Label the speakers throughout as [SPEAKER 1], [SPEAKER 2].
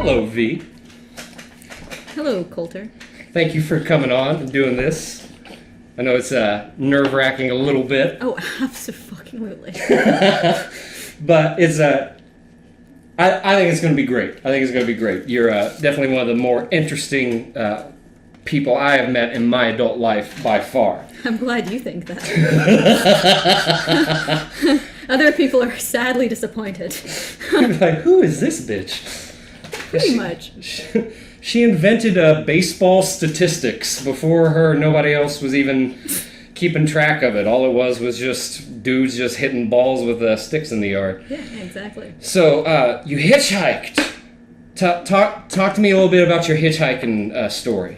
[SPEAKER 1] Hello, V.
[SPEAKER 2] Hello, Colter.
[SPEAKER 1] Thank you for coming on and doing this. I know it's nerve-wracking a little bit.
[SPEAKER 2] Oh, absolutely.
[SPEAKER 1] But it's I think it's going to be great. I think it's going to be great. You're definitely one of the more interesting people I have met in my adult life by far.
[SPEAKER 2] I'm glad you think that. Other people are sadly disappointed.
[SPEAKER 1] Like, who is this bitch?
[SPEAKER 2] Pretty much.
[SPEAKER 1] She invented baseball statistics before her. Nobody else was even keeping track of it. All it was just dudes just hitting balls with sticks in the yard.
[SPEAKER 2] Yeah, exactly.
[SPEAKER 1] So you hitchhiked. Talk to me a little bit about your hitchhiking story.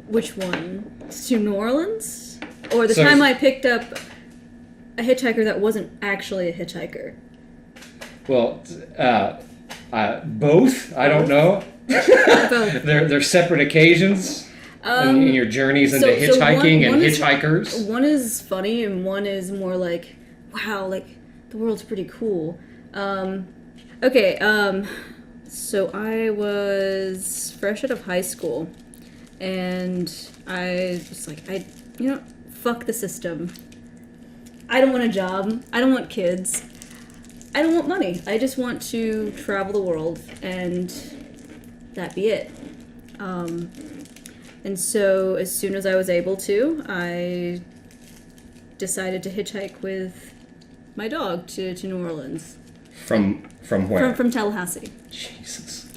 [SPEAKER 2] Which one? To New Orleans? Or the time I picked up a hitchhiker that wasn't actually a hitchhiker?
[SPEAKER 1] Well, both. I don't know.
[SPEAKER 2] Both.
[SPEAKER 1] They're separate occasions in your journeys into hitchhiking and hitchhikers.
[SPEAKER 2] One is funny and one is more like, wow, like the world's pretty cool. Okay, so I was fresh out of high school and I was like, fuck the system. I don't want a job. I don't want kids. I don't want money. I just want to travel the world and that be it. And so as soon as I was able to, I decided to hitchhike with my dog to New Orleans.
[SPEAKER 1] From where?
[SPEAKER 2] From Tallahassee.
[SPEAKER 1] Jesus.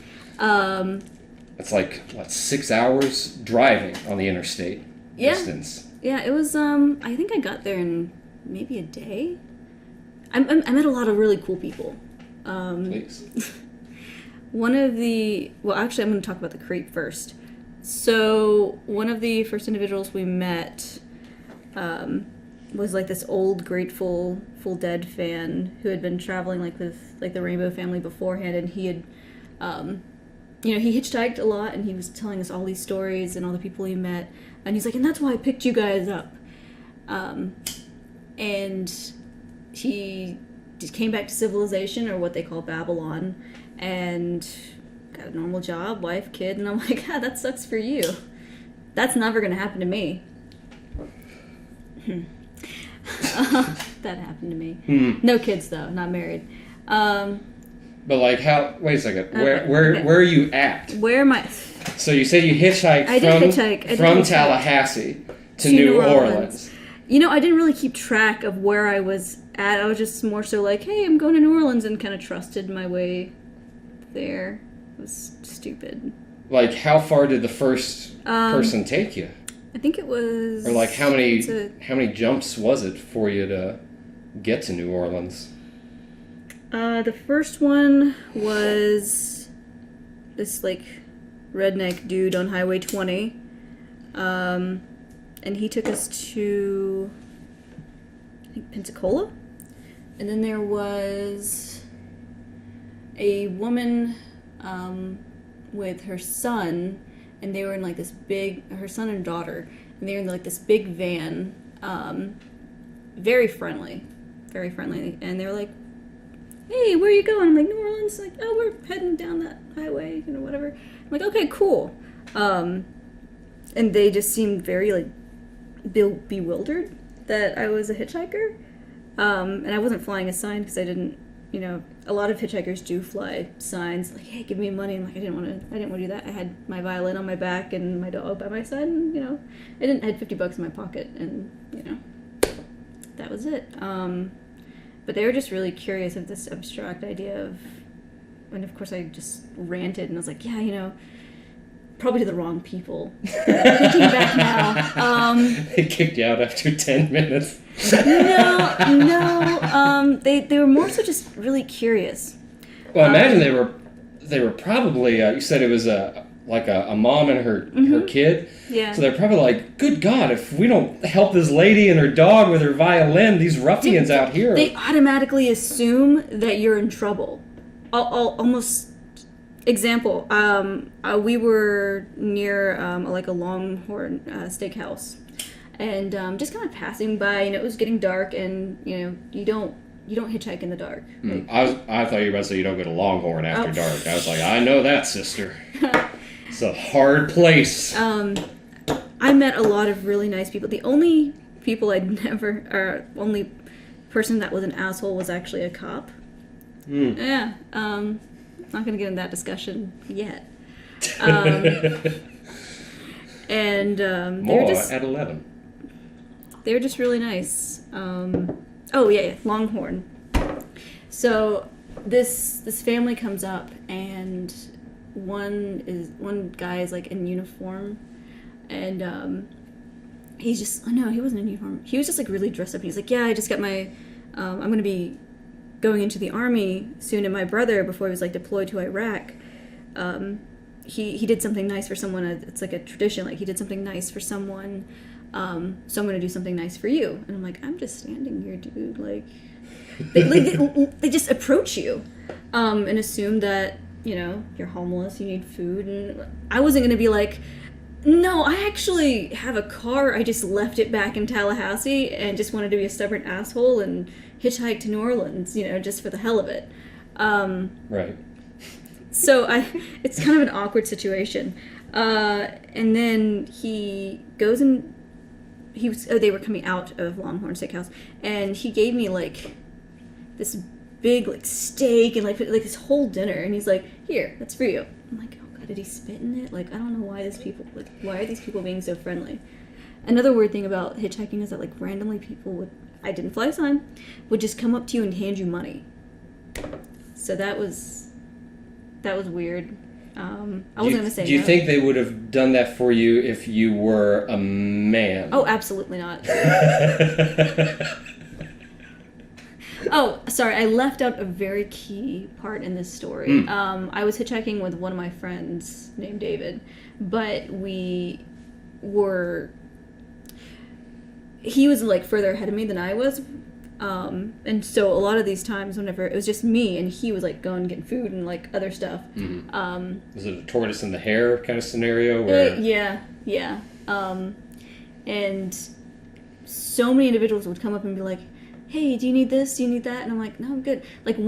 [SPEAKER 2] It's
[SPEAKER 1] like, what, 6 hours driving on the interstate distance.
[SPEAKER 2] Yeah, it was, I think I got there in maybe a day. I met a lot of really cool people.
[SPEAKER 1] Please.
[SPEAKER 2] One of the... Well, actually, I'm going to talk about the creep first. So, one of the first individuals we met was like this old Grateful Dead fan who had been traveling like with like the Rainbow Family beforehand, and he had... he hitchhiked a lot, and he was telling us all these stories and all the people he met. And he's like, and that's why I picked you guys up. And he just came back to civilization, or what they call Babylon, and got a normal job, wife, kid, and I'm like, that sucks for you. That's never going to happen to me. That happened to me. No kids, though, not married.
[SPEAKER 1] But like, how? Wait a second. Where are you at?
[SPEAKER 2] Where am I?
[SPEAKER 1] So you said you hitchhiked from Tallahassee to New Orleans.
[SPEAKER 2] I didn't really keep track of where I was at. I was just more so like, hey, I'm going to New Orleans, and kind of trusted my way there. It was stupid.
[SPEAKER 1] Like, how far did the first person take you?
[SPEAKER 2] I think it was...
[SPEAKER 1] Or like, how many jumps was it for you to get to New Orleans?
[SPEAKER 2] The first one was this, like, redneck dude on Highway 20. And he took us to, I think, Pensacola. And then there was a woman with her son, and they were in like this big, her son and daughter, and they were in like this big van, very friendly, and they were like, hey, where are you going? I'm like, New Orleans. Like, oh, we're heading down that highway, whatever. I'm like, okay, cool. And they just seemed very like bewildered that I was a hitchhiker. And I wasn't flying a sign because I didn't, a lot of hitchhikers do fly signs like, hey, give me money. And like, I didn't want to do that. I had my violin on my back and my dog by my side, and I had $50 in my pocket, and that was it. But they were just really curious of this abstract idea of, and of course I just ranted and I was like, yeah, probably to the wrong people. Thinking back now,
[SPEAKER 1] they kicked you out after 10 minutes.
[SPEAKER 2] No. They were more so just really curious.
[SPEAKER 1] Well, I imagine they were probably. You said it was like a mom and her kid.
[SPEAKER 2] Yeah.
[SPEAKER 1] So they're probably like, good God, if we don't help this lady and her dog with her violin, these ruffians out here.
[SPEAKER 2] They automatically assume that you're in trouble. I'll almost. Example, we were near like a Longhorn steakhouse, and just kind of passing by, it was getting dark, and you don't you don't hitchhike in the dark. Like,
[SPEAKER 1] I thought you were about to say you don't go to Longhorn after dark. I was like, I know that, sister. It's a hard place.
[SPEAKER 2] I met a lot of really nice people. The only only person that was an asshole was actually a cop. Yeah. Not gonna get in that discusussion yet. And
[SPEAKER 1] More at 11.
[SPEAKER 2] They were just really nice. Longhorn. So this family comes up, and one guy is like in uniform, and he's just he wasn't in uniform. He was just like really dressed up. He's like, yeah, I just got my I'm gonna be going into the army soon, and my brother, before he was like deployed to Iraq, he did something nice for someone. It's like a tradition, like he did something nice for someone, so I'm gonna do something nice for you. And I'm like, I'm just standing here, dude. Like they just approach you and assume that you're homeless, you need food, and I wasn't gonna be like, no, I actually have a car, I just left it back in Tallahassee and just wanted to be a stubborn asshole and hitchhike to New Orleans, just for the hell of it.
[SPEAKER 1] Right.
[SPEAKER 2] So it's kind of an awkward situation. And then he goes and they were coming out of Longhorn Steakhouse, and he gave me like this big like steak and like this whole dinner, and he's like, here, that's for you. I'm like, oh god, did he spit in it? Like, I don't know why why are these people being so friendly? Another weird thing about hitchhiking is that like randomly people I didn't fly a sign, would just come up to you and hand you money. So that was weird. I wasn't going to say no.
[SPEAKER 1] Do you think they would have done that for you if you were a man?
[SPEAKER 2] Oh, absolutely not. Oh, sorry, I left out a very key part in this story. I was hitchhiking with one of my friends named David, but he was like further ahead of me than I was. And so a lot of these times, whenever it was just me and he was like going getting food and like other stuff.
[SPEAKER 1] Was it a tortoise and the hare kind of scenario? Where...
[SPEAKER 2] Yeah. And so many individuals would come up and be like, hey, do you need this? Do you need that? And I'm like, no, I'm good. Like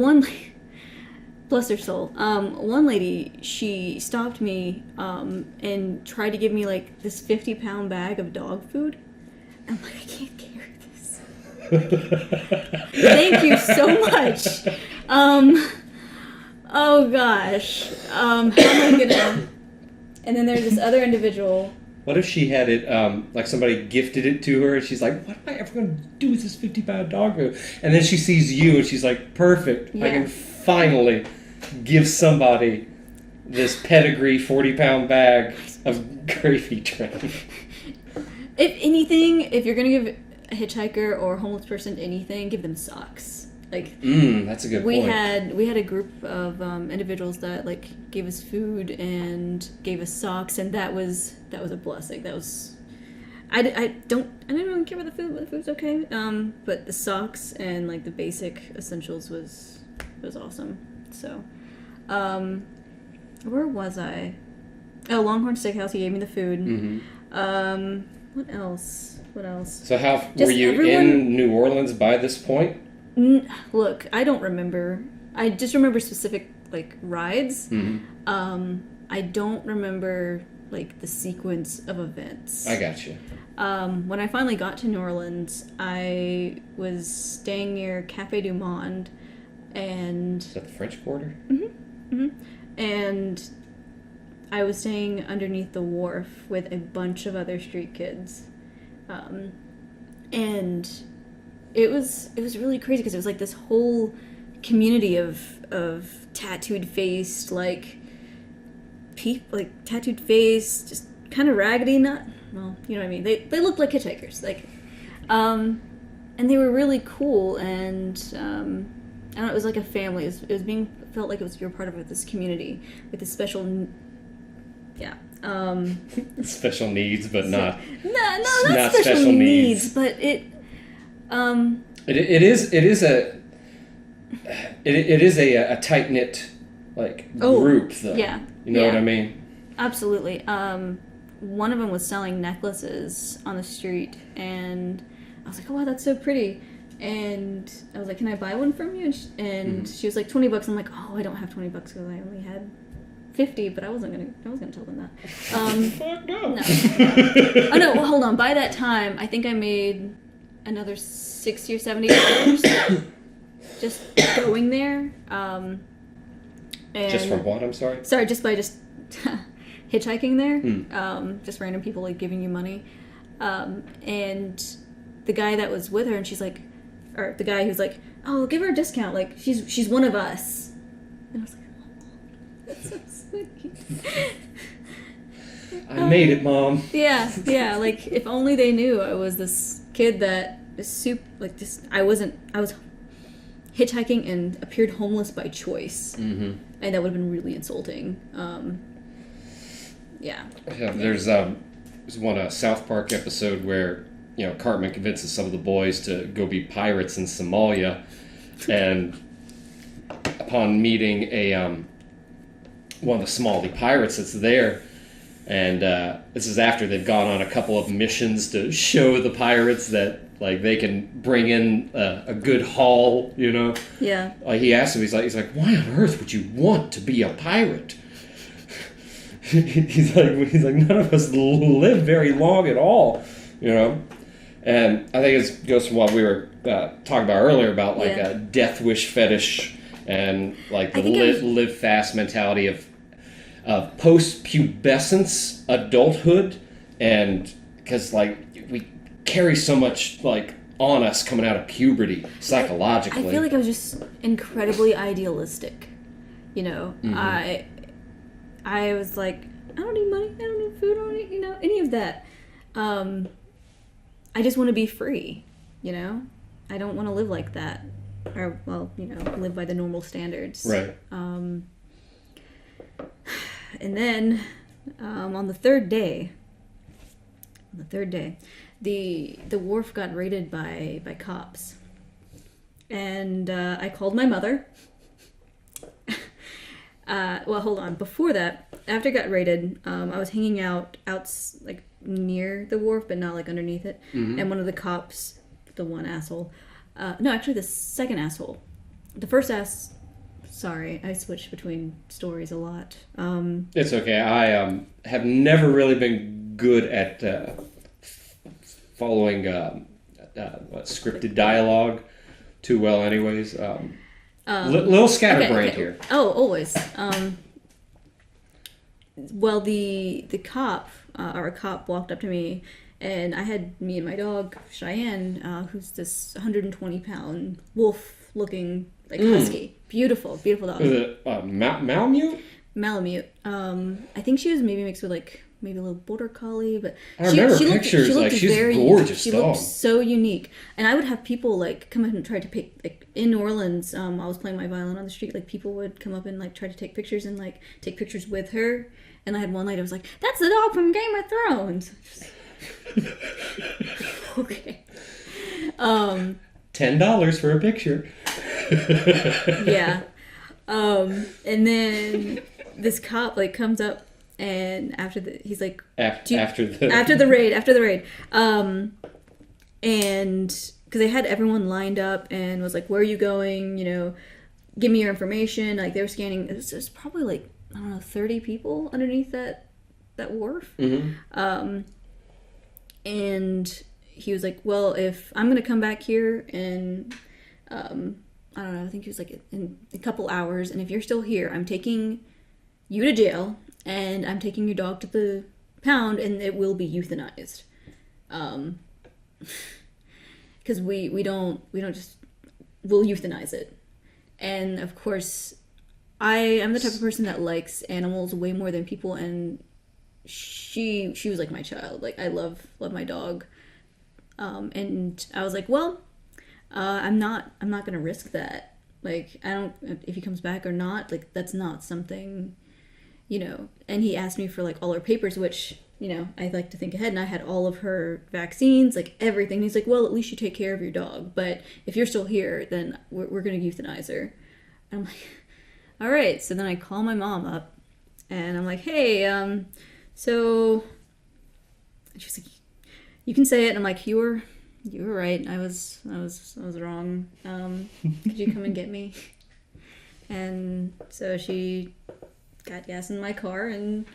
[SPEAKER 2] bless her soul. One lady, she stopped me and tried to give me like this 50-pound bag of dog food. I'm like, I can't carry this. Thank you so much. Oh gosh. How am I gonna... And then there's this other individual.
[SPEAKER 1] What if she had it, like somebody gifted it to her, and she's like, what am I ever going to do with this 50-pound dog food? And then she sees you, and she's like, perfect. Yeah. I can finally give somebody this pedigree 40-pound bag of gravy train.
[SPEAKER 2] If anything, if you're going to give a hitchhiker or a homeless person anything, give them socks. Like,
[SPEAKER 1] that's a good point.
[SPEAKER 2] We had a group of individuals that like gave us food and gave us socks, and that was a blessing. That was, I didn't really care about the food, but the food's okay. But the socks and like the basic essentials was awesome. So, where was I? Oh, Longhorn Steakhouse. He gave me the food. What else?
[SPEAKER 1] So were you in New Orleans by this point?
[SPEAKER 2] Look, I don't remember. I just remember specific like rides. I don't remember like the sequence of events.
[SPEAKER 1] I got you.
[SPEAKER 2] When I finally got to New Orleans, I was staying near Café du Monde, and
[SPEAKER 1] is that the French Quarter?
[SPEAKER 2] And I was staying underneath the wharf with a bunch of other street kids, and it was really crazy because it was like this whole community of tattooed faced tattooed face, just kind of raggedy, you know what I mean. They looked like hitchhikers, like, and they were really cool, and I don't know, it was like a family. Felt like you're part of this community with this special. Yeah.
[SPEAKER 1] Special needs, but not.
[SPEAKER 2] Not special needs, but it
[SPEAKER 1] is a tight knit group though.
[SPEAKER 2] Yeah.
[SPEAKER 1] You know what I mean?
[SPEAKER 2] Absolutely. One of them was selling necklaces on the street, and I was like, oh wow, that's so pretty. And I was like, can I buy one from you? And she was like, $20. I'm like, oh, I don't have $20 because I only had 50, but I was gonna tell them that.
[SPEAKER 1] Fuck no.
[SPEAKER 2] No. Oh no, well, hold on. By that time, I think I made another $60 or $70 just going there. And
[SPEAKER 1] Just from what? I'm sorry.
[SPEAKER 2] Sorry, just by hitchhiking there. Just random people like giving you money. And the guy that was with her, and she's like, or the guy who's like, oh, give her a discount. Like she's one of us. And I was like, that's so sweet.
[SPEAKER 1] I made it, Mom.
[SPEAKER 2] Yeah. Like if only they knew I was this kid that is I was hitchhiking and appeared homeless by choice, and that would have been really insulting. Yeah.
[SPEAKER 1] There's one South Park episode where Cartman convinces some of the boys to go be pirates in Somalia, and upon meeting one of the Somali pirates that's there, and this is after they've gone on a couple of missions to show the pirates that like they can bring in a good haul,
[SPEAKER 2] Yeah.
[SPEAKER 1] He asked him, he's like, why on earth would you want to be a pirate? he's like, none of us live very long at all, And I think it goes from what we were talking about earlier about like a death wish fetish and like the live fast mentality of post-pubescence adulthood, and because like we carry so much like on us coming out of puberty psychologically.
[SPEAKER 2] I feel like I was just incredibly idealistic. I was like, I don't need money, I don't need food, I don't need any of that. I just want to be free. I don't want to live like that, or live by the normal standards.
[SPEAKER 1] Right.
[SPEAKER 2] And then on the third day, the wharf got raided by cops, and I called my mother. Well, hold on. Before that, after it got raided, I was hanging out like near the wharf, but not like underneath it. And one of the cops, the one asshole, no, actually the second asshole, the first sorry, I switch between stories a lot.
[SPEAKER 1] It's okay. I have never really been good at following scripted dialogue too well anyways. Little scatterbrained here.
[SPEAKER 2] Oh, always. Well, the cop, or a cop walked up to me, and I had me and my dog, Cheyenne, who's this 120-pound wolf-looking husky. Beautiful dog.
[SPEAKER 1] Was it Malamute?
[SPEAKER 2] Malamute. I think she was maybe mixed with maybe a little border collie, but
[SPEAKER 1] I remember pictures.
[SPEAKER 2] She looked
[SPEAKER 1] she's
[SPEAKER 2] very
[SPEAKER 1] gorgeous.
[SPEAKER 2] She
[SPEAKER 1] dog.
[SPEAKER 2] looked so unique, and I would have people come up and try to pick. In New Orleans, I was playing my violin on the street. People would come up and try to take pictures and take pictures with her. And I had one night I was like, "That's the dog from Game of Thrones." Okay.
[SPEAKER 1] $10 for a picture.
[SPEAKER 2] Yeah. And then this cop comes up, and he's like, after the raid, and because they had everyone lined up and was like, where are you going, give me your information. They were scanning. It was probably I don't know, 30 people underneath that wharf. And he was like, well, if I'm gonna come back here and I don't know, I think he was in a couple hours, and if you're still here, I'm taking you to jail, and I'm taking your dog to the pound, and it will be euthanized. Because we don't just, we'll euthanize it. And of course, I am the type of person that likes animals way more than people, and she was like my child. I love my dog. And I was like, well, I'm not gonna risk that. I don't, if he comes back or not, that's not something, and he asked me for all her papers, which, I like to think ahead, and I had all of her vaccines, everything. And he's like, well, at least you take care of your dog, but if you're still here, then we're gonna euthanize her. And I'm like, all right. So then I call my mom up, and I'm like, hey, so, and she's like, you can say it. And I'm like, you're You were right. I was wrong. Could you come and get me? And so she got gas in my car and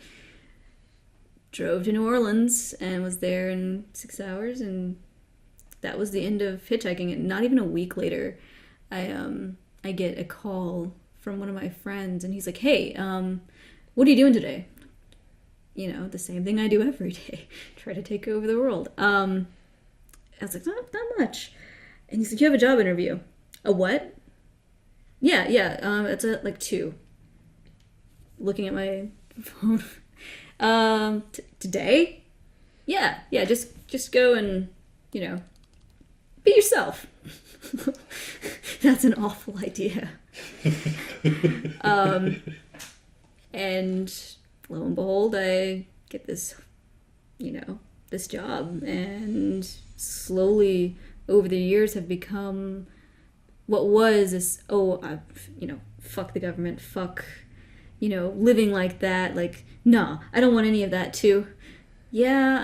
[SPEAKER 2] drove to New Orleans and was there in 6 hours, and that was the end of hitchhiking. And not even a week later, I get a call from one of my friends, and he's like, "Hey, what are you doing today?" You know, the same thing I do every day. Try to take over the world. I was like, not much. And he's like, "You have a job interview." "A what?" Yeah. It's at like 2. Looking at my phone. Today? Yeah, just go and, you know, be yourself. That's an awful idea. And lo and behold, I get this, you know, this job, and slowly over the years have become what was this, fuck the government, fuck, you know, living like that, like, no, I don't want any of that too. Yeah,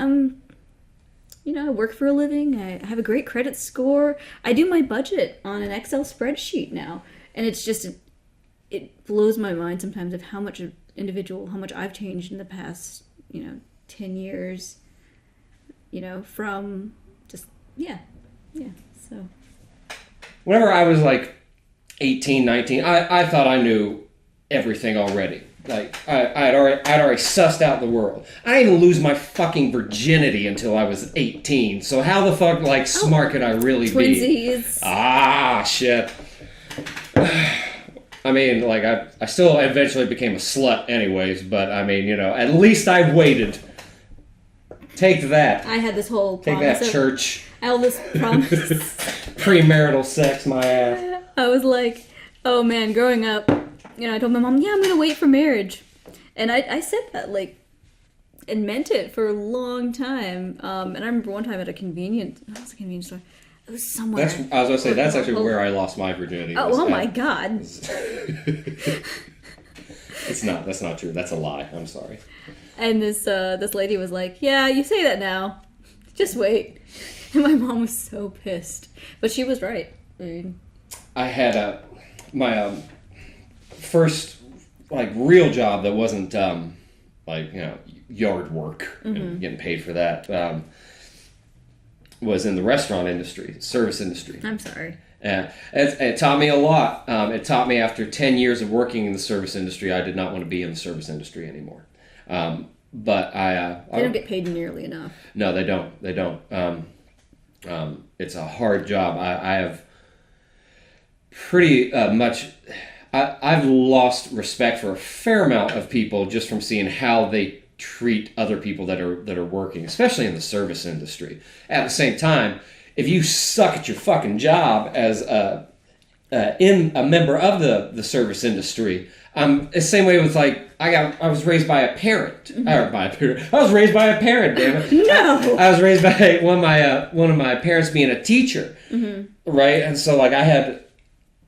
[SPEAKER 2] I work for a living, I have a great credit score, I do my budget on an Excel spreadsheet now, and it's just, it blows my mind sometimes of how much I've changed in the past, 10 years, from just, so.
[SPEAKER 1] Whenever I was like 18, 19, I thought I knew everything already. Like, I'd already sussed out the world. I didn't even lose my fucking virginity until I was 18. So how the fuck, smart could I really be?
[SPEAKER 2] Twinsies.
[SPEAKER 1] Ah, shit. I mean, I still eventually became a slut anyways, but I mean, at least I waited. Take that.
[SPEAKER 2] I had this whole
[SPEAKER 1] Take
[SPEAKER 2] promise
[SPEAKER 1] that, church.
[SPEAKER 2] I had this promise.
[SPEAKER 1] Premarital sex, my ass.
[SPEAKER 2] I was like, oh man, growing up, I told my mom, yeah, I'm going to wait for marriage. And I said that, and meant it for a long time. And I remember one time at a convenience store. It was somewhere.
[SPEAKER 1] I was going to say, that's actually where I lost my virginity.
[SPEAKER 2] Oh my God.
[SPEAKER 1] That's not true. That's a lie. I'm sorry.
[SPEAKER 2] And this lady was like, yeah, you say that now. Just wait. And my mom was so pissed. But she was right.
[SPEAKER 1] I had my first real job that wasn't yard work and getting paid for that was in the restaurant industry, service industry.
[SPEAKER 2] I'm sorry.
[SPEAKER 1] It taught me a lot. It taught me after 10 years of working in the service industry, I did not want to be in the service industry anymore. But they
[SPEAKER 2] don't get paid nearly enough.
[SPEAKER 1] No, they don't. They don't. It's a hard job. I have pretty much. I've lost respect for a fair amount of people just from seeing how they treat other people that are working, especially in the service industry. At the same time, if you suck at your fucking job as a member of the service industry, it's the same way with I was raised by a parent. I was raised by a parent, damn it.
[SPEAKER 2] No.
[SPEAKER 1] I was raised by one of my parents being a teacher, right? And so I had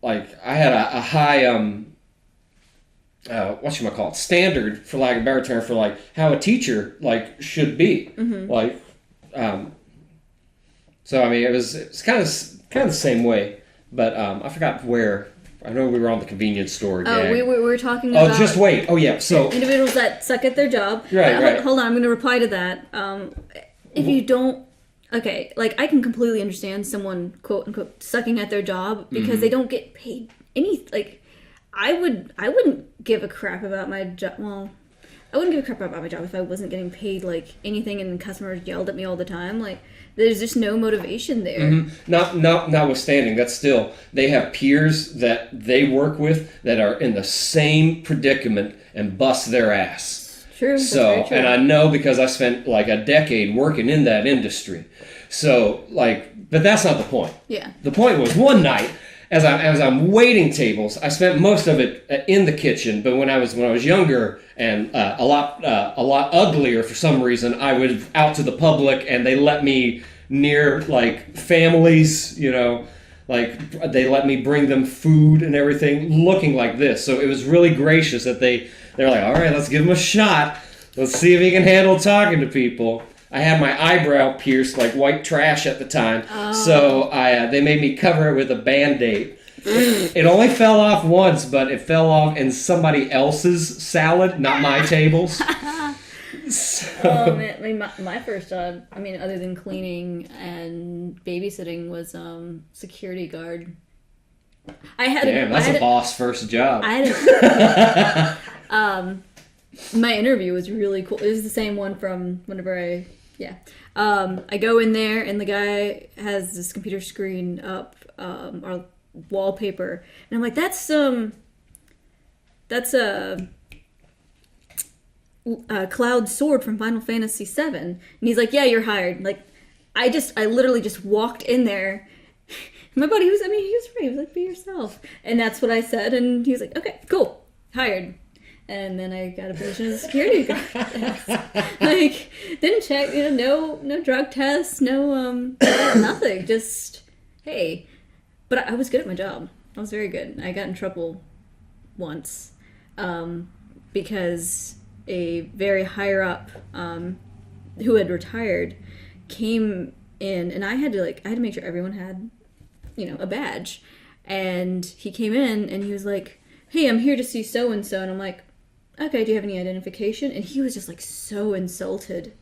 [SPEAKER 1] a high standard, for lack of a better term, for how a teacher should be. So I mean it's kind of the same way, but I forgot where. I know we were on the convenience store gag.
[SPEAKER 2] Oh, we were talking about...
[SPEAKER 1] Oh, just wait. Oh, yeah, so...
[SPEAKER 2] individuals that suck at their job.
[SPEAKER 1] Right.
[SPEAKER 2] Hold on, I'm going to reply to that. If you don't... Okay, I can completely understand someone, quote-unquote, sucking at their job because they don't get paid any... I wouldn't give a crap about my job... Well, I wouldn't give a crap about my job if I wasn't getting paid, anything and customers yelled at me all the time. There's just no motivation there. Notwithstanding, that's still, they have peers that they work with that are in the same predicament and bust their ass. True.
[SPEAKER 1] So,
[SPEAKER 2] true.
[SPEAKER 1] And I know because I spent a decade working in that industry. So, but that's not the point.
[SPEAKER 2] Yeah.
[SPEAKER 1] The point was one night, as I'm waiting tables, I spent most of it in the kitchen. But when I was younger and a lot uglier for some reason, I was out to the public, and they let me near families. They let me bring them food and everything, looking like this. So it was really gracious that they're like, all right, let's give him a shot. Let's see if he can handle talking to people. I had my eyebrow pierced like white trash at the time, so they made me cover it with a Band-Aid. It only fell off once, but it fell off in somebody else's salad, not my table's.
[SPEAKER 2] Oh man, my first job, I mean, other than cleaning and babysitting, was security guard.
[SPEAKER 1] That's a boss first job.
[SPEAKER 2] My interview was really cool. It was the same one from whenever I go in there and the guy has this computer screen up, our wallpaper, and I'm like, that's a Cloud Sword from Final Fantasy VII, and he's like, yeah, you're hired. Like, I literally just walked in there. My buddy he was right. He was like, be yourself, and that's what I said, and he was like, okay, cool, hired. And then I got a position as a security guard. Like, didn't check, no drug tests, no nothing. Just, hey. But I was good at my job. I was very good. I got in trouble once because a very higher up who had retired came in, and I had to make sure everyone had, a badge. And he came in and he was like, hey, I'm here to see so and so, and I'm like, okay, do you have any identification? And he was just like so insulted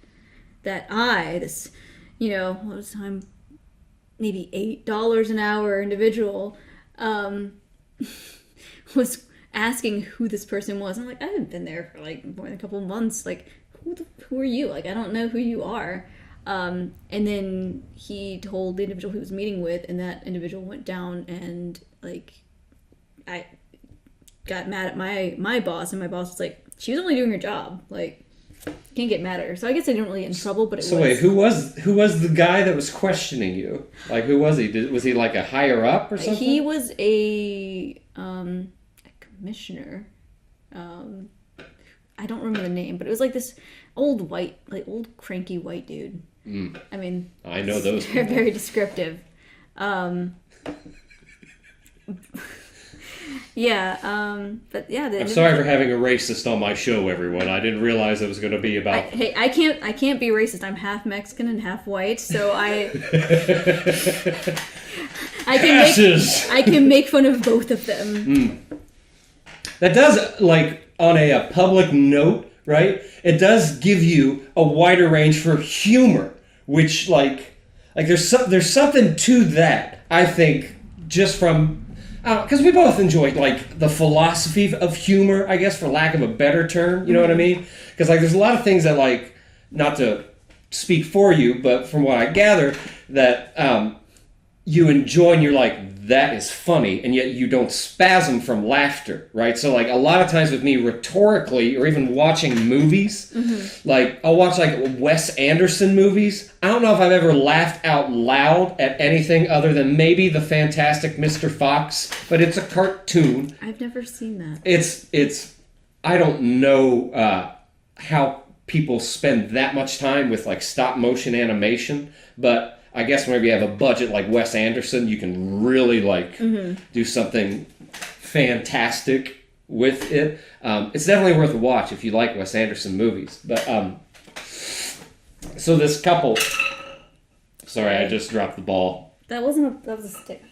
[SPEAKER 2] that what was time, maybe $8 an hour individual, was asking who this person was. I'm like, I haven't been there for like more than a couple of months. Like, who are you? Like, I don't know who you are. And then he told the individual he was meeting with, and that individual went down and I got mad at my boss, and my boss was like, she was only doing her job. Like, can't get mad at her. So I guess I didn't really get in trouble, but
[SPEAKER 1] wait, who was the guy that was questioning you? Like, who was he? Was he like a higher up or something?
[SPEAKER 2] He was a commissioner. I don't remember the name, but it was like this old cranky white dude. I mean,
[SPEAKER 1] I know those.
[SPEAKER 2] They're very descriptive. But yeah.
[SPEAKER 1] I'm sorry for having a racist on my show, everyone. I didn't realize it was going to be about.
[SPEAKER 2] I can't be racist. I'm half Mexican and half white, so I can make fun of both of them.
[SPEAKER 1] That does, on a public note, right? It does give you a wider range for humor, which there's something to that. I think just from. Because we both enjoy, the philosophy of humor, I guess, for lack of a better term, you know what I mean? Because, there's a lot of things that, not to speak for you, but from what I gather, that you enjoy and you're like, that is funny, and yet you don't spasm from laughter, right? So, a lot of times with me, rhetorically, or even watching movies, I'll watch, Wes Anderson movies. I don't know if I've ever laughed out loud at anything other than maybe The Fantastic Mr. Fox, but it's a cartoon.
[SPEAKER 2] I've never seen that.
[SPEAKER 1] It's I don't know how people spend that much time with, stop motion animation, but I guess whenever you have a budget like Wes Anderson, you can really do something fantastic with it. It's definitely worth a watch if you like Wes Anderson movies. But so this couple, sorry, I just dropped the ball.
[SPEAKER 2] That was a stick.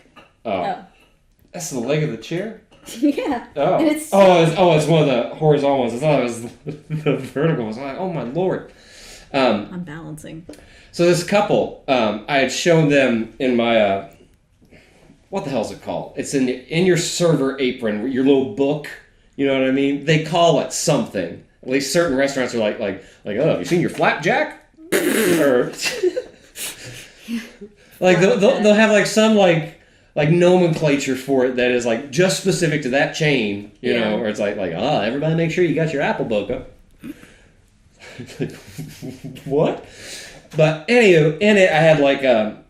[SPEAKER 1] Oh. That's the leg of the chair?
[SPEAKER 2] Yeah.
[SPEAKER 1] Oh.
[SPEAKER 2] And it's
[SPEAKER 1] one of the horizontal ones. I thought it was the vertical ones. I'm like, oh my Lord.
[SPEAKER 2] I'm balancing.
[SPEAKER 1] So this couple, I had shown them in my, what the hell is it called? It's in your server apron, your little book. You know what I mean? They call it something. At least certain restaurants are like, oh, have you seen your flapjack? Or they'll have some nomenclature for it that is just specific to that chain. You know, where it's everybody make sure you got your Apple book up. What? But anywho, in it I had a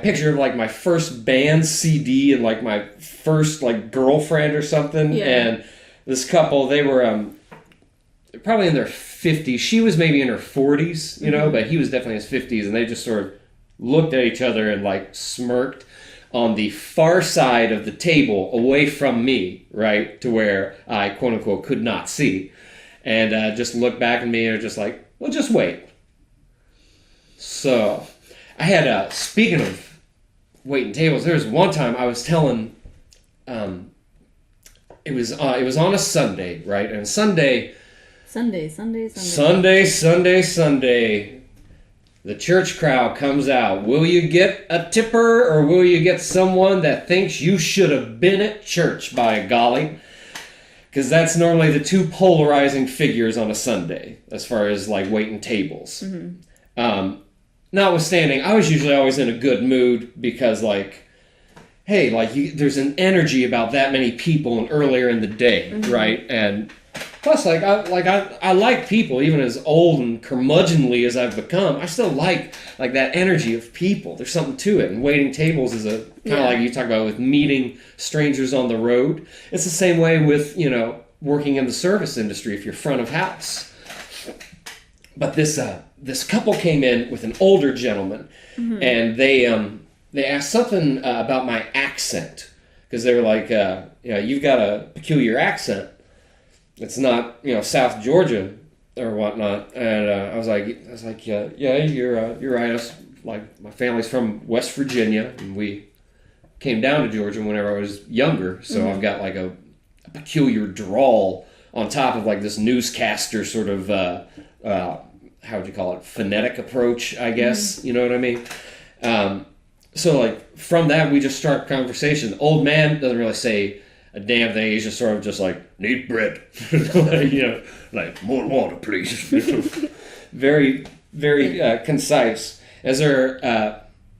[SPEAKER 1] picture of my first band CD and my first girlfriend or something. Yeah. And this couple, they were probably in their 50s. She was maybe in her 40s, you know, but he was definitely in his 50s, and they just sort of looked at each other and smirked on the far side of the table away from me, right, to where I quote unquote could not see. And just looked back at me and were just well, just wait. So, I had, speaking of waiting tables, there was one time I was telling, it was on a Sunday, right? And Sunday, the church crowd comes out. Will you get a tipper or will you get someone that thinks you should have been at church, by golly? Because that's normally the two polarizing figures on a Sunday as far as like waiting tables. Notwithstanding, I was usually always in a good mood because like, hey, like there's an energy about that many people and earlier in the day, right? And plus, I like people, even as old and curmudgeonly as I've become. I still like that energy of people. There's something to it. And waiting tables is a kind of like you talk about with meeting strangers on the road. It's the same way with working in the service industry if you're front of house. But this couple came in with an older gentleman, and they asked something about my accent because they were like, you've got a peculiar accent. It's not, South Georgia or whatnot. And I was like, yeah, you're right. My family's from West Virginia, and we came down to Georgia whenever I was younger. So I've got like a peculiar drawl on top of like this newscaster sort of, how would you call it? Phonetic approach, I guess. You know what I mean? So like from that, we just start conversation. The old man doesn't really say a damn thing. He's just sort of just like, need bread. Like more water, please. Very, very concise. As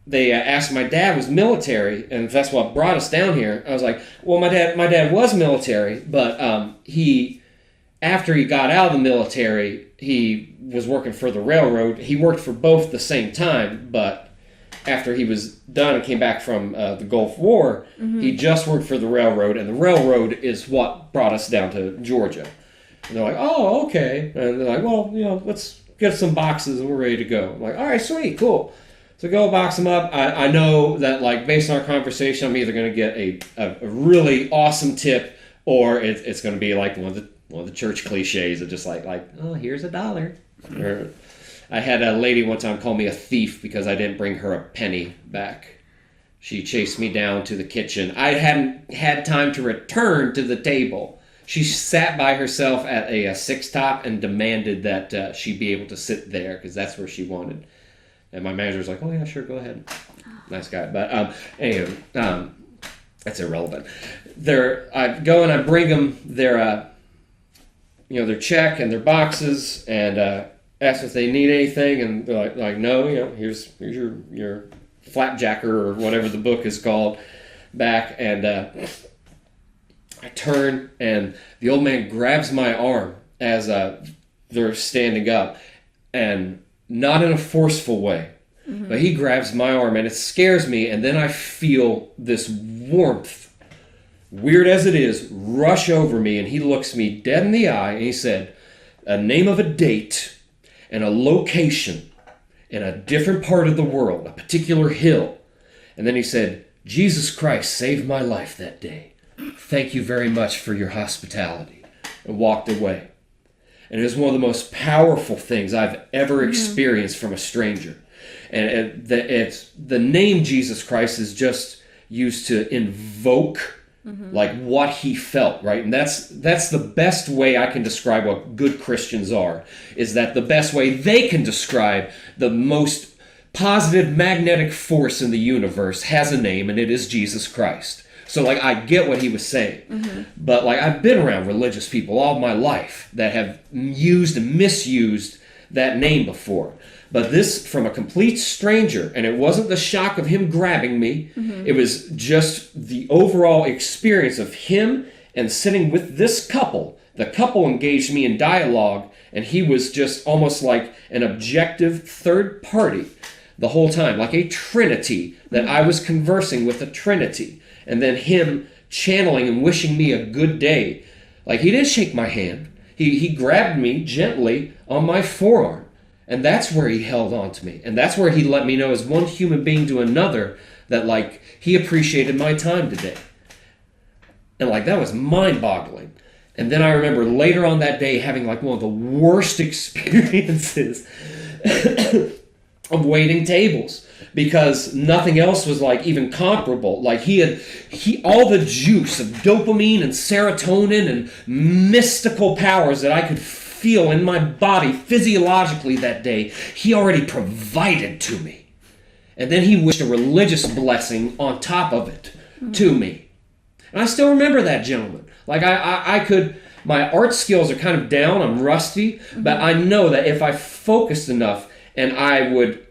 [SPEAKER 1] they asked, my dad was military, and that's what brought us down here. I was like, well, my dad was military, but after he got out of the military, he was working for the railroad. He worked for both at the same time, but after he was done and came back from the Gulf War, he just worked for the railroad, and the railroad is what brought us down to Georgia. And they're like, oh, okay. And they're like, well, let's get some boxes and we're ready to go. I'm like, all right, sweet, cool. So go box them up. I know that, like, based on our conversation, I'm either going to get a really awesome tip, or it's going to be like one of the church cliches of just like oh, here's $1. Or, I had a lady one time call me a thief because I didn't bring her a penny back. She chased me down to the kitchen. I hadn't had time to return to the table. She sat by herself at a six-top and demanded that she be able to sit there because that's where she wanted. And my manager was like, oh, yeah, sure, go ahead. Nice guy. But anyway, that's irrelevant. I go and I bring them their check and their boxes and ask if they need anything, and they're like no, here's your flapjacker or whatever the book is called back, and I turn and the old man grabs my arm as they're standing up, and not in a forceful way, but he grabs my arm and it scares me, and then I feel this warmth, weird as it is, rush over me, and he looks me dead in the eye and he said, a name of a date and a location in a different part of the world, a particular hill. And then he said, Jesus Christ saved my life that day. Thank you very much for your hospitality. And walked away. And it was one of the most powerful things I've ever experienced from a stranger. And the name Jesus Christ is just used to invoke like what he felt, right? And that's the best way I can describe what good Christians are, is that the best way they can describe the most positive magnetic force in the universe has a name, and it is Jesus Christ. So like I get what he was saying, but like I've been around religious people all my life that have used and misused that name before. But this from a complete stranger, and it wasn't the shock of him grabbing me. It was just the overall experience of him and sitting with this couple. The couple engaged me in dialogue, and he was just almost like an objective third party the whole time, like a trinity, that I was conversing with a trinity. And then him channeling and wishing me a good day. Like, he didn't shake my hand. He grabbed me gently on my forearm. And that's where he held on to me. And that's where he let me know as one human being to another that, like, he appreciated my time today. And, like, that was mind-boggling. And then I remember later on that day having, like, one of the worst experiences of waiting tables because nothing else was like even comparable. Like he all the juice of dopamine and serotonin and mystical powers that I could feel in my body physiologically that day, he already provided to me. And then he wished a religious blessing on top of it to me. And I still remember that gentleman. Like I could, my art skills are kind of down, I'm rusty, but I know that if I focused enough and I would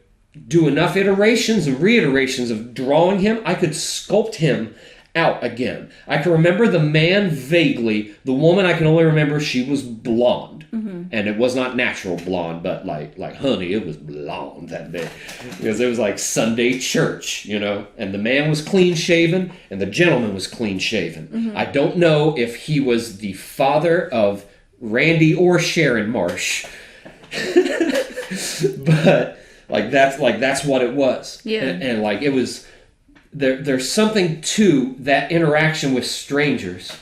[SPEAKER 1] do enough iterations and reiterations of drawing him, I could sculpt him out again. I can remember the man vaguely. The woman, I can only remember she was blonde. And it was not natural blonde, but like honey, it was blonde that day. Because it was like Sunday church, you know. And the man was clean shaven and the gentleman was clean shaven. I don't know if he was the father of Randy or Sharon Marsh. But that's what it was.
[SPEAKER 2] Yeah.
[SPEAKER 1] And like it was there's something to that interaction with strangers.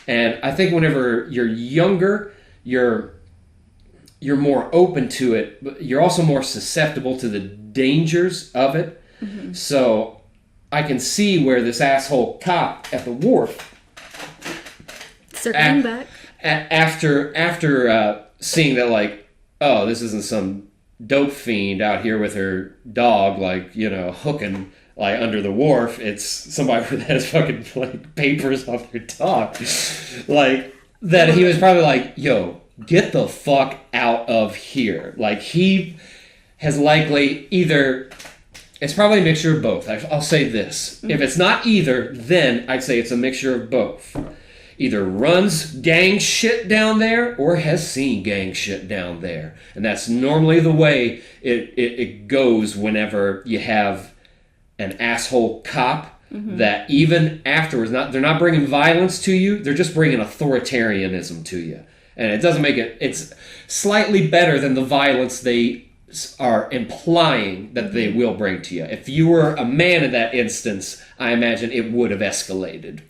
[SPEAKER 1] And I think whenever you're younger, you're more open to it, but you're also more susceptible to the dangers of it. So I can see where this asshole cop at the wharf,
[SPEAKER 2] circling back,
[SPEAKER 1] after seeing that, like, oh, this isn't some dope fiend out here with her dog, like, you know, hooking like under the wharf. It's somebody that has fucking like papers on their dog. Like that, he was probably like, yo, get the fuck out of here. Like he has likely either, it's probably a mixture of both. I'll say this. If it's not either, then I'd say it's a mixture of both. Either runs gang shit down there or has seen gang shit down there. And that's normally the way it goes whenever you have an asshole cop that even afterwards, they're not bringing violence to you, they're just bringing authoritarianism to you. And it doesn't make it, it's slightly better than the violence they are implying that they will bring to you. If you were a man in that instance, I imagine it would have escalated.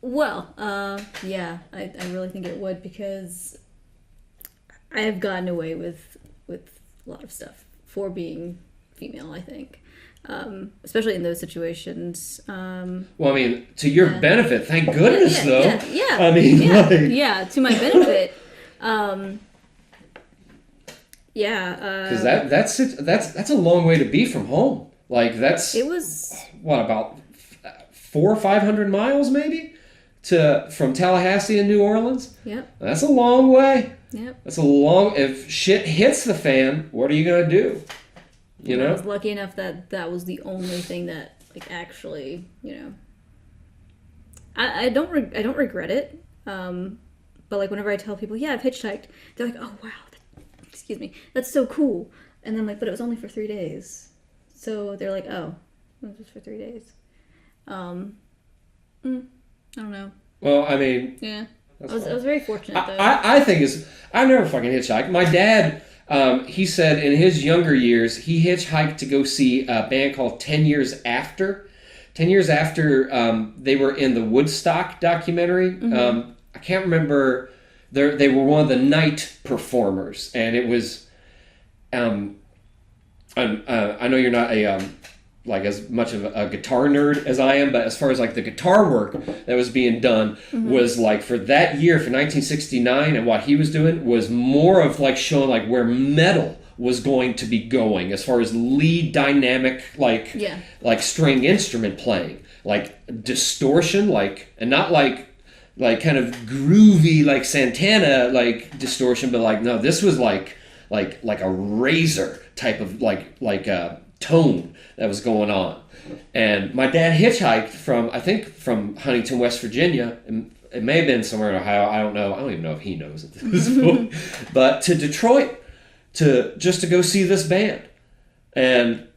[SPEAKER 2] Well, yeah, I really think it would, because I have gotten away with a lot of stuff for being female, I think. Especially in those situations. Well,
[SPEAKER 1] I mean, to your benefit, thank goodness, though.
[SPEAKER 2] Yeah.
[SPEAKER 1] I mean,
[SPEAKER 2] yeah, to my benefit. Because
[SPEAKER 1] that's a long way to be from home. Like
[SPEAKER 2] it was
[SPEAKER 1] what, about 400 or 500 miles maybe from Tallahassee and New Orleans.
[SPEAKER 2] Yep.
[SPEAKER 1] That's a long way.
[SPEAKER 2] Yep.
[SPEAKER 1] That's a long. If shit hits the fan, what are you gonna do? You know.
[SPEAKER 2] I was lucky enough that was the only thing that like actually, you know. I don't regret it. But like whenever I tell people, yeah, I've hitchhiked, they're like, oh wow, excuse me, that's so cool. And then I'm like, but it was only for 3 days. So they're like, oh, it was just for 3 days. I don't know.
[SPEAKER 1] Well, I mean,
[SPEAKER 2] yeah, I was very fortunate though.
[SPEAKER 1] I think I've never fucking hitchhiked. My dad, he said in his younger years, he hitchhiked to go see a band called 10 Years After. 10 Years After, they were in the Woodstock documentary. I can't remember. They were one of the night performers, and it was. I know you're not like as much of a guitar nerd as I am, but as far as like the guitar work that was being done was like for that year, for 1969, and what he was doing was more of like showing like where metal was going to be going as far as lead dynamic, like string instrument playing, like distortion, like, and not like kind of groovy like Santana like distortion, but like no, this was like a razor type of like tone that was going on. And my dad hitchhiked from Huntington, West Virginia, and it may have been somewhere in Ohio, I don't know, I don't even know if he knows at this point, but to Detroit to go see this band. And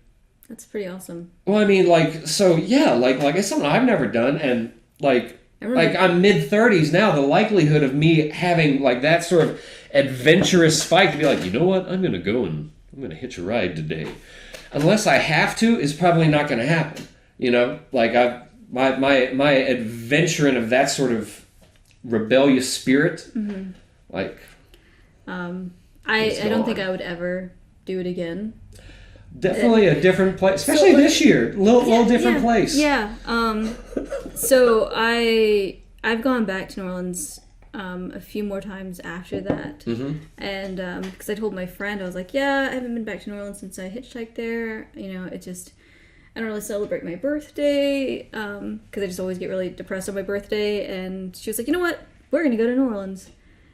[SPEAKER 2] that's pretty awesome.
[SPEAKER 1] Well, I mean, like, so yeah, like it's something I've never done, and like I'm mid-30s now, the likelihood of me having like that sort of adventurous spike to be like, you know what, I'm gonna go and I'm gonna hitch a ride today, unless I have to, is probably not gonna happen. You know, like my adventuring of that sort of rebellious spirit, like
[SPEAKER 2] I don't think I would ever do it again.
[SPEAKER 1] Definitely a different place, especially this year. Little different place.
[SPEAKER 2] Yeah. So I've gone back to New Orleans a few more times after that, and because I told my friend, I was like, yeah, I haven't been back to New Orleans since I hitchhiked there. It just, I don't really celebrate my birthday because I just always get really depressed on my birthday. And she was like, you know what, we're gonna go to New Orleans,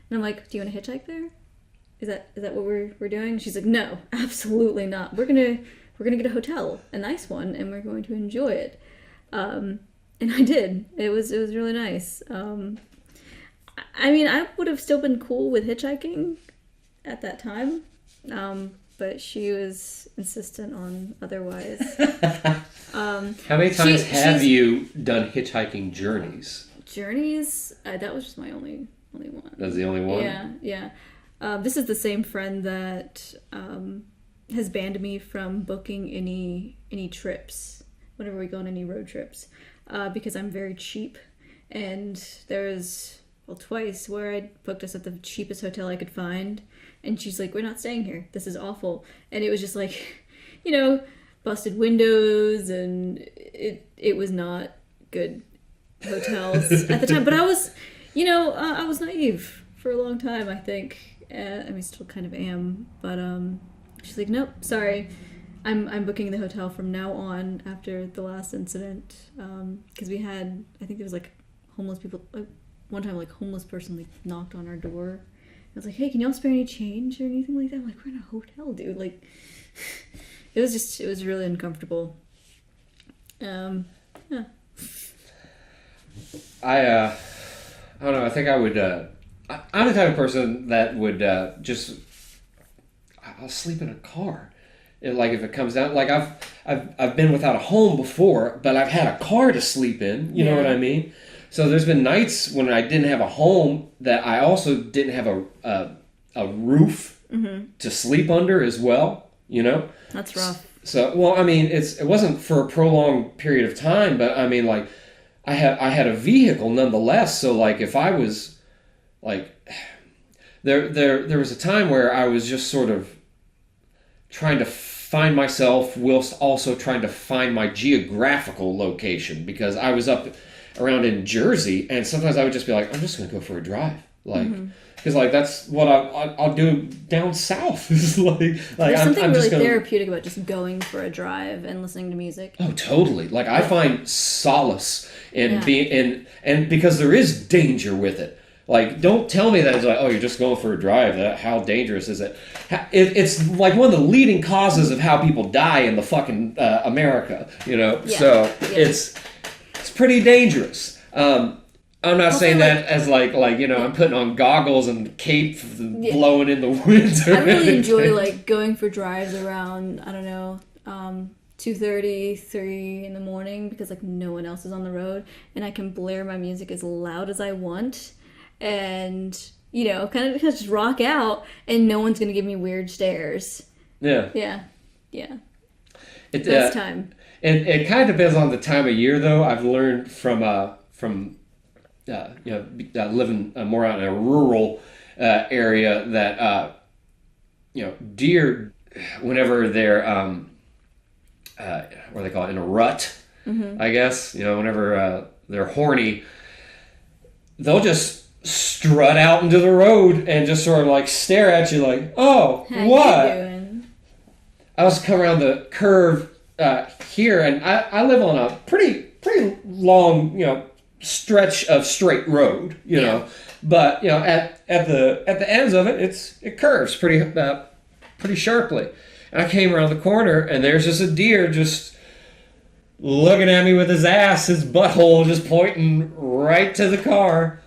[SPEAKER 2] and I'm like, do you want to hitchhike there? Is that what we're doing? She's like, no, absolutely not. We're gonna get a hotel, a nice one, and we're going to enjoy it. And I did. It was really nice. I mean, I would have still been cool with hitchhiking at that time, but she was insistent on otherwise.
[SPEAKER 1] How many times have you done hitchhiking journeys?
[SPEAKER 2] Journeys? That was just my only one.
[SPEAKER 1] That's the only one?
[SPEAKER 2] Yeah. This is the same friend that has banned me from booking any trips whenever we go on any road trips because I'm very cheap. And there was, twice where I booked us at the cheapest hotel I could find. And she's like, we're not staying here. This is awful. And it was just like, busted windows, and it was not good hotels at the time. But I was, I was naive for a long time, I think. I mean, still kind of am, but she's like, nope, sorry, I'm booking the hotel from now on after the last incident, because we had, I think there was like homeless people, one time like homeless person like knocked on our door. I was like, hey, can y'all spare any change or anything like that? I'm like, we're in a hotel, dude. Like, it was really uncomfortable. Yeah.
[SPEAKER 1] I don't know. I think I would. I'm the type of person that would I'll sleep in a car. Like if it comes down, like I've been without a home before, but I've had a car to sleep in. You know what I mean? So there's been nights when I didn't have a home that I also didn't have a roof to sleep under as well.
[SPEAKER 2] That's rough.
[SPEAKER 1] So well, I mean, it wasn't for a prolonged period of time, but I mean, like I had a vehicle nonetheless. So like if I was like there was a time where I was just sort of trying to find myself whilst also trying to find my geographical location, because I was up around in Jersey, and sometimes I would just be like, I'm just going to go for a drive, like because like that's what I'll do down south.
[SPEAKER 2] There's something really therapeutic about just going for a drive and listening to music.
[SPEAKER 1] Oh, totally. Like I find solace in being and because there is danger with it. Like, don't tell me that it's like, oh, you're just going for a drive. How dangerous is it? It's like one of the leading causes of how people die in the fucking America, Yeah. So it's pretty dangerous. I'm not also saying that as like I'm putting on goggles and cape blowing in the wind.
[SPEAKER 2] I really enjoy like going for drives around, I don't know, 2:30, 3 in the morning, because like no one else is on the road, and I can blare my music as loud as I want. And, kind of just rock out, and no one's going to give me weird stares.
[SPEAKER 1] Yeah.
[SPEAKER 2] Yeah. Best time.
[SPEAKER 1] It kind of depends on the time of year, though. I've learned from living more out in a rural area that, deer, whenever they're, what do they call it, in a rut, I guess, whenever they're horny, they'll just strut out into the road and just sort of like stare at you like, oh,
[SPEAKER 2] how
[SPEAKER 1] what?
[SPEAKER 2] You doing?
[SPEAKER 1] I was coming around the curve here, and I live on a pretty long, stretch of straight road, know. But at the ends of it, it curves pretty sharply. And I came around the corner, and there's just a deer just looking at me with his butthole just pointing right to the car.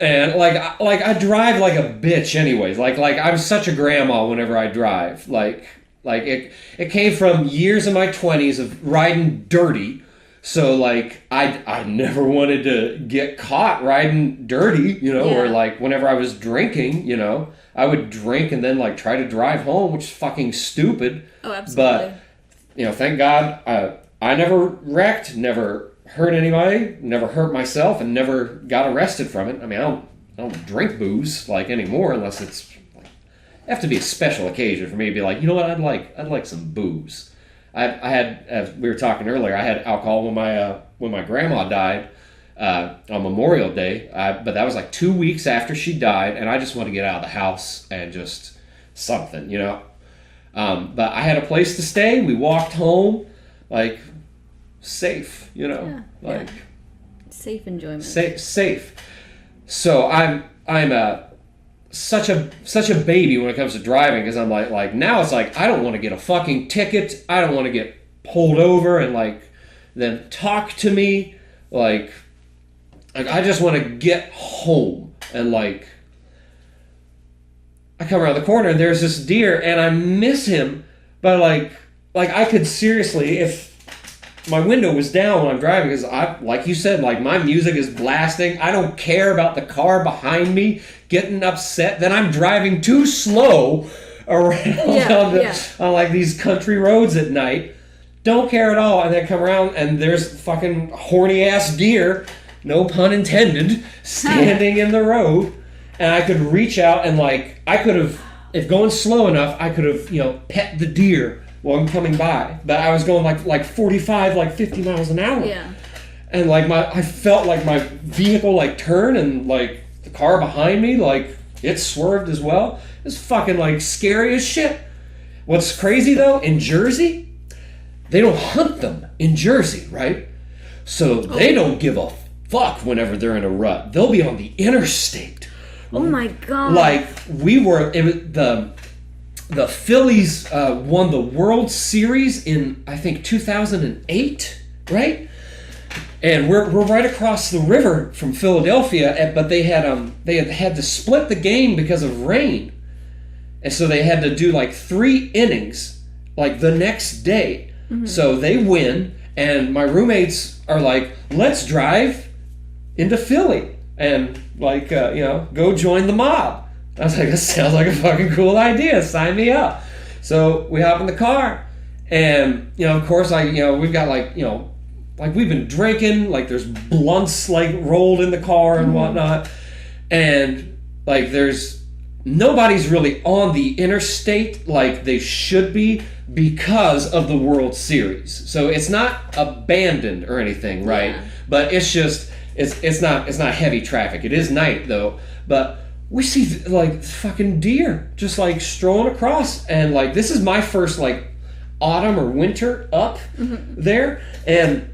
[SPEAKER 1] And like I drive like a bitch anyways. Like I'm such a grandma whenever I drive. Like it came from years in my 20s of riding dirty. So like I never wanted to get caught riding dirty, or like whenever I was drinking, I would drink and then like try to drive home, which is fucking stupid.
[SPEAKER 2] Oh, absolutely.
[SPEAKER 1] But thank God I never wrecked, never hurt anybody, never hurt myself, and never got arrested from it. I mean, I don't drink booze like anymore unless it's like have to be a special occasion for me to be like, you know what, I'd like some booze. I had, as we were talking earlier, I had alcohol when my grandma died on Memorial Day, but that was like 2 weeks after she died, and I just wanted to get out of the house and just something, you know. But I had a place to stay. We walked home, like, safe, you know, like
[SPEAKER 2] safe enjoyment.
[SPEAKER 1] Safe. So I'm such a baby when it comes to driving, because I'm like now it's like I don't want to get a fucking ticket. I don't want to get pulled over and like then talk to me. Like I just want to get home. And like I come around the corner and there's this deer and I miss him, but like I could seriously, if my window was down when I'm driving, because like you said, like my music is blasting. I don't care about the car behind me getting upset that I'm driving too slow around on like these country roads at night. Don't care at all. And then come around and there's fucking horny ass deer, no pun intended, standing in the road. And I could reach out and like I could have, if going slow enough, I could have, you know, pet the deer while I'm coming by, but I was going like 45, like 50 miles an hour.
[SPEAKER 2] Yeah.
[SPEAKER 1] And like I felt like my vehicle like turn, and like the car behind me, like it swerved as well. It's fucking like scary as shit. What's crazy though, in Jersey, they don't hunt them in Jersey, right? So they don't give a fuck whenever they're in a rut. They'll be on the interstate.
[SPEAKER 2] Oh my God.
[SPEAKER 1] Like the Phillies won the World Series in, I think, 2008, right? And we're right across the river from Philadelphia, but they had to split the game because of rain, and so they had to do like 3 innings, like the next day. Mm-hmm. So they win, and my roommates are like, "Let's drive into Philly and like go join the mob." I was like, "That sounds like a fucking cool idea. Sign me up." So we hop in the car, and of course, we've got like we've been drinking. Like there's blunts like rolled in the car and whatnot, and like nobody's really on the interstate like they should be because of the World Series. So it's not abandoned or anything, right? Yeah. But it's just it's not heavy traffic. It is night though, but we see like fucking deer just like strolling across, and like this is my first like autumn or winter up there, and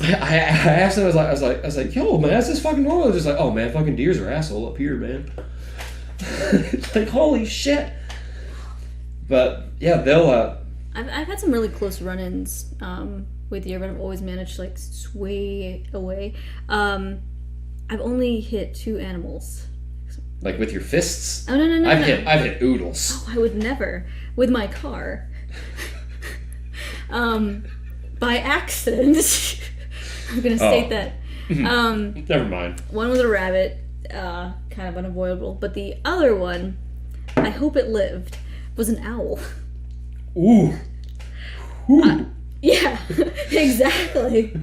[SPEAKER 1] I asked him, I was like, "Yo, man, is this fucking normal?" Just like, "Oh man, fucking deers are asshole up here, man." Like holy shit. But yeah, they'll.
[SPEAKER 2] I've had some really close run-ins with deer, but I've always managed to like sway away. I've only hit 2 animals.
[SPEAKER 1] Like with your fists?
[SPEAKER 2] Oh no!
[SPEAKER 1] I've hit oodles.
[SPEAKER 2] Oh, I would never with my car. By accident. I'm gonna state that.
[SPEAKER 1] Never mind.
[SPEAKER 2] One was a rabbit, kind of unavoidable, but the other one, I hope it lived, was an owl.
[SPEAKER 1] Ooh.
[SPEAKER 2] Yeah, exactly.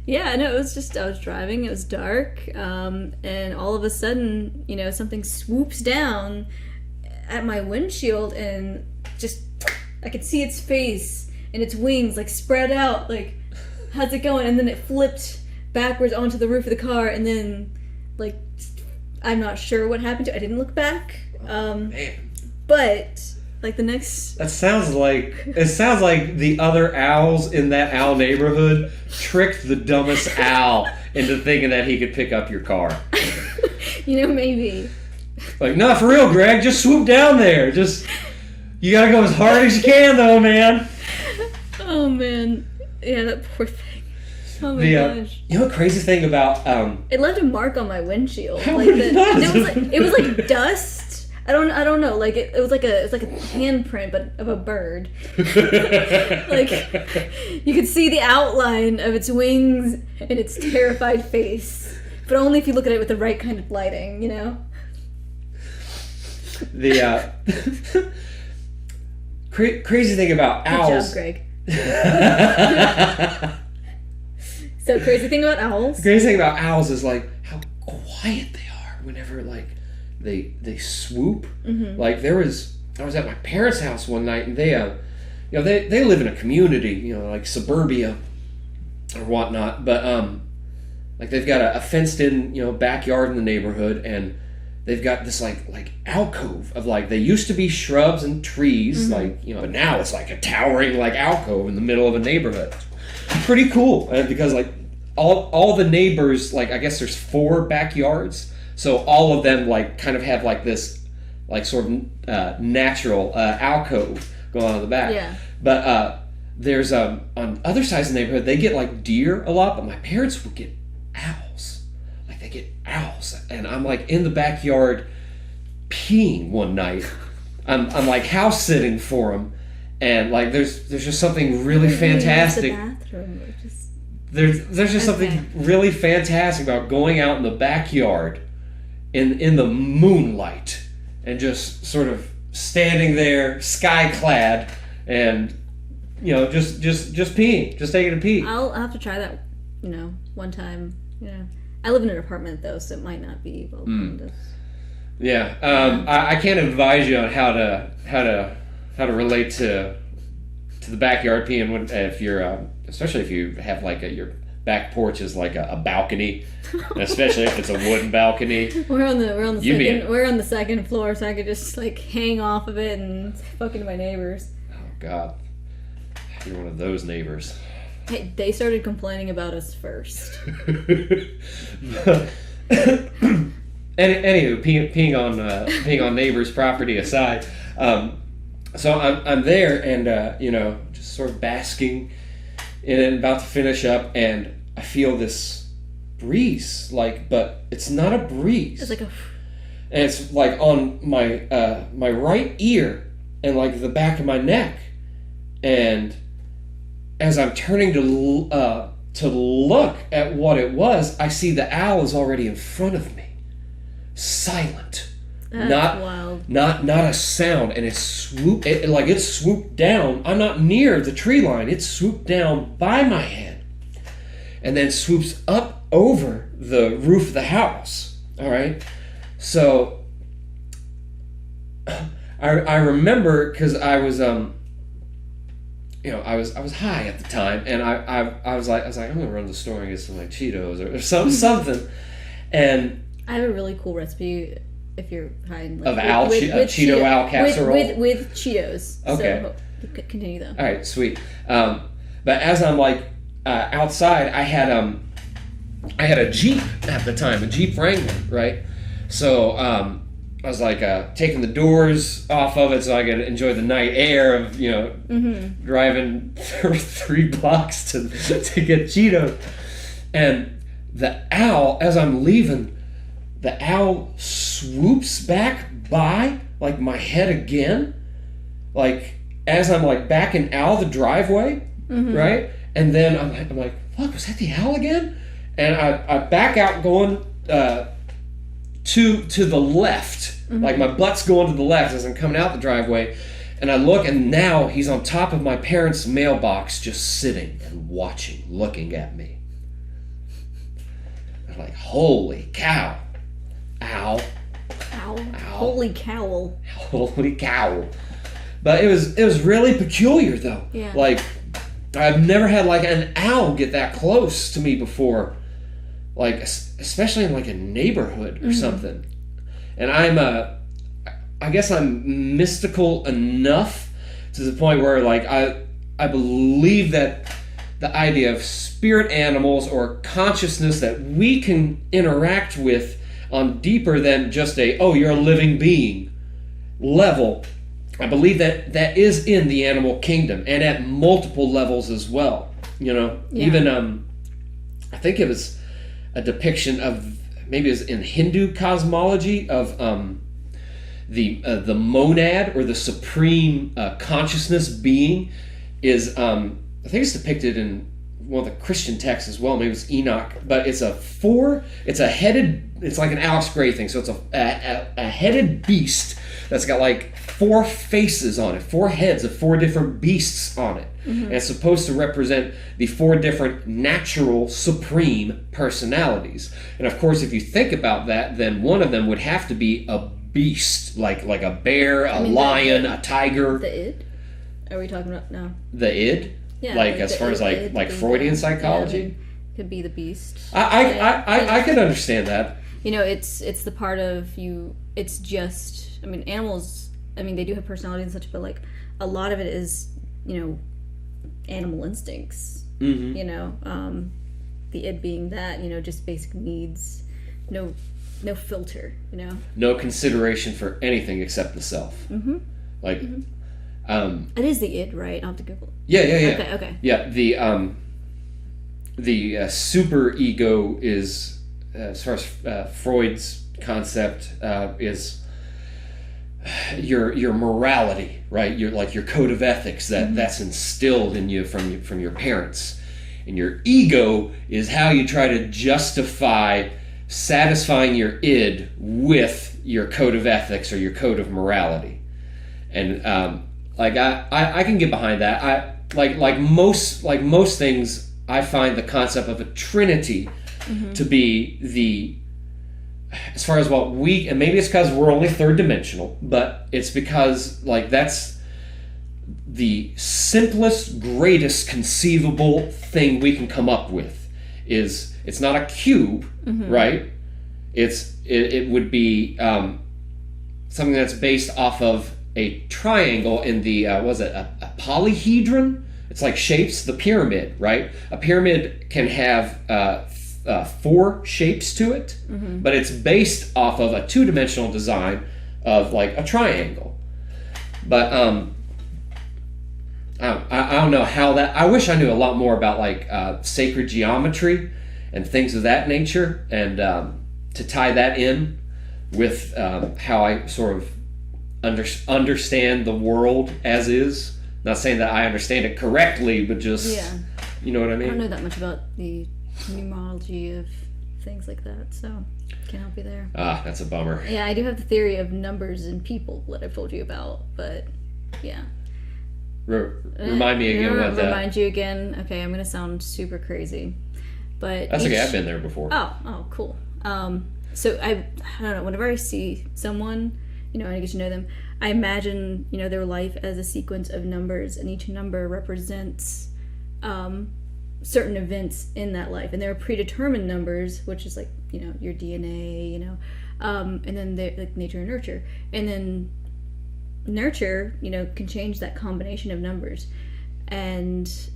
[SPEAKER 2] Yeah, no, it was just, I was driving, it was dark, and all of a sudden, something swoops down at my windshield, and just, I could see its face and its wings, like, spread out, like, how's it going? And then it flipped backwards onto the roof of the car, and then, like, I'm not sure what happened to it. I didn't look back.
[SPEAKER 1] Man.
[SPEAKER 2] But like the next...
[SPEAKER 1] It sounds like the other owls in that owl neighborhood tricked the dumbest owl into thinking that he could pick up your car.
[SPEAKER 2] Maybe.
[SPEAKER 1] Like, no, for real, Greg, just swoop down there. You gotta go as hard as you can, though, man.
[SPEAKER 2] Oh, man. Yeah, that poor thing. Oh my gosh.
[SPEAKER 1] The crazy thing about...
[SPEAKER 2] it left a mark on my windshield.
[SPEAKER 1] How
[SPEAKER 2] like
[SPEAKER 1] it
[SPEAKER 2] was like dust. I don't know. Like it was like a handprint, but of a bird. Like you could see the outline of its wings and its terrified face, but only if you look at it with the right kind of lighting. The
[SPEAKER 1] crazy thing about owls.
[SPEAKER 2] Good job, Greg. So crazy thing about owls.
[SPEAKER 1] The crazy thing about owls is like how quiet they are whenever like they swoop. Like I was at my parents' house one night, and they live in a community, like suburbia or whatnot, but like they've got a fenced in backyard in the neighborhood, and they've got this like alcove of like, they used to be shrubs and trees, but now it's like a towering like alcove in the middle of a neighborhood. Pretty cool, because like all the neighbors, like I guess there's 4 backyards, so all of them like kind of have like this like sort of natural alcove going on in the back.
[SPEAKER 2] Yeah.
[SPEAKER 1] But there's on other sides of the neighborhood, they get like deer a lot, but my parents would get owls. Like they get owls, and I'm like in the backyard peeing one night. I'm like house sitting for them, and like there's just something really fantastic.
[SPEAKER 2] The bathroom, or just...
[SPEAKER 1] There's just something really fantastic about going out in the backyard in the moonlight and just sort of standing there, sky clad, and just peeing, just taking a pee.
[SPEAKER 2] I'll have to try that, one time. I live in an apartment though, so it might not be well planned.
[SPEAKER 1] Yeah, I can't advise you on how to relate to the backyard peeing when, if you're especially if you have like your back porch is like a balcony, especially if it's a wooden balcony.
[SPEAKER 2] We're on the second floor, so I could just like hang off of it and fuck into my neighbors.
[SPEAKER 1] Oh God, you're one of those neighbors.
[SPEAKER 2] Hey, they started complaining about us first.
[SPEAKER 1] Anywho, peeing on neighbors' property aside, so I'm there and just sort of basking in it, about to finish up, and I feel this breeze, but it's not a breeze.
[SPEAKER 2] It's like a...
[SPEAKER 1] And it's like on my my right ear and like the back of my neck, and as I'm turning to look at what it was, I see the owl is already in front of me, silent.
[SPEAKER 2] That's wild.
[SPEAKER 1] Not a sound, and it swooped down. I'm not near the tree line. It swooped down by my head, and then swoops up over the roof of the house. All right, so I remember, because I was I was high at the time, and I was like I'm gonna run to the store and get some like Cheetos or something, and
[SPEAKER 2] I have a really cool recipe. If you're high,
[SPEAKER 1] of Cheeto owl casserole
[SPEAKER 2] with Cheetos.
[SPEAKER 1] Okay.
[SPEAKER 2] So continue though.
[SPEAKER 1] All right, sweet. But as I'm like outside, I had a Jeep at the time, a Jeep Wrangler, right? So I was like taking the doors off of it so I could enjoy the night air of driving 3 blocks to get Cheetos, and the owl, as I'm leaving, the owl swoops back by like my head again, like as I'm like backing out of the driveway, right? And then I'm like, fuck, was that the owl again? And I back out going to the left, like my butt's going to the left as I'm coming out the driveway, and I look, and now he's on top of my parents' mailbox, just sitting and watching, looking at me. I'm like, holy cow. Ow.
[SPEAKER 2] Holy cow.
[SPEAKER 1] Holy cow. But it was really peculiar though.
[SPEAKER 2] Yeah.
[SPEAKER 1] Like, I've never had like an owl get that close to me before. Like, especially in like a neighborhood or something. And I guess I'm mystical enough to the point where like I believe that the idea of spirit animals or consciousness that we can interact with on deeper than just you're a living being level. I believe that is in the animal kingdom, and at multiple levels as well. Yeah. Even I think it was a depiction of, maybe it was in Hindu cosmology, of the monad, or the supreme consciousness being is I think it's depicted in one of the Christian texts as well. Maybe it's Enoch, but it's like an Alex Gray thing. So it's a headed beast that's got like 4 faces on it, 4 heads of 4 different beasts on it. And it's supposed to represent the 4 different natural supreme personalities. And of course, if you think about that, then one of them would have to be a beast, like a bear, a lion, a tiger.
[SPEAKER 2] The id? Are we talking about no?
[SPEAKER 1] The id?
[SPEAKER 2] Yeah,
[SPEAKER 1] like as far as like Freudian psychology?
[SPEAKER 2] Could be the beast.
[SPEAKER 1] I could understand that.
[SPEAKER 2] You know, it's the part of you. It's just. I mean, animals. I mean, they do have personality and such, but like a lot of it is, you know, animal instincts. You know, the id being that, you know, just basic needs, no filter. You know,
[SPEAKER 1] no consideration for anything except the self. Like,
[SPEAKER 2] it is the id, right? I'll have to Google it.
[SPEAKER 1] Yeah.
[SPEAKER 2] Okay.
[SPEAKER 1] Yeah, the super ego is, as far as Freud's concept, is your morality, right? Your code of ethics that's instilled in you from your parents, and your ego is how you try to justify satisfying your id with your code of ethics or your code of morality. And like I can get behind that. I like most things, I find the concept of a trinity to be the, as far as what we, and maybe it's because we're only third dimensional, but it's because like that's the simplest, greatest conceivable thing we can come up with. Is it's not a cube, right? It would be something that's based off of a triangle in the a polyhedron. It's like shapes, the pyramid, right? A pyramid can have 4 shapes to it, but it's based off of a 2-dimensional design of like a triangle. But I don't know how that. I wish I knew a lot more about like sacred geometry and things of that nature, and to tie that in with how I sort of understand the world as is. Not saying that I understand it correctly, but just you know what I mean.
[SPEAKER 2] I don't know that much about the numerology of things like that, so can't help you there.
[SPEAKER 1] That's a bummer.
[SPEAKER 2] Yeah, I do have the theory of numbers and people that I've told you about, but yeah.
[SPEAKER 1] Remind me again what that.
[SPEAKER 2] Remind you again. Okay, I'm gonna sound super crazy, but
[SPEAKER 1] that's okay. I've been there before.
[SPEAKER 2] Oh, cool. So I don't know. Whenever I see someone, you know, and I get to know them, I imagine, you know, their life as a sequence of numbers, and each number represents certain events in that life, and there are predetermined numbers, which is like, you know, your DNA, you know, and then they're like nature and nurture, and then nurture, you know, can change that combination of numbers, and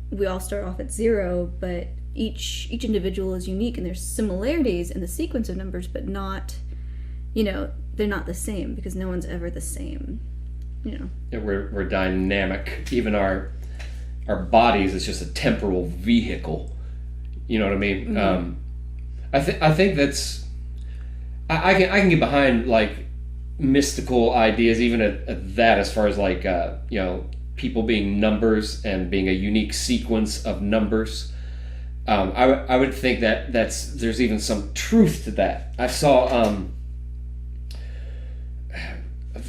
[SPEAKER 2] we all start off at 0, but each individual is unique, and there's similarities in the sequence of numbers, but not, you know, they're not the same, because no one's ever the same, you know.
[SPEAKER 1] Yeah, we're dynamic. Even our bodies is just a temporal vehicle. You know what I mean? I think that's I can get behind like mystical ideas, even at that, as far as like you know, people being numbers and being a unique sequence of numbers. I would think that there's even some truth to that. I saw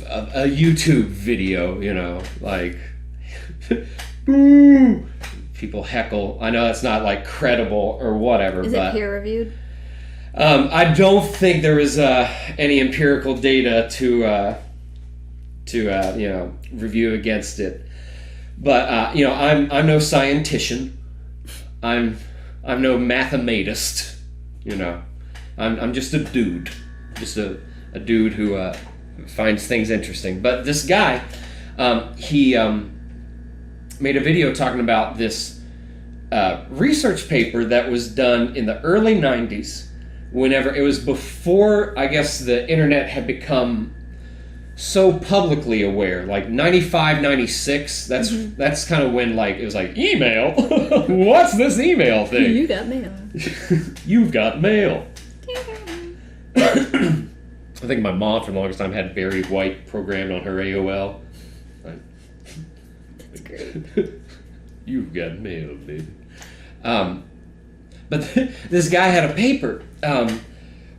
[SPEAKER 1] a YouTube video, you know, like boo, people heckle. I know that's not like credible or whatever.
[SPEAKER 2] Is it peer reviewed?
[SPEAKER 1] I don't think there is any empirical data to you know, review against it. But you know, I'm no scientician. I'm no mathematist. You know, I'm just a dude, a dude who finds things interesting. But this guy, he made a video talking about this research paper that was done in the early 90s, whenever it was before, I guess, the internet had become so publicly aware, like 95, 96. That's kind of when, like, it was like, email? What's this email thing?
[SPEAKER 2] You got mail.
[SPEAKER 1] You've got mail. I think my mom for the longest time had Barry White programmed on her AOL.
[SPEAKER 2] That's great.
[SPEAKER 1] You've got mail, baby. But this guy had a paper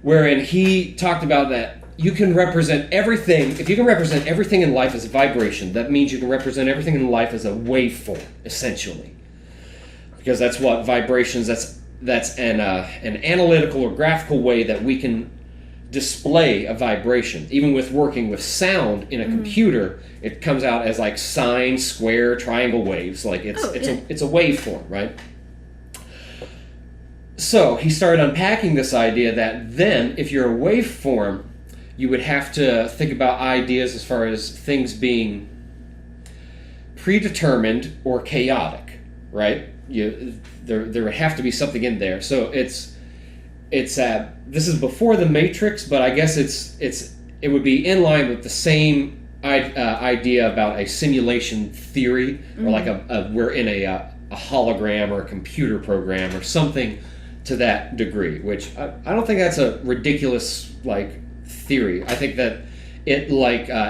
[SPEAKER 1] wherein he talked about that you can represent everything. If you can represent everything in life as a vibration, that means you can represent everything in life as a waveform, essentially. Because that's what vibrations. That's an analytical or graphical way that we can display a vibration. Even with working with sound in a computer, it comes out as like sine, square, triangle waves. Like it's a waveform, right? So he started unpacking this idea that then, if you're a waveform, you would have to think about ideas as far as things being predetermined or chaotic, right? There would have to be something in there. So this is before the Matrix, but I guess it would be in line with the same idea about a simulation theory, or like we're in a hologram or a computer program or something to that degree. Which I don't think that's a ridiculous theory. I think that it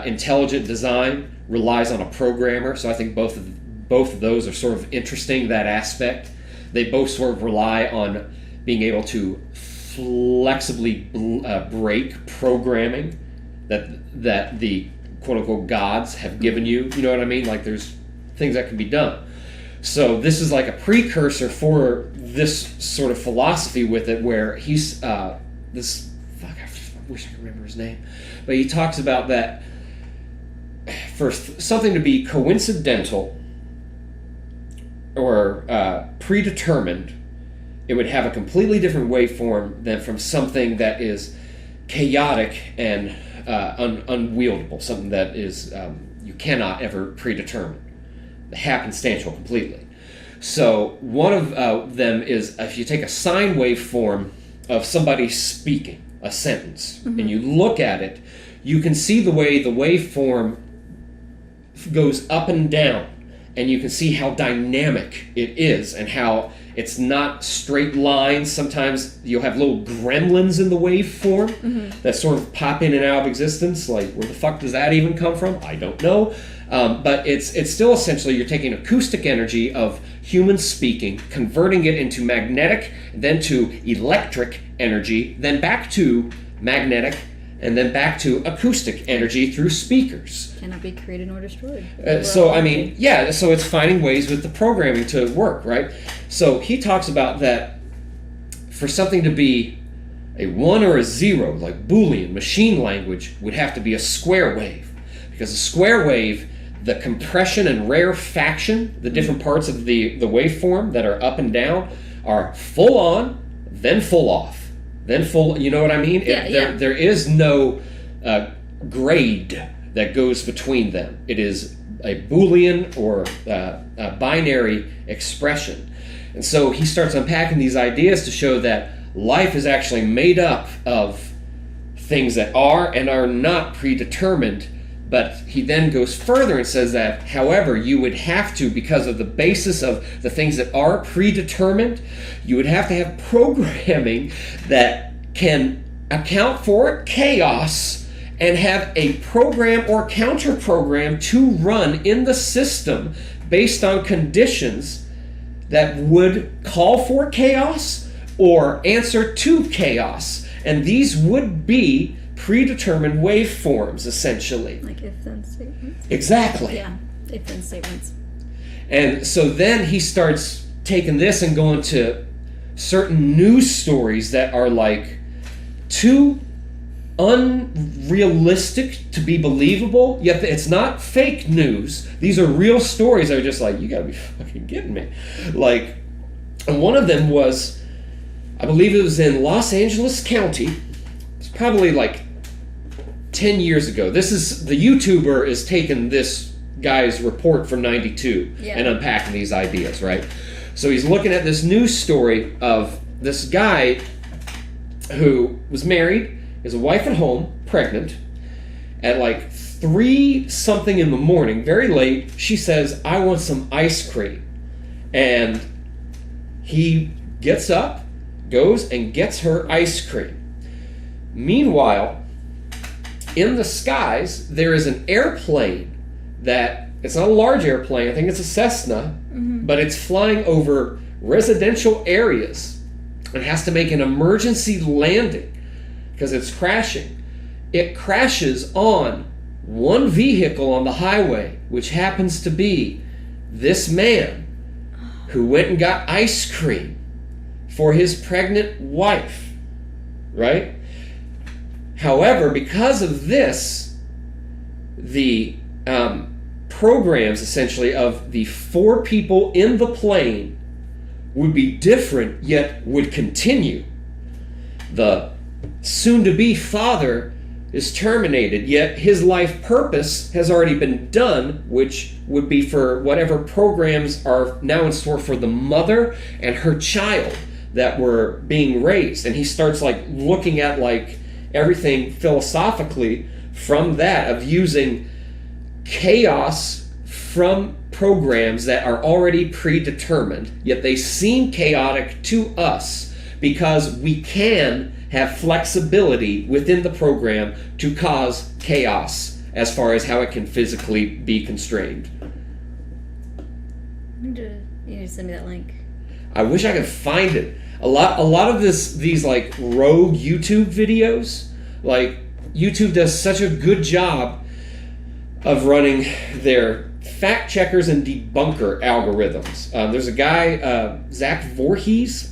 [SPEAKER 1] intelligent design relies on a programmer, so I think both of those are sort of interesting, that aspect. They both sort of rely on being able to flexibly break programming that the quote-unquote gods have given you. You know what I mean? Like, there's things that can be done. So this is like a precursor for this sort of philosophy with it, where he's I wish I could remember his name, but he talks about that for something to be coincidental or predetermined, it would have a completely different waveform than from something that is chaotic and unwieldable, something that is you cannot ever predetermine, happenstantial completely. So one of them is, if you take a sine waveform of somebody speaking a sentence and you look at it, you can see the way the waveform goes up and down, and you can see how dynamic it is and how it's not straight lines. Sometimes you'll have little gremlins in the waveform that sort of pop in and out of existence. Like, where the fuck does that even come from? I don't know. But it's still essentially you're taking acoustic energy of human speaking, converting it into magnetic, then to electric energy, then back to magnetic, and then back to acoustic energy through speakers.
[SPEAKER 2] Cannot be created nor destroyed.
[SPEAKER 1] So it's finding ways with the programming to work, right? So he talks about that for something to be a 1 or a 0, like Boolean, machine language, would have to be a square wave. Because a square wave, the compression and rarefaction, the different parts of the waveform that are up and down, are full on, then full off. Then full, you know what I mean? There is no grade that goes between them. It is a Boolean or a binary expression. And so he starts unpacking these ideas to show that life is actually made up of things that are and are not predetermined. But he then goes further and says that, however, you would have to, because of the basis of the things that are predetermined, you would have to have programming that can account for chaos and have a program or counter program to run in the system based on conditions that would call for chaos or answer to chaos. And these would be predetermined waveforms, essentially.
[SPEAKER 2] Like if-then statements?
[SPEAKER 1] Exactly.
[SPEAKER 2] Yeah, if-then statements.
[SPEAKER 1] And so then he starts taking this and going to certain news stories that are like too unrealistic to be believable, yet it's not fake news. These are real stories that are just like, you gotta be fucking kidding me. Like, and one of them was, I believe it was in Los Angeles County. It's probably like 10 years ago. The YouTuber is taking this guy's report from 92 and unpacking these ideas, right? So he's looking at this news story of this guy who was married, has a wife at home, pregnant, at like 3 something in the morning, very late, she says, I want some ice cream. And he gets up, goes and gets her ice cream. Meanwhile, in the skies, there is an airplane that, it's not a large airplane, I think it's a Cessna, but it's flying over residential areas and has to make an emergency landing because it's crashing. it crashes on one vehicle on the highway, which happens to be this man who went and got ice cream for his pregnant wife, right? However, because of this, the programs essentially of the 4 people in the plane would be different, yet would continue. The soon-to-be father is terminated, yet his life purpose has already been done, which would be for whatever programs are now in store for the mother and her child that were being raised. And he starts like looking at like everything philosophically from that, of using chaos from programs that are already predetermined, yet they seem chaotic to us because we can have flexibility within the program to cause chaos as far as how it can physically be constrained.
[SPEAKER 2] You need to send me that link.
[SPEAKER 1] I wish I could find it. A lot of these like rogue YouTube videos, like YouTube does such a good job of running their fact checkers and debunker algorithms. There's a guy, Zach Voorhees.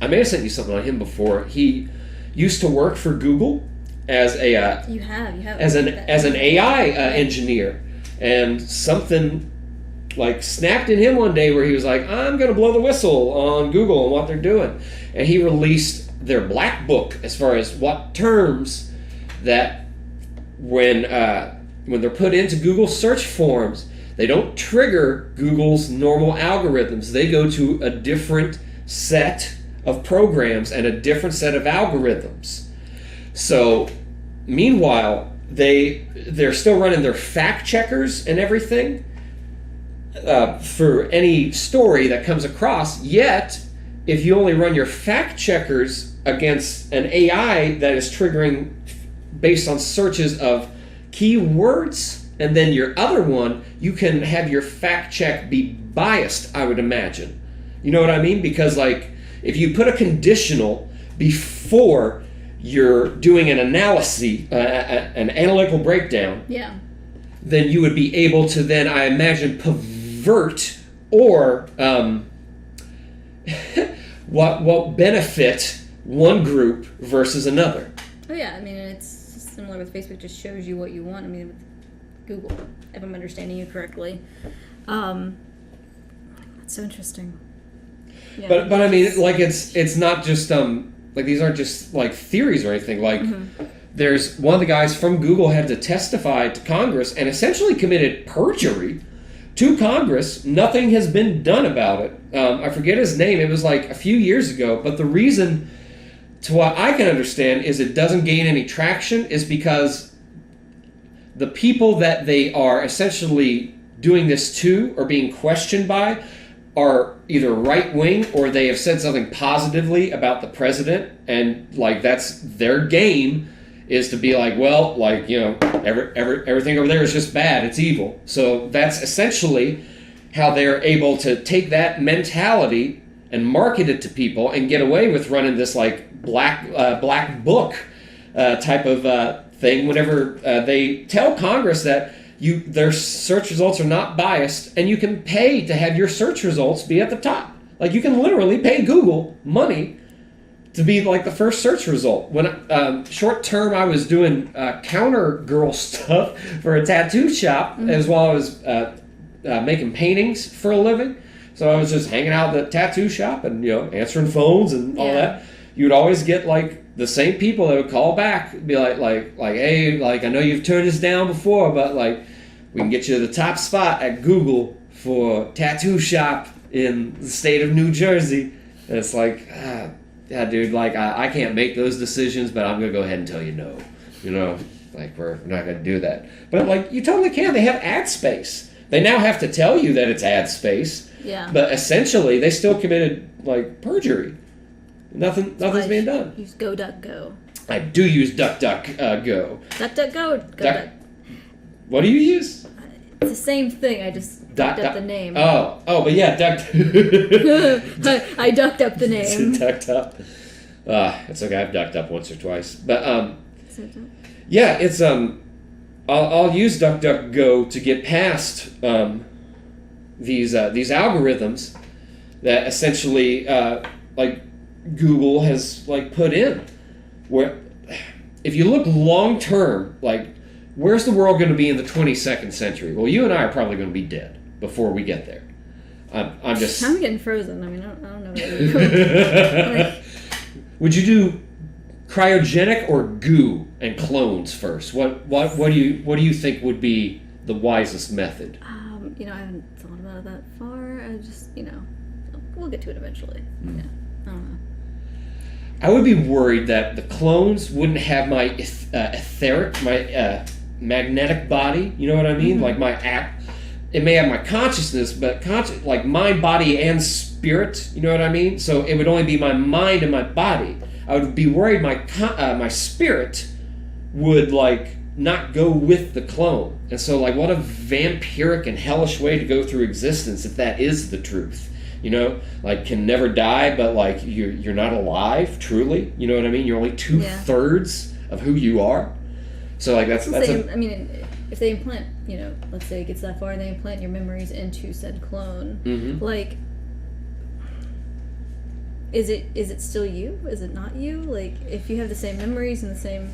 [SPEAKER 1] I may have sent you something on him before. He used to work for Google as a as an AI engineer, and something like snapped in him one day where he was like, I'm going to blow the whistle on Google and what they're doing. And he released their black book as far as what terms that when they're put into Google search forms, they don't trigger Google's normal algorithms. They go to a different set of programs and a different set of algorithms. So meanwhile, they're still running their fact checkers and everything for any story that comes across. Yet, if you only run your fact checkers against an AI that is triggering based on searches of keywords, and then your other one, you can have your fact check be biased, I would imagine. You know what I mean? Because like, if you put a conditional before you're doing an analysis, an analytical breakdown,
[SPEAKER 2] yeah,
[SPEAKER 1] then you would be able to then, I imagine, pervert or what benefit one group versus another.
[SPEAKER 2] Oh yeah, I mean, it's similar with Facebook, just shows you what you want. I mean, with Google, if I'm understanding you correctly. That's so interesting. Yeah.
[SPEAKER 1] But I mean, like it's not just like these aren't just like theories or anything. Like there's one of the guys from Google had to testify to Congress and essentially committed perjury to Congress. Nothing has been done about it. I forget his name. It was like a few years ago. But the reason, to what I can understand, is it doesn't gain any traction is because the people that they are essentially doing this to or being questioned by are either right-wing or they have said something positively about the president, and like that's their game is to be like, well, like, you know, everything over there is just bad, it's evil. So that's essentially how they're able to take that mentality and market it to people and get away with running this like black book type of thing whenever they tell Congress that their search results are not biased, and you can pay to have your search results be at the top. Like, you can literally pay Google money to be like the first search result. When short term, I was doing counter girl stuff for a tattoo shop, as well as making paintings for a living. So I was just hanging out at the tattoo shop and, you know, answering phones and all that. You'd always get like the same people that would call back, be like, hey, like I know you've turned us down before, but like we can get you to the top spot at Google for tattoo shop in the state of New Jersey. And it's like, yeah, dude, like I can't make those decisions, but I'm gonna go ahead and tell you no. You know, like we're not gonna do that. But like you totally can. They have ad space. They now have to tell you that it's ad space.
[SPEAKER 2] Yeah.
[SPEAKER 1] But essentially, they still committed like perjury. Nothing's being done.
[SPEAKER 2] Use Go.
[SPEAKER 1] I do use DuckDuckGo.
[SPEAKER 2] DuckDuckGo.
[SPEAKER 1] What do you use?
[SPEAKER 2] It's the same thing. I just ducked up the name.
[SPEAKER 1] Oh, but yeah, ducked.
[SPEAKER 2] I ducked up the name.
[SPEAKER 1] Ducked up. It's okay. I've ducked up once or twice, but Yeah, it's I'll use DuckDuckGo to get past these algorithms that essentially like Google has like put in. Where if you look long term, like where's the world going to be in the 22nd century? Well, you and I are probably going to be dead before we get there. I'm
[SPEAKER 2] getting frozen. I mean, I don't know what you're
[SPEAKER 1] Would you do cryogenic or goo and clones first? What do you think would be the wisest method?
[SPEAKER 2] I haven't thought about it that far. I just, we'll get to it eventually. Yeah, I don't know.
[SPEAKER 1] I would be worried that the clones wouldn't have my etheric, my magnetic body. You know what I mean?
[SPEAKER 2] Mm-hmm.
[SPEAKER 1] Like my act. It may have my consciousness, but like mind, body, and spirit. You know what I mean? So it would only be my mind and my body. I would be worried my spirit would like not go with the clone. And so like what a vampiric and hellish way to go through existence if that is the truth. Like can never die, but like you're not alive truly. You know what I mean? You're only 2/3 of who you are. So like that's
[SPEAKER 2] I mean, if they implant, let's say it gets that far and they implant your memories into said clone,
[SPEAKER 1] mm-hmm.
[SPEAKER 2] like, is it still you? Is it not you? Like, if you have the same memories and the same,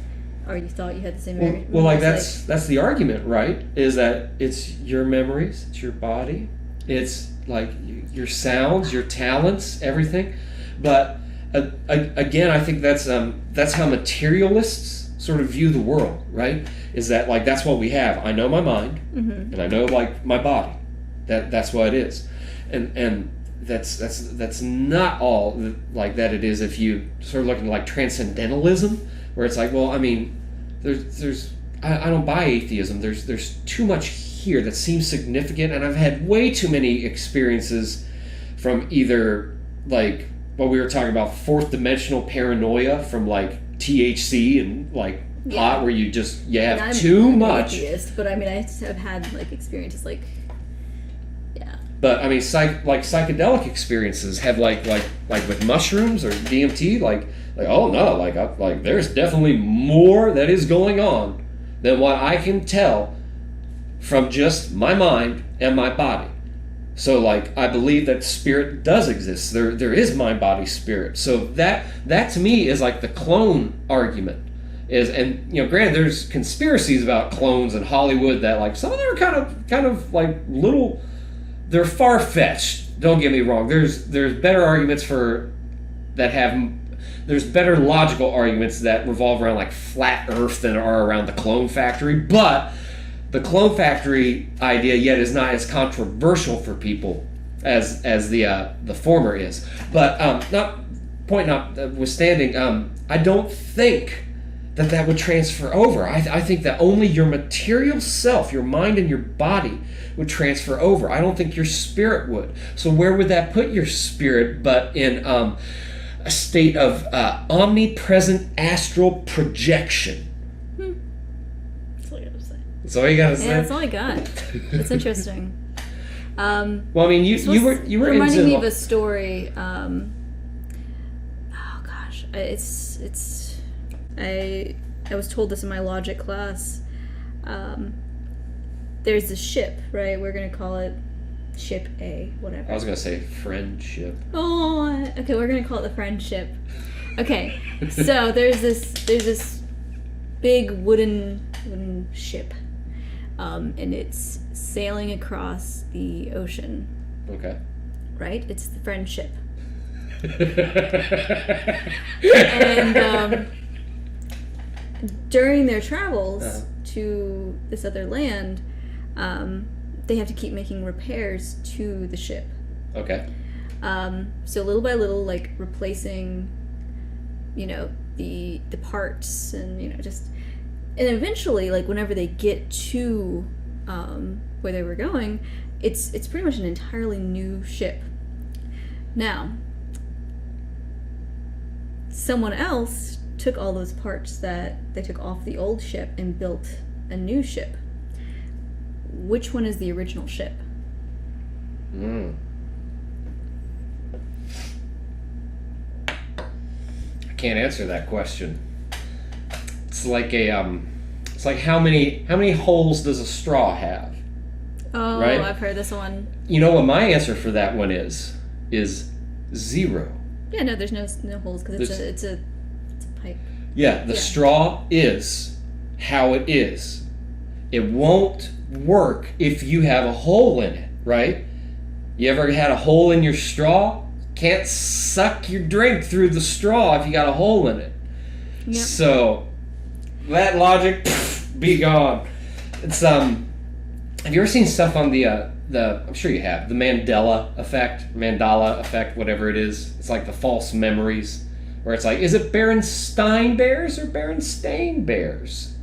[SPEAKER 2] or you thought you had the same memories.
[SPEAKER 1] Well, like that's the argument, right? Is that it's your memories, it's your body, it's like your sounds, your talents, everything. But again, I think that's how materialists sort of view the world, right? Is that like that's what we have? I know my mind,
[SPEAKER 2] mm-hmm.
[SPEAKER 1] and I know like my body. That's what it is, and that's not all like that. It is if you sort of look at like transcendentalism, where it's like, well, I mean, I don't buy atheism. There's too much here that seems significant, and I've had way too many experiences from either like what we were talking about, fourth dimensional paranoia from like THC and like pot, where you have too much.
[SPEAKER 2] Atheist, but I mean, I have had like experiences like, yeah.
[SPEAKER 1] But I mean, psychedelic experiences have like with mushrooms or DMT, like oh no, like there's definitely more that is going on than what I can tell from just my mind and my body. So like I believe that spirit does exist. There is mind, body, spirit. So that to me is like the clone argument. And granted, there's conspiracies about clones in Hollywood that like some of them are kind of like little. They're far-fetched. Don't get me wrong. There's better arguments there's better logical arguments that revolve around like flat Earth than are around the clone factory. But the clone factory idea yet is not as controversial for people as the former is. But notwithstanding, I don't think that would transfer over. I think that only your material self, your mind and your body, would transfer over. I don't think your spirit would. So where would that put your spirit but in a state of omnipresent astral projection?
[SPEAKER 2] That's all you gotta say.
[SPEAKER 1] That's all you gotta say?
[SPEAKER 2] Yeah, that's all I got. That's interesting.
[SPEAKER 1] Well, I mean, you were
[SPEAKER 2] reminding me of a story. Oh gosh, I was told this in my logic class. There's a ship, right? We're gonna call it Ship A, whatever.
[SPEAKER 1] I was gonna say friendship.
[SPEAKER 2] Oh, okay. We're gonna call it the friendship. Okay, so there's this big wooden ship, and it's sailing across the ocean.
[SPEAKER 1] Okay.
[SPEAKER 2] Right? It's the friendship. And during their travels to this other land, they have to keep making repairs to the ship.
[SPEAKER 1] Okay.
[SPEAKER 2] So little by little, like replacing, the parts and, and eventually, like whenever they get to where they were going, it's pretty much an entirely new ship. Now, someone else took all those parts that they took off the old ship and built a new ship. Which one is the original ship?
[SPEAKER 1] I can't answer that question. It's like It's like how many holes does a straw have?
[SPEAKER 2] Oh,
[SPEAKER 1] right?
[SPEAKER 2] I've heard this one.
[SPEAKER 1] You know what my answer for that one is? Is 0.
[SPEAKER 2] Yeah, no, there's no holes because it's a pipe.
[SPEAKER 1] Yeah, the straw is how it is. It won't work if you have a hole in it, right? You ever had a hole in your straw? Can't suck your drink through the straw if you got a hole in it.
[SPEAKER 2] Yep.
[SPEAKER 1] So that logic, be gone. It's have you ever seen stuff on the I'm sure you have, the Mandela effect, whatever it is. It's like the false memories, where it's like, is it Berenstain Bears or Berenstain Bears?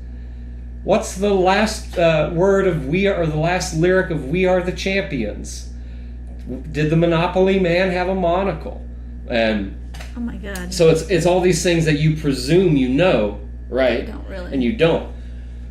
[SPEAKER 1] What's the last word of the last lyric of We Are the Champions? Did the Monopoly man have a monocle? And
[SPEAKER 2] oh my god.
[SPEAKER 1] so it's all these things that you presume you know, right?
[SPEAKER 2] I don't really.
[SPEAKER 1] And you don't.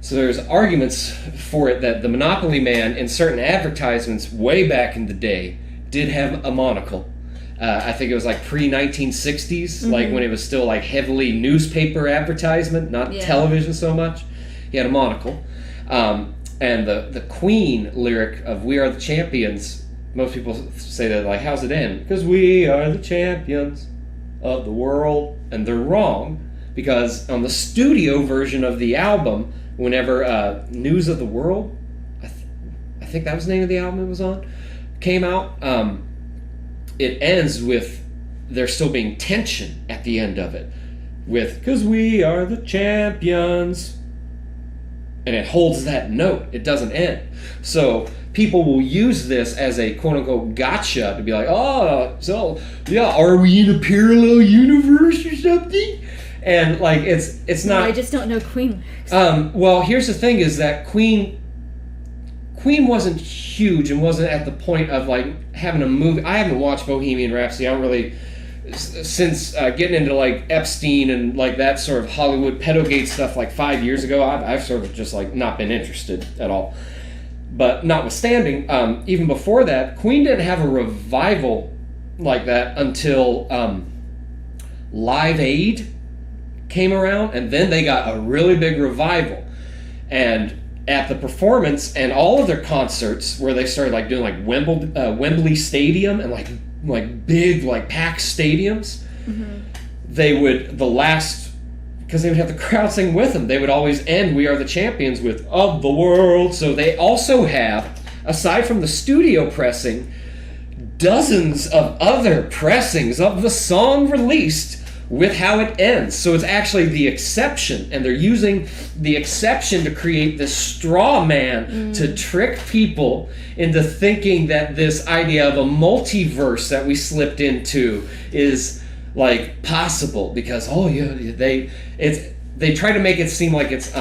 [SPEAKER 1] So there's arguments for it that the Monopoly man in certain advertisements way back in the day did have a monocle. I think it was like pre-1960s, like when it was still like heavily newspaper advertisement, not television so much. He had a monocle. And the Queen lyric of We Are the Champions, most people say that like, how's it end? Because we are the champions of the world. And they're wrong, because on the studio version of the album, whenever News of the World, I think that was the name of the album it was on, came out, it ends with there still being tension at the end of it, with "'cause we are the champions," and it holds that note. It doesn't end. So people will use this as a quote-unquote gotcha to be like, oh, so yeah, are we in a parallel universe or something? And like it's not.
[SPEAKER 2] I just don't know Queen lyrics.
[SPEAKER 1] Well, here's the thing: is that Queen wasn't huge and wasn't at the point of like having a movie. I haven't watched Bohemian Rhapsody. I don't really, since getting into like Epstein and like that sort of Hollywood pedogate stuff like 5 years ago. I've sort of just like not been interested at all. But notwithstanding, even before that, Queen didn't have a revival like that until Live Aid came around, and then they got a really big revival. And at the performance and all of their concerts, where they started like doing like Wembley Stadium and like big like packed stadiums, they would because they would have the crowd sing with them, they would always end We Are the Champions with "of the world." So they also have, aside from the studio pressing, dozens of other pressings of the song released with how it ends. So it's actually the exception, and they're using the exception to create this straw man to trick people into thinking that this idea of a multiverse that we slipped into is like possible, because they try to make it seem like it's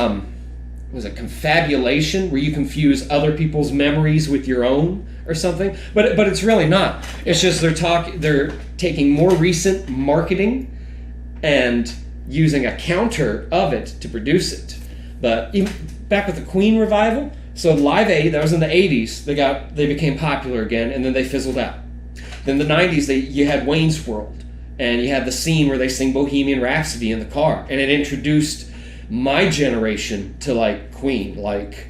[SPEAKER 1] was it confabulation, where you confuse other people's memories with your own or something, but it's really not. It's just they're taking more recent marketing and using a counter of it to produce it. But even back with the Queen revival, so Live Aid, that was in the 80s, they became popular again, and then they fizzled out. Then the 90s, you had Wayne's World, and you had the scene where they sing Bohemian Rhapsody in the car, and it introduced my generation to like Queen. Like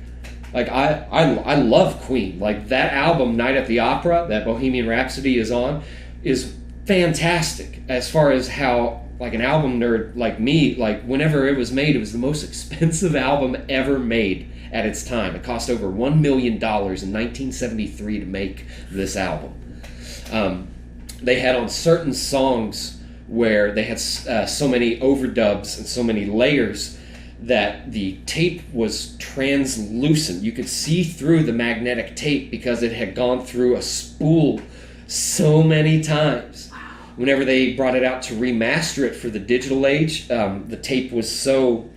[SPEAKER 1] I love Queen. Like that album, Night at the Opera, that Bohemian Rhapsody is on, is fantastic as far as how, like an album nerd like me, like whenever it was made, it was the most expensive album ever made at its time. It cost over $1 million in 1973 to make this album. They had on certain songs where they had so many overdubs and so many layers that the tape was translucent. You could see through the magnetic tape because it had gone through a spool so many times. Whenever they brought it out to remaster it for the digital age, the tape was so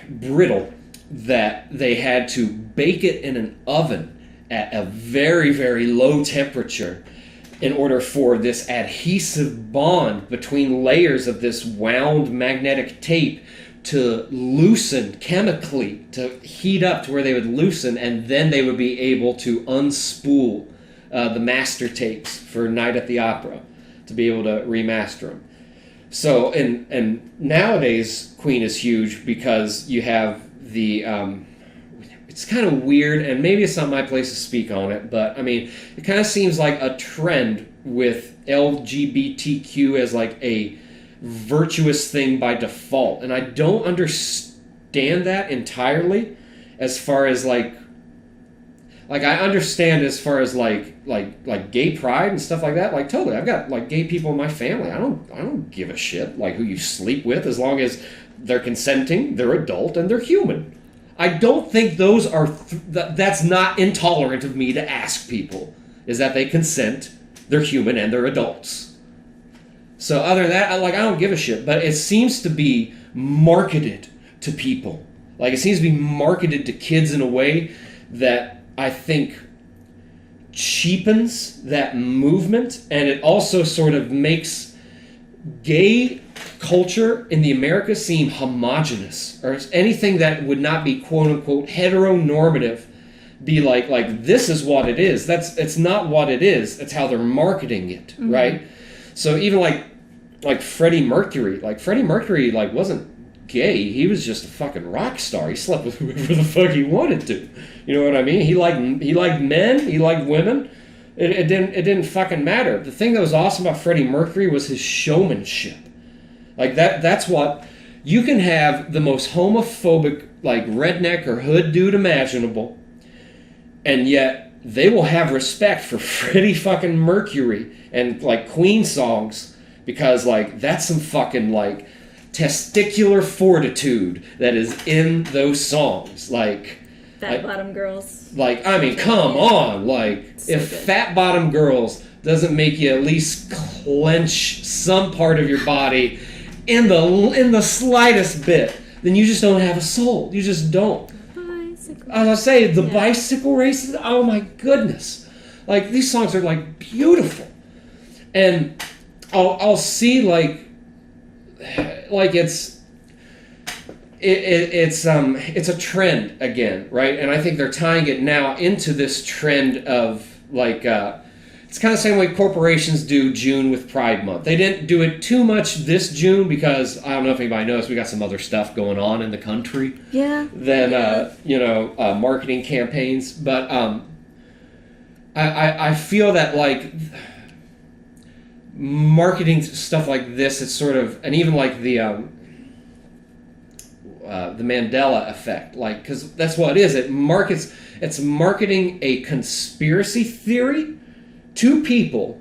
[SPEAKER 1] brittle that they had to bake it in an oven at a very, very low temperature in order for this adhesive bond between layers of this wound magnetic tape to loosen chemically, to heat up to where they would loosen, and then they would be able to unspool the master tapes for Night at the Opera to be able to remaster them. So, and nowadays Queen is huge because you have it's kind of weird, and maybe it's not my place to speak on it, but I mean, it kind of seems like a trend with LGBTQ as like a virtuous thing by default, and I don't understand that entirely. As far as like I understand as far as like gay pride and stuff like that. Like totally, I've got like gay people in my family. I don't give a shit like who you sleep with as long as they're consenting, they're adult, and they're human. I don't think those are that's not intolerant of me to ask people, is that they consent, they're human, and they're adults. So other than that, I don't give a shit. But it seems to be marketed to people. Like, it seems to be marketed to kids in a way that I think cheapens that movement, and it also sort of makes gay culture in the Americas seem homogenous, or anything that would not be quote-unquote heteronormative be like this is what it is. It's not what it is. It's how they're marketing it, mm-hmm. right? So even like Freddie Mercury, wasn't gay. He was just a fucking rock star. He slept with whoever the fuck he wanted to. You know what I mean? He liked men. He liked women. It didn't fucking matter. The thing that was awesome about Freddie Mercury was his showmanship. Like that's what you can have, the most homophobic like redneck or hood dude imaginable, and yet they will have respect for Freddie fucking Mercury and like Queen songs, because like that's some fucking like testicular fortitude that is in those songs. Like
[SPEAKER 2] Fat Bottom Girls.
[SPEAKER 1] Like, I mean, come on. Like, so if good. Fat Bottom Girls doesn't make you at least clench some part of your body in the slightest bit, then you just don't have a soul. You just don't. Bicycle. As I say, the bicycle races, oh my goodness. Like, these songs are like beautiful. And I'll see like it's a trend again, right? And I think they're tying it now into this trend of like it's kind of the same way corporations do June with Pride Month. They didn't do it too much this June because I don't know if anybody knows, we got some other stuff going on in the country.
[SPEAKER 2] Yeah.
[SPEAKER 1] Than marketing campaigns, but I feel that like marketing stuff like this is sort of, and even like the Mandela effect, like, because that's what it is. It's marketing a conspiracy theory to people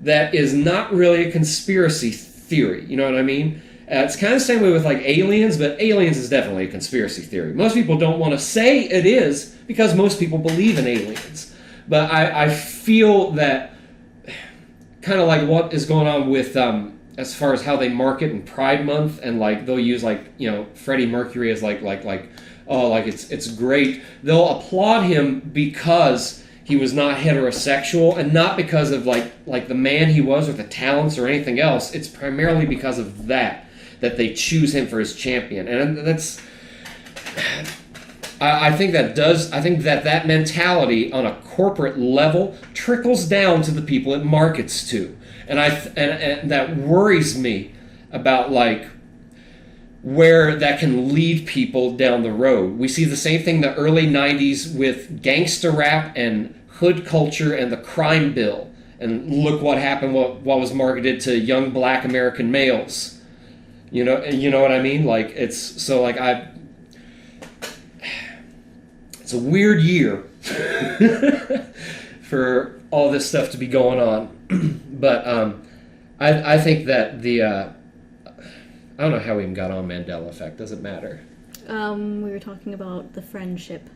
[SPEAKER 1] that is not really a conspiracy theory. You know what I mean? It's kind of the same way with like aliens, but aliens is definitely a conspiracy theory. Most people don't want to say it is because most people believe in aliens. But I feel that kind of like what is going on with as far as how they market in Pride Month, and like they'll use like, you know, Freddie Mercury as like oh, like it's great. They'll applaud him because he was not heterosexual, and not because of like the man he was or the talents or anything else. It's primarily because of that they choose him for his champion. And that's I think that mentality on a corporate level trickles down to the people it markets to, and that worries me about like where that can lead people down the road. We see the same thing in the early 90s with gangster rap and hood culture and the crime bill, and look what happened. What was marketed to young black American males. You know what I mean? Like it's a weird year for all this stuff to be going on. But I think that I don't know how we even got on Mandela effect. Doesn't matter.
[SPEAKER 2] We were talking about the friendship.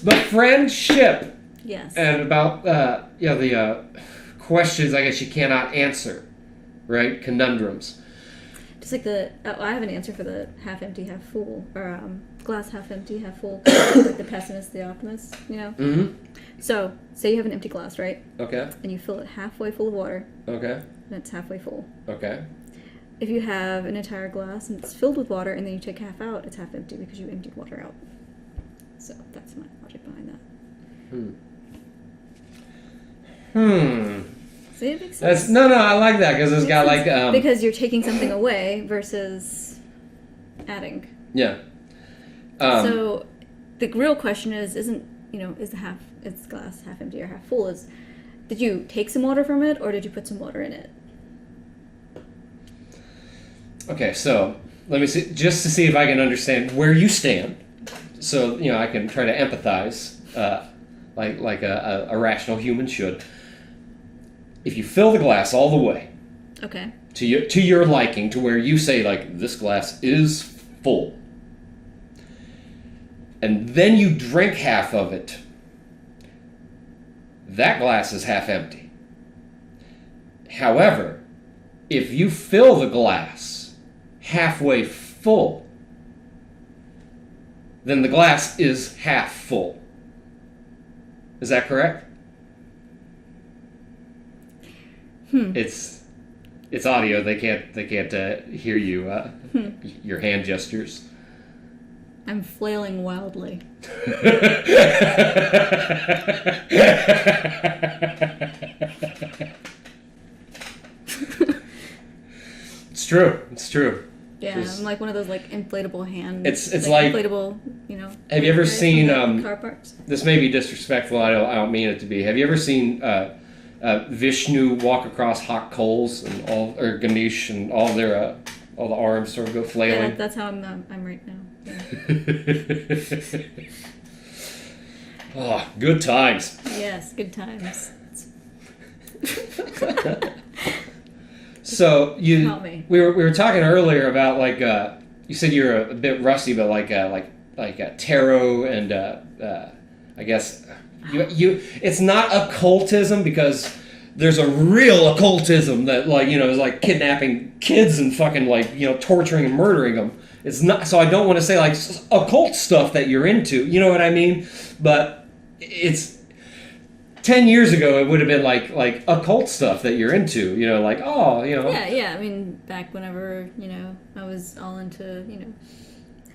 [SPEAKER 1] The friendship.
[SPEAKER 2] Yes. And
[SPEAKER 1] about the questions I guess you cannot answer, right? Conundrums.
[SPEAKER 2] Just like I have an answer for the half empty, half full, or glass half empty, half full. Like the pessimist, the optimist, you know?
[SPEAKER 1] Mm-hmm.
[SPEAKER 2] So, say you have an empty glass, right?
[SPEAKER 1] Okay.
[SPEAKER 2] And you fill it halfway full of water.
[SPEAKER 1] Okay.
[SPEAKER 2] And it's halfway full.
[SPEAKER 1] Okay.
[SPEAKER 2] If you have an entire glass and it's filled with water and then you take half out, it's half empty because you emptied water out. So, that's my logic behind that. See, it makes sense.
[SPEAKER 1] No, I like that because it's got like
[SPEAKER 2] because you're taking something away versus adding.
[SPEAKER 1] Yeah,
[SPEAKER 2] So the real question isn't, is the glass half empty or half full? Did you take some water from it, or did you put some water in it?
[SPEAKER 1] Okay, so let me see, just to see if I can understand where you stand. So, I can try to empathize, like a rational human should. If you fill the glass all the way,
[SPEAKER 2] okay,
[SPEAKER 1] to your liking, to where you say, like, this glass is full, and then you drink half of it, that glass is half empty. However, if you fill the glass halfway full, then the glass is half full. Is that correct? It's audio. They can't hear you. Your hand gestures.
[SPEAKER 2] I'm flailing wildly.
[SPEAKER 1] It's true. It's true.
[SPEAKER 2] Yeah, I'm like one of those like inflatable hands.
[SPEAKER 1] It's like
[SPEAKER 2] inflatable,
[SPEAKER 1] Have you ever seen
[SPEAKER 2] car parts?
[SPEAKER 1] This may be disrespectful. I don't mean it to be. Have you ever seen Vishnu walk across hot coals and or Ganesh and all the arms sort of go flailing?
[SPEAKER 2] Yeah, that's how I'm right now. Yeah.
[SPEAKER 1] Oh, good times.
[SPEAKER 2] Yes, good times.
[SPEAKER 1] So
[SPEAKER 2] Help me.
[SPEAKER 1] we were talking earlier about like you said you're a bit rusty, but like tarot and I guess you it's not occultism, because there's a real occultism that is like kidnapping kids and fucking torturing and murdering them. It's not, so I don't want to say like occult stuff that you're into, you know what I mean? But it's 10 years ago it would have been like occult stuff that you're into, like
[SPEAKER 2] Yeah. I mean, back whenever I was all into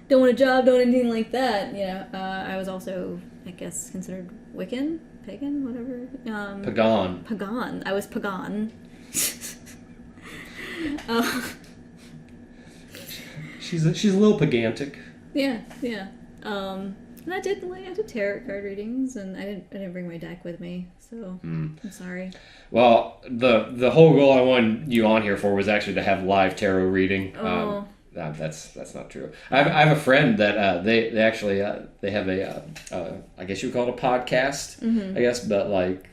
[SPEAKER 2] don't want a job, don't anything like that. I was also, I guess, considered Wiccan, pagan, whatever. Pagan. I was pagan.
[SPEAKER 1] She's a little pagantic.
[SPEAKER 2] Yeah. And I did tarot card readings, and I didn't bring my deck with me, so I'm sorry.
[SPEAKER 1] Well, the whole goal I wanted you on here for was actually to have live tarot reading.
[SPEAKER 2] Oh.
[SPEAKER 1] That's not true. I have a friend that they actually they have a I guess you would call it a podcast.
[SPEAKER 2] Mm-hmm.
[SPEAKER 1] I guess, but like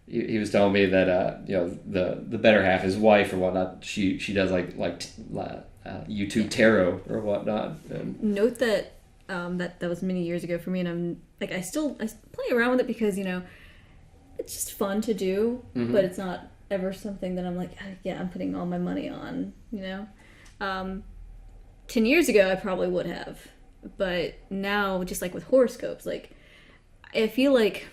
[SPEAKER 1] he was telling me that the better half, his wife or whatnot, she does like YouTube tarot or whatnot. And
[SPEAKER 2] note that that was many years ago for me, and I'm like I play around with it because it's just fun to do, but it's not ever something that I'm like, yeah, I'm putting all my money on. 10 years ago I probably would have, but now just like with horoscopes, like I feel like,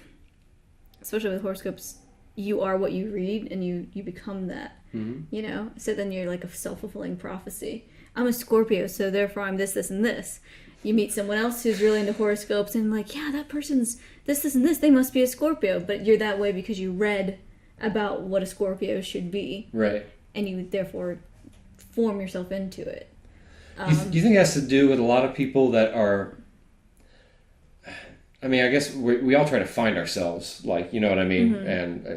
[SPEAKER 2] especially with horoscopes, you are what you read and you become that. So then you're like a self-fulfilling prophecy. I'm a Scorpio, so therefore I'm this, and this. You meet someone else who's really into horoscopes and like, yeah, that person's this, and this, they must be a Scorpio, but you're that way because you read about what a Scorpio should be.
[SPEAKER 1] Right.
[SPEAKER 2] And you therefore form yourself into it.
[SPEAKER 1] Do you think it has to do with a lot of people that are, I mean, I guess we all try to find ourselves, like, you know what I mean? And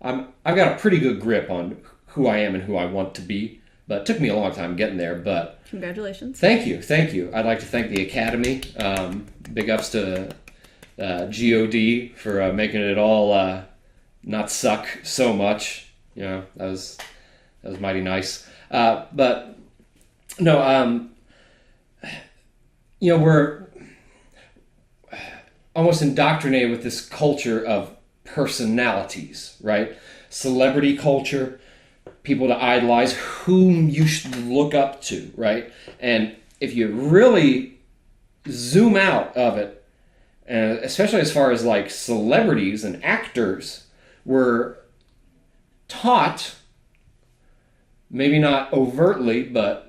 [SPEAKER 1] I've got a pretty good grip on who I am and who I want to be, but it took me a long time getting there. But
[SPEAKER 2] congratulations.
[SPEAKER 1] Thank you. I'd like to thank the Academy. Big ups to GOD for making it all not suck so much. That was mighty nice. But no, we're almost indoctrinated with this culture of personalities, right? Celebrity culture, people to idolize, whom you should look up to, right? And if you really zoom out of it, and especially as far as like celebrities and actors, were taught, maybe not overtly, but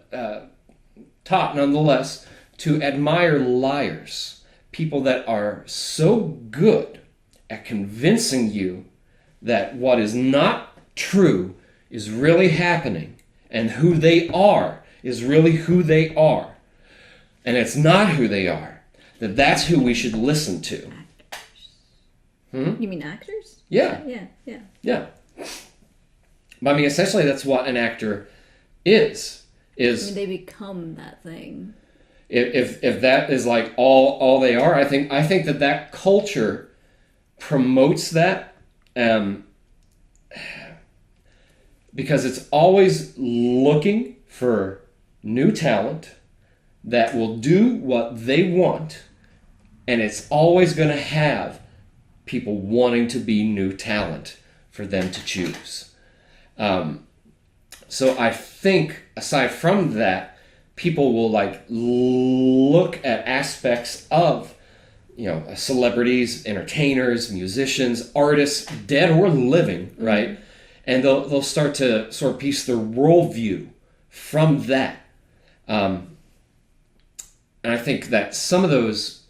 [SPEAKER 1] taught nonetheless, to admire liars. People that are so good at convincing you that what is not true is really happening, and who they are is really who they are. and it's not who they are, that's who we should listen to.
[SPEAKER 2] You mean actors?
[SPEAKER 1] Yeah. Yeah. But I mean, essentially, that's what an actor is.
[SPEAKER 2] I mean, they become that thing.
[SPEAKER 1] If that is like all they are, I think that culture promotes that, because it's always looking for new talent that will do what they want, and it's always going to have people wanting to be new talent for them to choose. So I think, aside from that, people will like look at aspects of, celebrities, entertainers, musicians, artists, dead or living, right? And they'll start to sort of piece their worldview from that. And I think that some of those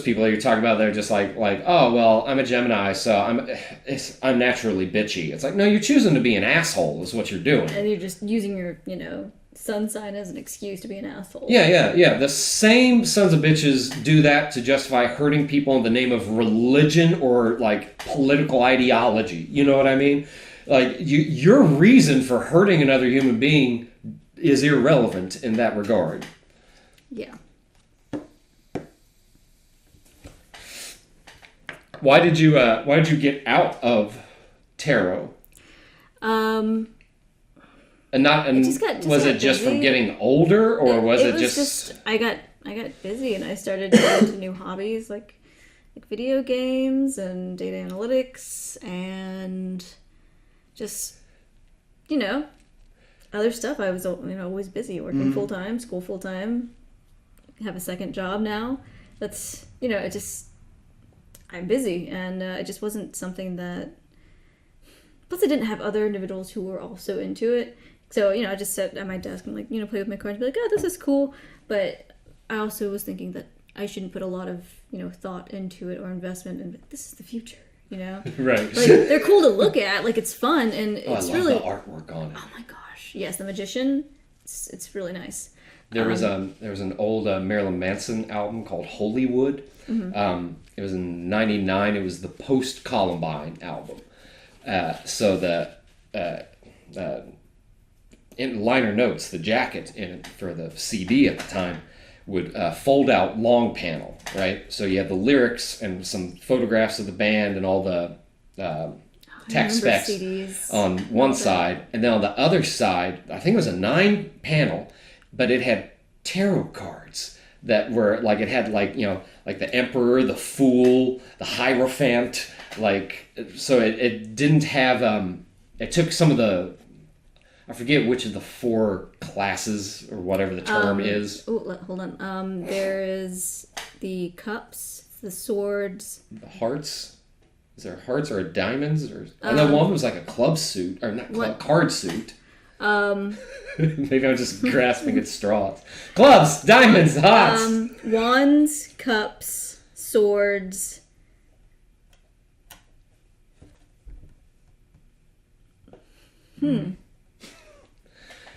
[SPEAKER 1] people that you're talking about, they're just like, oh, well, I'm a Gemini, so I'm naturally bitchy. It's like, no, you're choosing to be an asshole is what you're doing.
[SPEAKER 2] And you're just using your, sun sign as an excuse to be an asshole.
[SPEAKER 1] Yeah. The same sons of bitches do that to justify hurting people in the name of religion or, like, political ideology. You know what I mean? Like, your reason for hurting another human being is irrelevant in that regard.
[SPEAKER 2] Yeah.
[SPEAKER 1] Why did you get out of tarot? Was it just from getting older, or was it just
[SPEAKER 2] I got busy and I started getting into new hobbies like video games and data analytics and just other stuff. I was always busy working full time, school full time, have a second job now. That's I'm busy, and it just wasn't something that. Plus, I didn't have other individuals who were also into it. So, I just sat at my desk and, play with my cards and be like, oh, this is cool. But I also was thinking that I shouldn't put a lot of, thought into it or investment. And this is the future,
[SPEAKER 1] Right.
[SPEAKER 2] They're cool to look at. It's fun. And it's
[SPEAKER 1] I love the artwork on it.
[SPEAKER 2] Oh, my gosh. Yes, The Magician. It's really nice.
[SPEAKER 1] There was an old Marilyn Manson album called Hollywood. Mm-hmm. It was in '99. It was the post-Columbine album. So the in liner notes, the jacket in it for the CD at the time would fold out long panel, right? So you have the lyrics and some photographs of the band and all the text specs
[SPEAKER 2] CDs
[SPEAKER 1] on one side, and then on the other side, I think it was a 9 panel, but it had tarot cards that were it had the Emperor, the Fool, the Hierophant, so it didn't have it took some of the, I forget which of the 4 classes or whatever the term is.
[SPEAKER 2] Oh, hold on. There is the cups, the swords,
[SPEAKER 1] the hearts. Is there hearts or diamonds? I know one was like a club suit, or not club, card suit. Maybe I'm just grasping at straws. Clubs, diamonds, hearts.
[SPEAKER 2] Wands, cups, swords.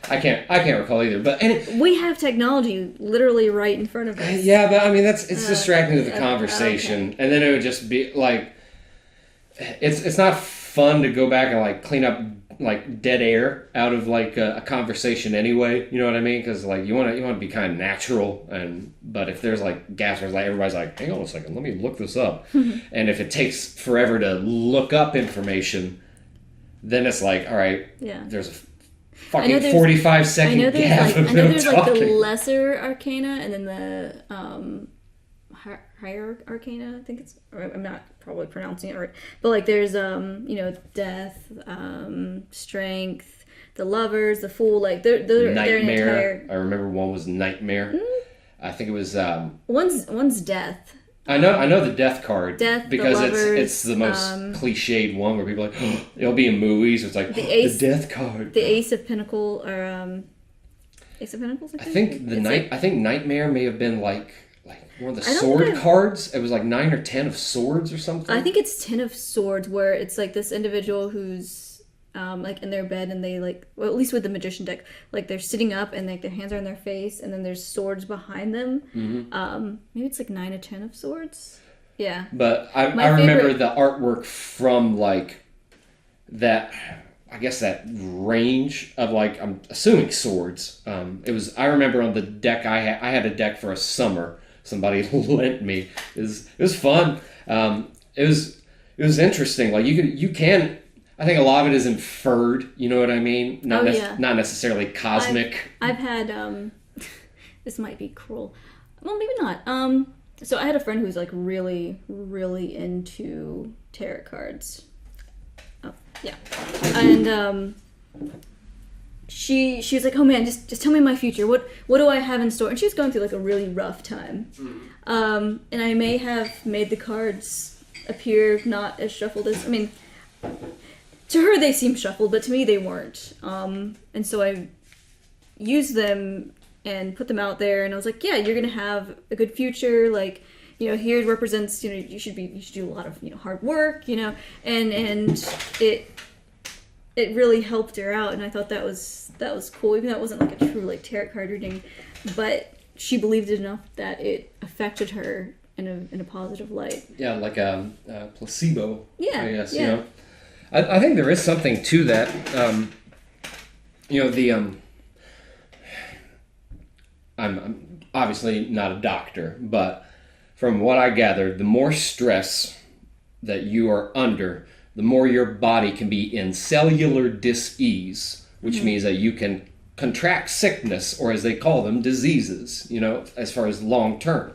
[SPEAKER 1] I can't recall either, but
[SPEAKER 2] we have technology literally right in front of us.
[SPEAKER 1] Yeah, but I mean it's distracting to the conversation, and then it would just be it's not fun to go back and clean up dead air out of a conversation anyway. You know what I mean? Because you want to be kind of natural, but if there's gaps where everybody's hang on a second, let me look this up, and if it takes forever to look up information, then it's all right. Yeah. There's a fucking 45-second gap.
[SPEAKER 2] I know there's the lesser arcana and then the higher arcana. I think I'm not probably pronouncing it right, but there's death, strength, the lovers, the fool. They're
[SPEAKER 1] Nightmare. I remember one was Nightmare. Mm-hmm. I think it was
[SPEAKER 2] one's death.
[SPEAKER 1] I know the death card.
[SPEAKER 2] Death,
[SPEAKER 1] because
[SPEAKER 2] the lovers,
[SPEAKER 1] it's the most cliched one where people are oh, it'll be in movies. It's the death card.
[SPEAKER 2] The Ace of Pentacles or Ace of Pentacles. I
[SPEAKER 1] think I think Nightmare may have been one of the sword cards. It was 9 or 10 of swords or something.
[SPEAKER 2] I think it's 10 of swords, where it's this individual who's like in their bed, and they like, well, at least with the magician deck, like they're sitting up and like their hands are on their face, and then there's swords behind them. Maybe it's like 9 or 10 of swords. Yeah.
[SPEAKER 1] But I remember the artwork from like that. I guess that range of like, I'm assuming swords. I remember on the deck I had a deck for a summer. Somebody lent me. It was fun. It was interesting. Like you can. I think a lot of it is inferred. You know what I mean? Not necessarily cosmic.
[SPEAKER 2] I've had. This might be cruel. Well, maybe not. So I had a friend who was like really, really into tarot cards. Oh, yeah. And she was like, "Oh man, just tell me my future. What do I have in store?" And she was going through like a really rough time. And I may have made the cards appear not as shuffled as, I mean, to her they seemed shuffled, but to me they weren't. And so I used them and put them out there, and I was like, yeah, you're gonna have a good future. Like, you know, here it represents, you know, you should do a lot of, you know, hard work, you know, and it really helped her out, and I thought that was cool, even though it wasn't like a true like tarot card reading, but she believed it enough that it affected her in a positive light. Yeah, like a placebo. Yeah, I guess. Yeah. You know, I think there is something to that. You know, the I'm obviously not a doctor, but from what I gathered, the more stress that you are under, the more your body can be in cellular dis-ease, which means that you can contract sickness, or as they call them, diseases, you know, as far as long term.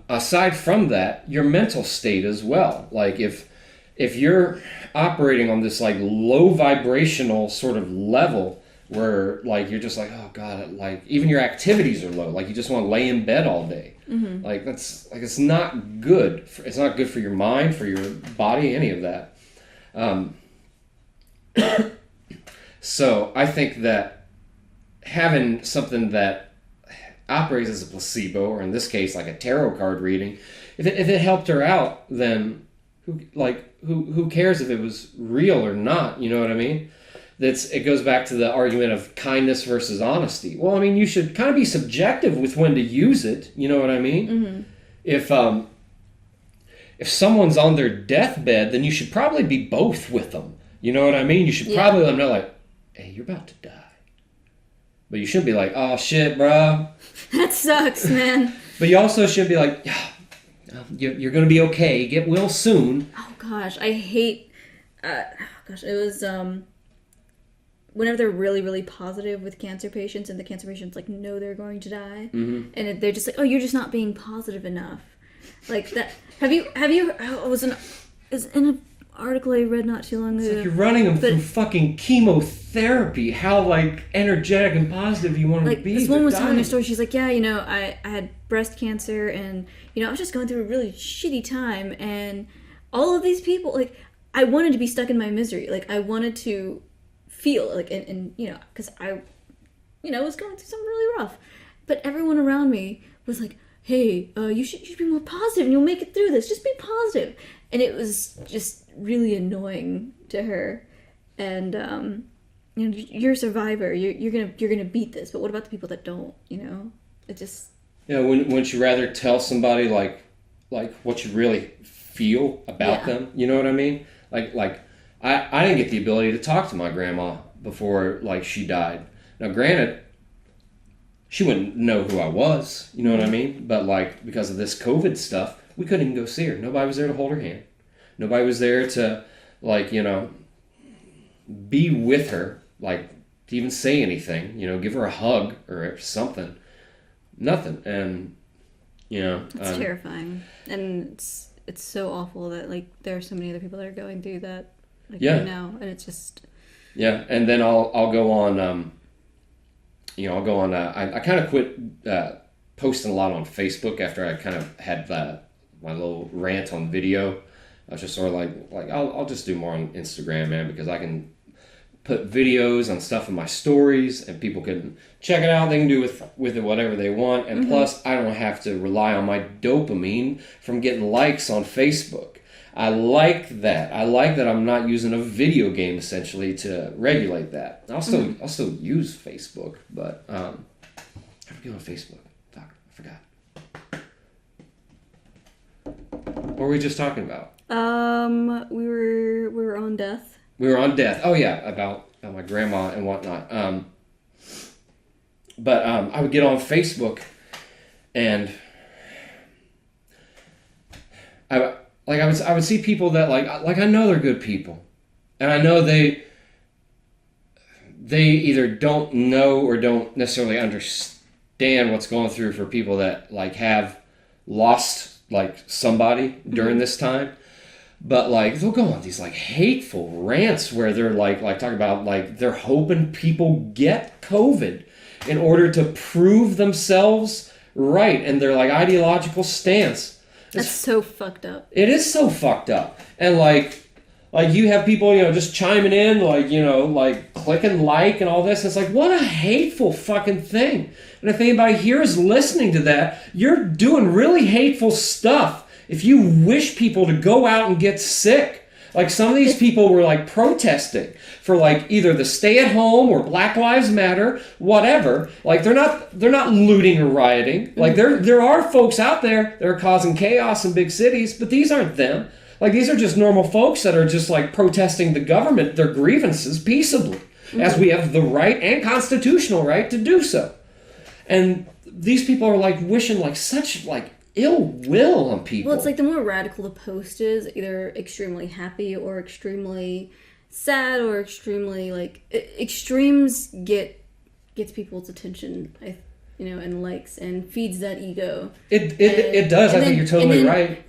[SPEAKER 2] Aside from that, your mental state as well. Like if you're operating on this like low vibrational sort of level where like you're just like, oh God, like even your activities are low, like you just want to lay in bed all day. Like that's like, it's not good. It's not good for your mind, for your body, any of that. So I think that having something that operates as a placebo, or in this case like a tarot card reading, if it helped her out, then who cares if it was real or not? You know what I mean? It goes back to the argument of kindness versus honesty. Well, I mean, you should kind of be subjective with when to use it. You know what I mean? If someone's on their deathbed, then you should probably be both with them. You know what I mean? You should probably let them know, like, hey, you're about to die. But you shouldn't be like, oh shit, bro. That sucks, man. But you also should be like, yeah, you're going to be okay. Get well soon. Oh gosh, I hate. It was whenever they're really, really positive with cancer patients, and the cancer patients like know they're going to die, and they're just like, oh, you're just not being positive enough. Like that. Have you? It was in an article I read not too long ago. It's like you're running them through fucking chemotherapy. How like energetic and positive you want to be. This woman was telling her story. She's like, yeah, you know, I had breast cancer, and you know, I was just going through a really shitty time, and all of these people, like, I wanted to be stuck in my misery. Like, I wanted to feel like, and you know, because I, you know, was going through something really rough, but everyone around me was like, hey, you should be more positive and you'll make it through this. Just be positive. And it was just really annoying to her. And you know, you're a survivor. You're gonna beat this. But what about the people that don't? You know, it just. Yeah, wouldn't you rather tell somebody like what you really feel about them? You know what I mean? Like I didn't get the ability to talk to my grandma before like she died. Now, granted, she wouldn't know who I was, you know what I mean? But like, because of this COVID stuff, we couldn't even go see her. Nobody was there to hold her hand. Nobody was there to, like, you know, be with her, like, to even say anything, you know, give her a hug or something. Nothing. And, you know. It's terrifying. And it's so awful that, like, there are so many other people that are going through that, like, right now. And it's just. Yeah, and then I'll go on, you know, I'll go on. I kind of quit posting a lot on Facebook after I kind of had my little rant on video. I was just sort of like I'll just do more on Instagram, man, because I can put videos on stuff in my stories, and people can check it out. They can do with it whatever they want, and plus I don't have to rely on my dopamine from getting likes on Facebook.
[SPEAKER 1] I like that. I like that I'm not using a video game essentially to regulate that. I'll still use Facebook, but how do you get on Facebook? Fuck, I forgot. What were we just talking about?
[SPEAKER 2] We were on death.
[SPEAKER 1] We were on death. Oh yeah, about my grandma and whatnot. But I would get on Facebook, and I would see people that like I know they're good people, and I know they either don't know or don't necessarily understand what's going through for people that like have lost like somebody during this time. But like they'll go on these like hateful rants where they're like talk about like they're hoping people get COVID in order to prove themselves right and their like ideological stance.
[SPEAKER 2] That's so fucked up.
[SPEAKER 1] It is so fucked up. And like you have people, just chiming in, like clicking like and all this. It's like, what a hateful fucking thing. And if anybody here is listening to that, you're doing really hateful stuff. If you wish people to go out and get sick. Like some of these people were like protesting for like either the stay at home or Black Lives Matter, whatever. Like they're not looting or rioting. Like there are folks out there that are causing chaos in big cities, but these aren't them. Like these are just normal folks that are just like protesting the government, their grievances peaceably, as we have the right and constitutional right to do so. And these people are like wishing like such like ill will on people.
[SPEAKER 2] Well, it's like the more radical the post is, either extremely happy or extremely sad or extremely like extremes gets people's attention, and likes and feeds that ego.
[SPEAKER 1] It does. I think you're totally right.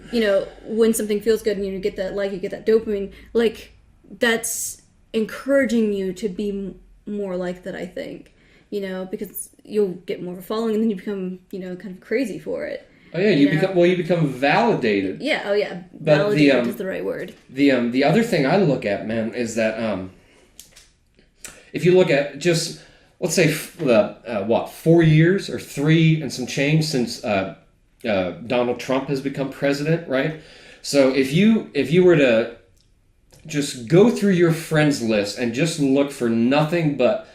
[SPEAKER 2] When something feels good and you get that like, you get that dopamine, like that's encouraging you to be more like that. I think because you'll get more of a following and then you become kind of crazy for it.
[SPEAKER 1] Oh yeah, you become validated.
[SPEAKER 2] Yeah. Oh yeah,
[SPEAKER 1] but
[SPEAKER 2] validated is the right word.
[SPEAKER 1] The other thing I look at, man, is that if you look at just let's say 4 years or 3 and some change since Donald Trump has become president, right? So if you were to just go through your friends list and just look for nothing but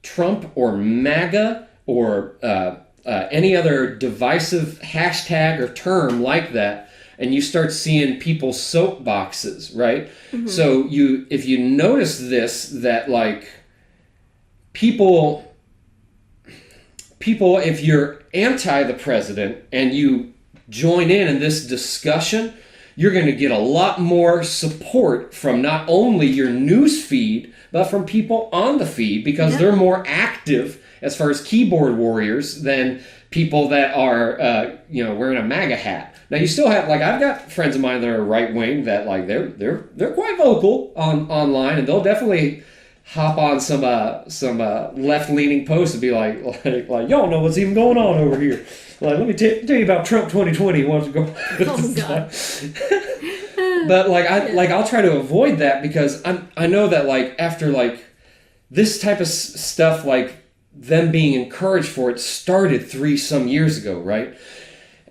[SPEAKER 1] Trump or MAGA or any other divisive hashtag or term like that, and you start seeing people's soapboxes, right? Mm-hmm. So if you notice this, that like people, if you're anti the president and you join in this discussion, you're going to get a lot more support from not only your news feed, but from people on the feed because they're more active as far as keyboard warriors than people that are, wearing a MAGA hat. Now you still have, like, I've got friends of mine that are right wing that like they're quite vocal online, and they'll definitely hop on some left leaning posts and be like y'all don't know what's even going on over here. Like, let me tell you about Trump 2020. What's going?
[SPEAKER 2] Oh God.
[SPEAKER 1] But I'll try to avoid that because I know that like after like this type of stuff, like them being encouraged for it started 3 some years ago, right?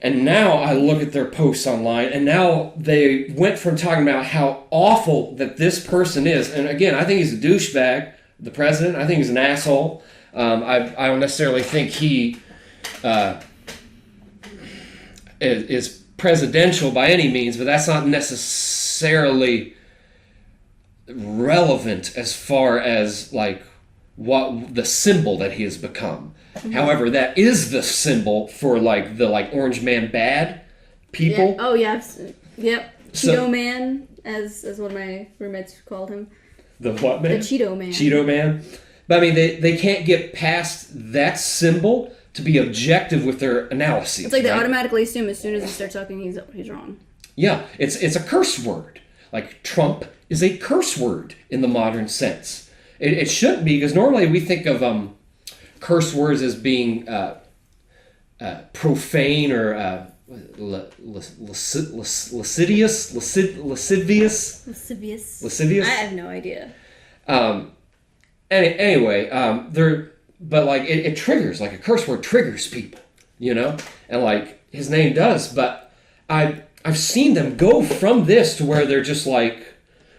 [SPEAKER 1] And now I look at their posts online, and now they went from talking about how awful that this person is, and again, I think he's a douchebag, the president. I think he's an asshole. I don't necessarily think he is presidential by any means, but that's not necessarily relevant as far as like what the symbol that he has become. Mm-hmm. However, that is the symbol for like the like Orange Man bad people.
[SPEAKER 2] Yeah. Oh yeah, yep. Cheeto Man, as one of my roommates called him.
[SPEAKER 1] The what man?
[SPEAKER 2] The Cheeto Man.
[SPEAKER 1] Cheeto Man. But I mean, they can't get past that symbol to be objective with their analysis.
[SPEAKER 2] It's like they automatically assume as soon as he starts talking, he's wrong.
[SPEAKER 1] Yeah, it's a curse word. Like Trump is a curse word in the modern sense. It shouldn't be, because normally we think of curse words as being profane or lascivious.
[SPEAKER 2] I have no idea.
[SPEAKER 1] Anyway, but like it triggers, like a curse word triggers people, and like his name does. But I I've seen them go from this to where they're just like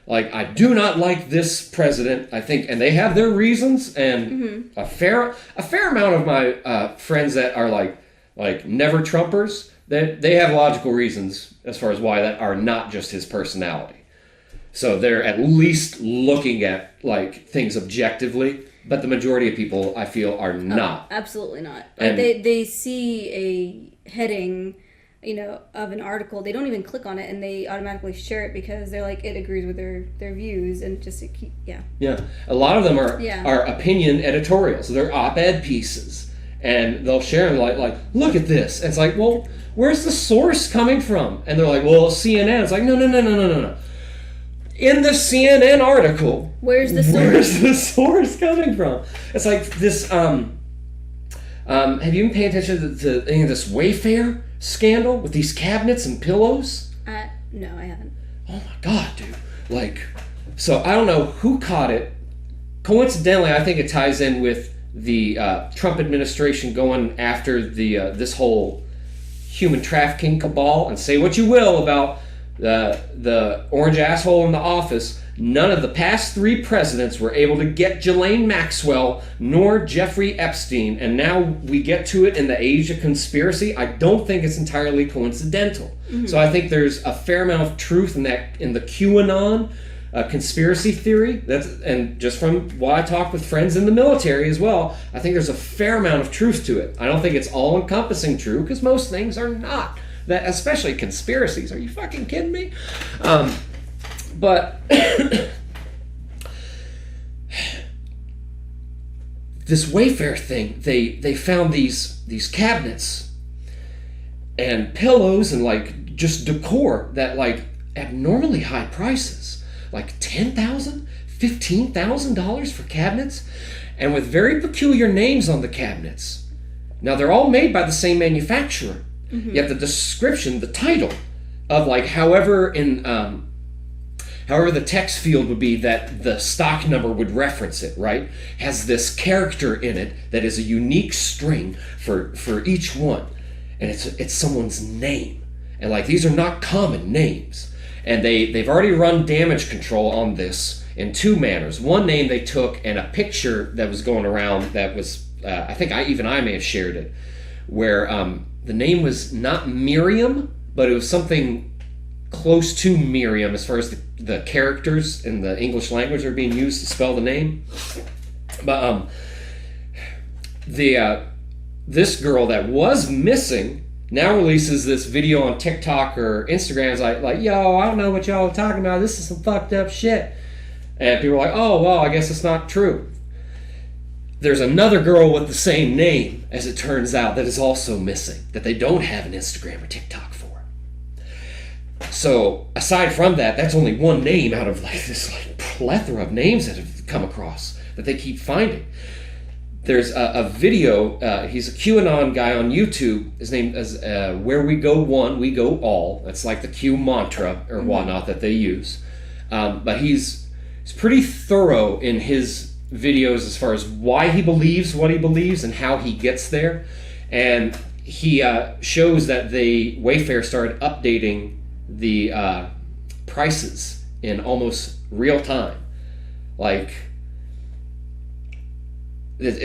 [SPEAKER 1] I do not like this president. I think, and they have their reasons. And a fair amount of my friends that are like never Trumpers, they have logical reasons as far as why that are not just his personality. So they're at least looking at like things objectively, but the majority of people I feel are not.
[SPEAKER 2] Absolutely not. Like they see a heading, you know, of an article, they don't even click on it and they automatically share it because they're like, it agrees with their views and just yeah. A
[SPEAKER 1] lot of them are opinion editorials. They're op-ed pieces, and they'll share them like look at this. And it's like, well, where's the source coming from? And they're like, well, CNN. It's like, no. In the CNN article,
[SPEAKER 2] where's the source?
[SPEAKER 1] Where's the source coming from? It's like this. Have you been paying attention to any of this Wayfair scandal with these cabinets and pillows?
[SPEAKER 2] No, I haven't.
[SPEAKER 1] Oh my god, dude! Like, so I don't know who caught it. Coincidentally, I think it ties in with the Trump administration going after the this whole human trafficking cabal. And say what you will about the orange asshole in the office, none of the past 3 presidents were able to get Ghislaine Maxwell nor Jeffrey Epstein, and now we get to it in the age of conspiracy. I don't think it's entirely coincidental. So I think there's a fair amount of truth in the QAnon conspiracy theory. And just from what I talked with friends in the military as well, I think there's a fair amount of truth to it. I don't think it's all-encompassing true, because most things are not. That, especially conspiracies. Are you fucking kidding me? But this Wayfair thing, they found these cabinets and pillows and like just decor that like abnormally high prices, like $10,000, $15,000 for cabinets, and with very peculiar names on the cabinets. Now they're all made by the same manufacturer. Yet the description, the title of like however the text field would be that the stock number would reference it, right, has this character in it that is a unique string for each one, and it's someone's name, and like these are not common names, and they've already run damage control on this in 2 manners. One name they took, and a picture that was going around that was I think I may have shared it, where the name was not Miriam, but it was something close to Miriam as far as the characters in the English language are being used to spell the name. But this girl that was missing now releases this video on TikTok or Instagram. Is like, yo, I don't know what y'all are talking about. This is some fucked up shit. And people are like, oh, well, I guess it's not true. There's another girl with the same name, as it turns out, that is also missing, that they don't have an Instagram or TikTok for. So, aside from that, that's only one name out of like this like plethora of names that have come across that they keep finding. There's a video, he's a QAnon guy on YouTube. His name is Where We Go One, We Go All. That's like the Q mantra or whatnot that they use. But he's pretty thorough in his videos as far as why he believes what he believes and how he gets there. And he shows that Wayfair started updating the prices in almost real time. Like,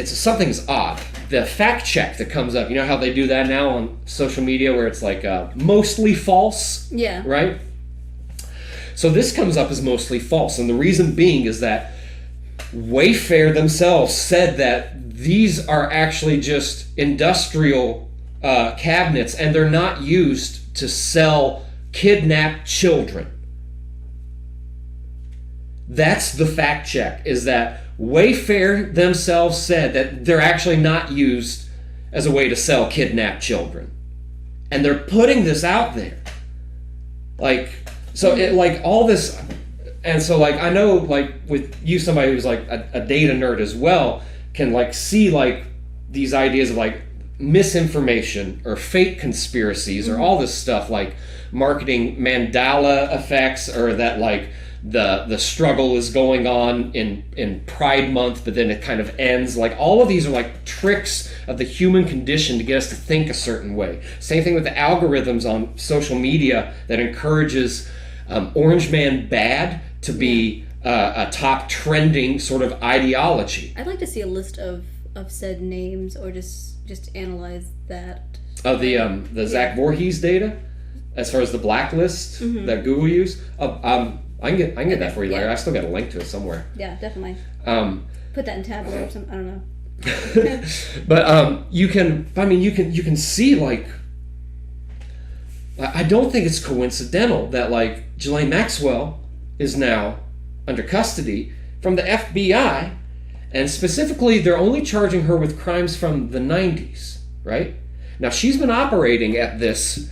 [SPEAKER 1] something's odd. The fact check that comes up, you know how they do that now on social media where it's like mostly false?
[SPEAKER 2] Yeah.
[SPEAKER 1] Right? So this comes up as mostly false. And the reason being is that Wayfair themselves said that these are actually just industrial cabinets, and they're not used to sell kidnapped children. That's the fact check, is that Wayfair themselves said that they're actually not used as a way to sell kidnapped children. And they're putting this out there. Like, so it like all this. And so, like, I know, like, with you, somebody who's, like, a data nerd as well, can, like, see, like, these ideas of, like, misinformation or fake conspiracies or all this stuff, like marketing mandala effects, or that, like, the struggle is going on in Pride Month, but then it kind of ends. Like, all of these are like tricks of the human condition to get us to think a certain way. Same thing with the algorithms on social media that encourages Orange Man bad to be a top trending sort of ideology.
[SPEAKER 2] I'd like to see a list of said names, or just analyze that.
[SPEAKER 1] Of the Zach Voorhees data, as far as the blacklist that Google used. I can get that for you later. I still got a link to it somewhere.
[SPEAKER 2] Yeah, definitely. Put that in Tableau or something. I don't know.
[SPEAKER 1] But you can see, like, I don't think it's coincidental that, like, Ghislaine Maxwell is now under custody from the FBI, and specifically they're only charging her with crimes from the 90s, right? Now, she's been operating at this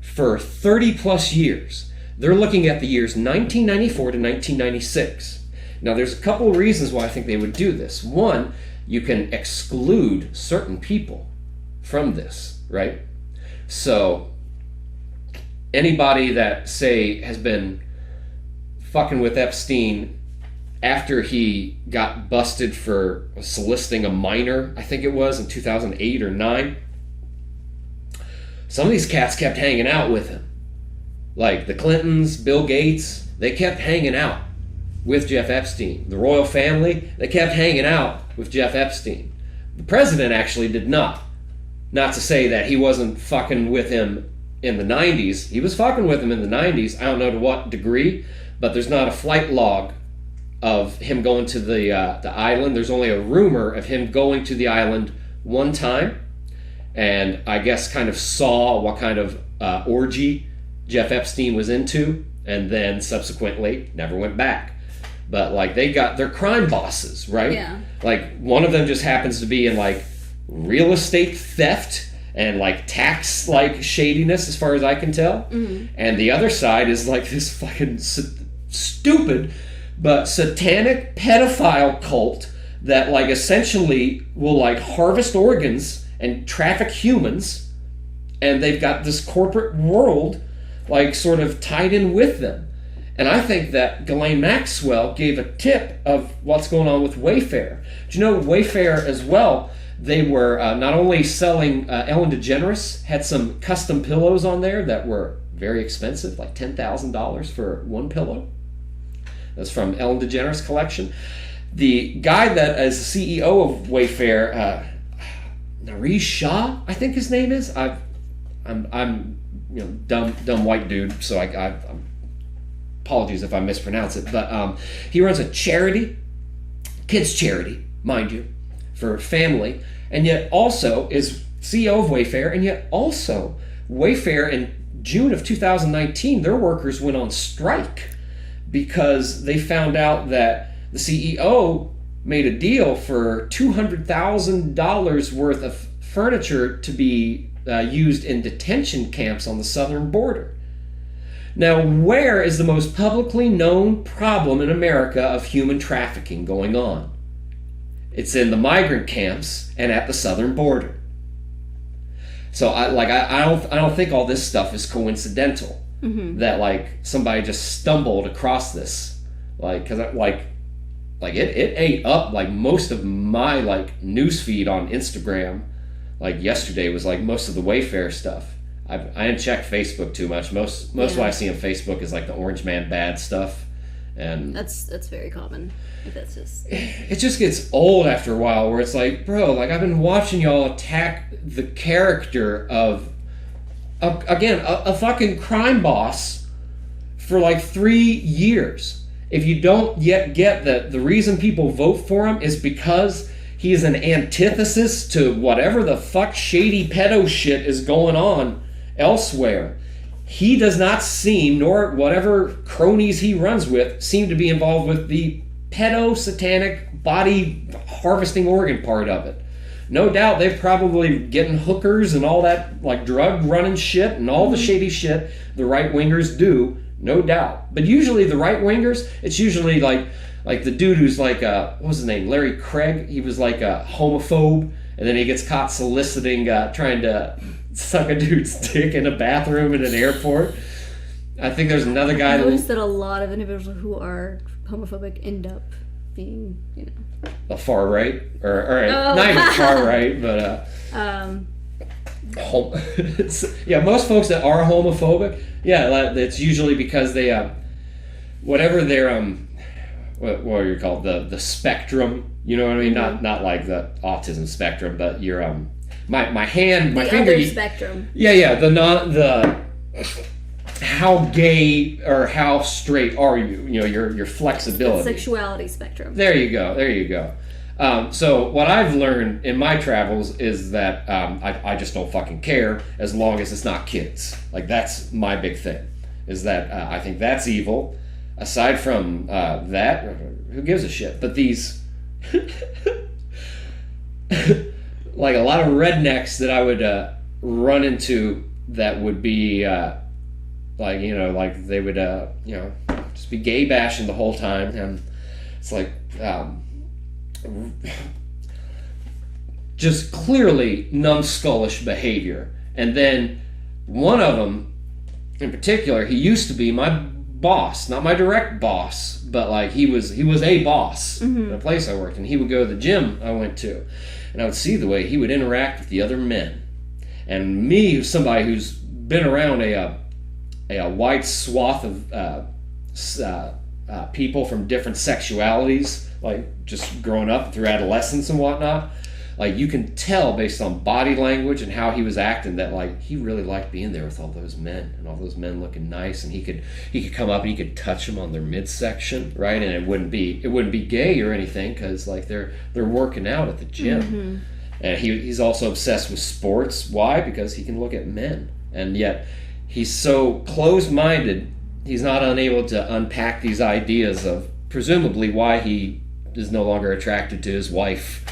[SPEAKER 1] for 30 plus years. They're looking at the years 1994 to 1996. Now, there's a couple of reasons why I think they would do this. One, you can exclude certain people from this, right? So, anybody that, say, has been fucking with Epstein after he got busted for soliciting a minor, I think it was, in 2008 or 9, some of these cats kept hanging out with him. Like the Clintons, Bill Gates, they kept hanging out with Jeff Epstein. The royal family, they kept hanging out with Jeff Epstein. The president actually did not. Not to say that he wasn't fucking with him in the 90s. He was fucking with him in the 90s. I don't know to what degree, but there's not a flight log of him going to the island. There's only a rumor of him going to the island one time, and I guess kind of saw what kind of orgy Jeff Epstein was into, and then subsequently never went back. But, like, they're crime bosses, right?
[SPEAKER 2] Yeah.
[SPEAKER 1] Like, one of them just happens to be in, like, real estate theft and, like, tax, like, shadiness, as far as I can tell. Mm-hmm. And the other side is, like, this fucking stupid but satanic pedophile cult that, like, essentially will, like, harvest organs and traffic humans, and they've got this corporate world, like, sort of tied in with them. And I think that Ghislaine Maxwell gave a tip of what's going on with Wayfair. Do you know Wayfair as well? They were not only selling, Ellen DeGeneres had some custom pillows on there that were very expensive, like $10,000 for one pillow. That's from Ellen DeGeneres collection. The guy that is the CEO of Wayfair, Nareez Shah, I think his name is. I'm dumb white dude, so I apologies if I mispronounce it. But he runs a charity, kids charity, mind you, for family, and yet also is CEO of Wayfair, and yet also Wayfair in June of 2019, their workers went on strike because they found out that the CEO made a deal for $200,000 worth of furniture to be used in detention camps on the southern border. Now, where is the most publicly known problem in America of human trafficking going on? It's in the migrant camps and at the southern border. So I don't think all this stuff is coincidental. Mm-hmm. That, like, somebody just stumbled across this, like, because it ate up, like, most of my, like, news feed on Instagram. Like, yesterday was, like, most of the Wayfair stuff. I didn't check Facebook too much. Most of what I see on Facebook is, like, the Orange Man bad stuff, and
[SPEAKER 2] that's very common. That's just,
[SPEAKER 1] it just gets old after a while, where it's like, bro, like, I've been watching y'all attack the character of a fucking crime boss for like 3 years. If you don't yet get that the reason people vote for him is because he is an antithesis to whatever the fuck shady pedo shit is going on elsewhere. He does not seem, nor whatever cronies he runs with, seem to be involved with the pedo satanic body harvesting organ part of it. No doubt they've probably getting hookers and all that, like, drug running shit and all the shady shit the right wingers do, no doubt. But usually the right wingers, it's usually like the dude who's like what was his name, Larry Craig. He was like a homophobe, and then he gets caught soliciting, trying to suck a dude's dick in a bathroom in an airport. I think there's another guy.
[SPEAKER 2] I noticed that a lot of individuals who are homophobic end up being,
[SPEAKER 1] a far right, or not even far right, but most folks that are homophobic, it's usually because they whatever their what are you called, the spectrum, you know what I mean? Not like the autism spectrum, but your my finger
[SPEAKER 2] spectrum.
[SPEAKER 1] The how gay or how straight are you? Your flexibility.
[SPEAKER 2] The sexuality spectrum.
[SPEAKER 1] There you go. So what I've learned in my travels is that I just don't fucking care as long as it's not kids. Like, that's my big thing. Is that I think that's evil. Aside from that, who gives a shit? But these, like a lot of rednecks that I would run into that would be like they would just be gay bashing the whole time, and it's like just clearly numbskullish behavior. And then one of them in particular, he used to be my boss, not my direct boss, but like he was a boss at the place I worked, and he would go to the gym I went to, and I would see the way he would interact with the other men. And me, who's somebody who's been around a wide swath of people from different sexualities, like just growing up through adolescence and whatnot, like you can tell based on body language and how he was acting that like he really liked being there with all those men, and all those men looking nice, and he could come up and he could touch them on their midsection, right? And it wouldn't be gay or anything, because like they're working out at the gym. And he's also obsessed with sports. Why? Because he can look at men, and yet he's so closed-minded, he's not unable to unpack these ideas of presumably why he is no longer attracted to his wife.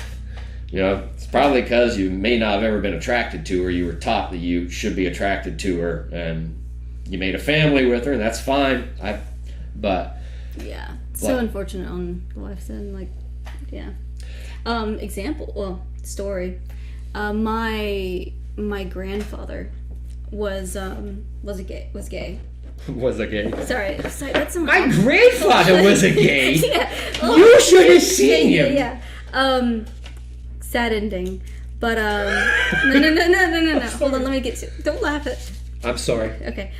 [SPEAKER 1] It's probably because you may not have ever been attracted to her. You were taught that you should be attracted to her, and you made a family with her, and that's fine.
[SPEAKER 2] So unfortunate on the wife's end. Story. My grandfather was gay.
[SPEAKER 1] Was a gay?
[SPEAKER 2] Sorry, that's
[SPEAKER 1] my grandfather was a gay.
[SPEAKER 2] Yeah.
[SPEAKER 1] You should have seen him.
[SPEAKER 2] Yeah. Sad ending, but no. Hold on, let me get to. Don't laugh at.
[SPEAKER 1] I'm sorry.
[SPEAKER 2] Okay.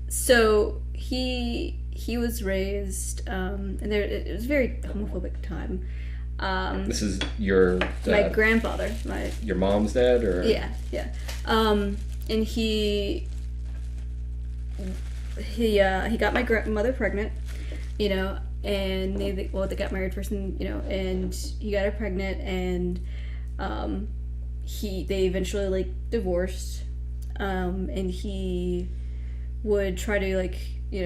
[SPEAKER 2] So he was raised, and it was a very homophobic time.
[SPEAKER 1] This is your
[SPEAKER 2] my grandfather,
[SPEAKER 1] your mom's dad, or
[SPEAKER 2] yeah. And he got my grandmother pregnant, and they got married first, and and he got her pregnant, and they eventually divorced, and he would try to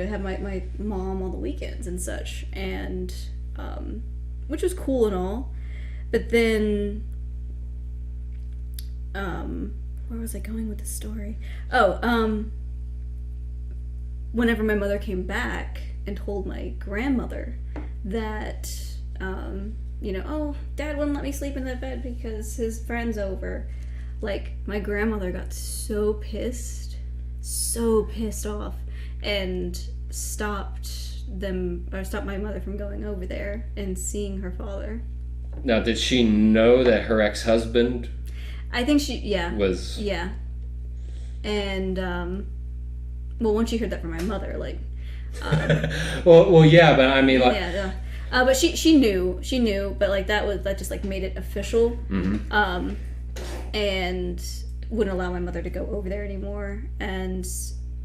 [SPEAKER 2] have my mom on the weekends and such, and which was cool and all, but then where was I going with this story? Whenever my mother came back and told my grandmother that Dad wouldn't let me sleep in that bed because his friend's over, my grandmother got so pissed off, and stopped my mother from going over there and seeing her father.
[SPEAKER 1] Now, did she know that her ex-husband?
[SPEAKER 2] I think she,
[SPEAKER 1] was.
[SPEAKER 2] Yeah. And, once she heard that from my mother,
[SPEAKER 1] well, yeah, but I mean,
[SPEAKER 2] yeah. But she knew, but that just made it official.
[SPEAKER 1] Mm-hmm.
[SPEAKER 2] And wouldn't allow my mother to go over there anymore, and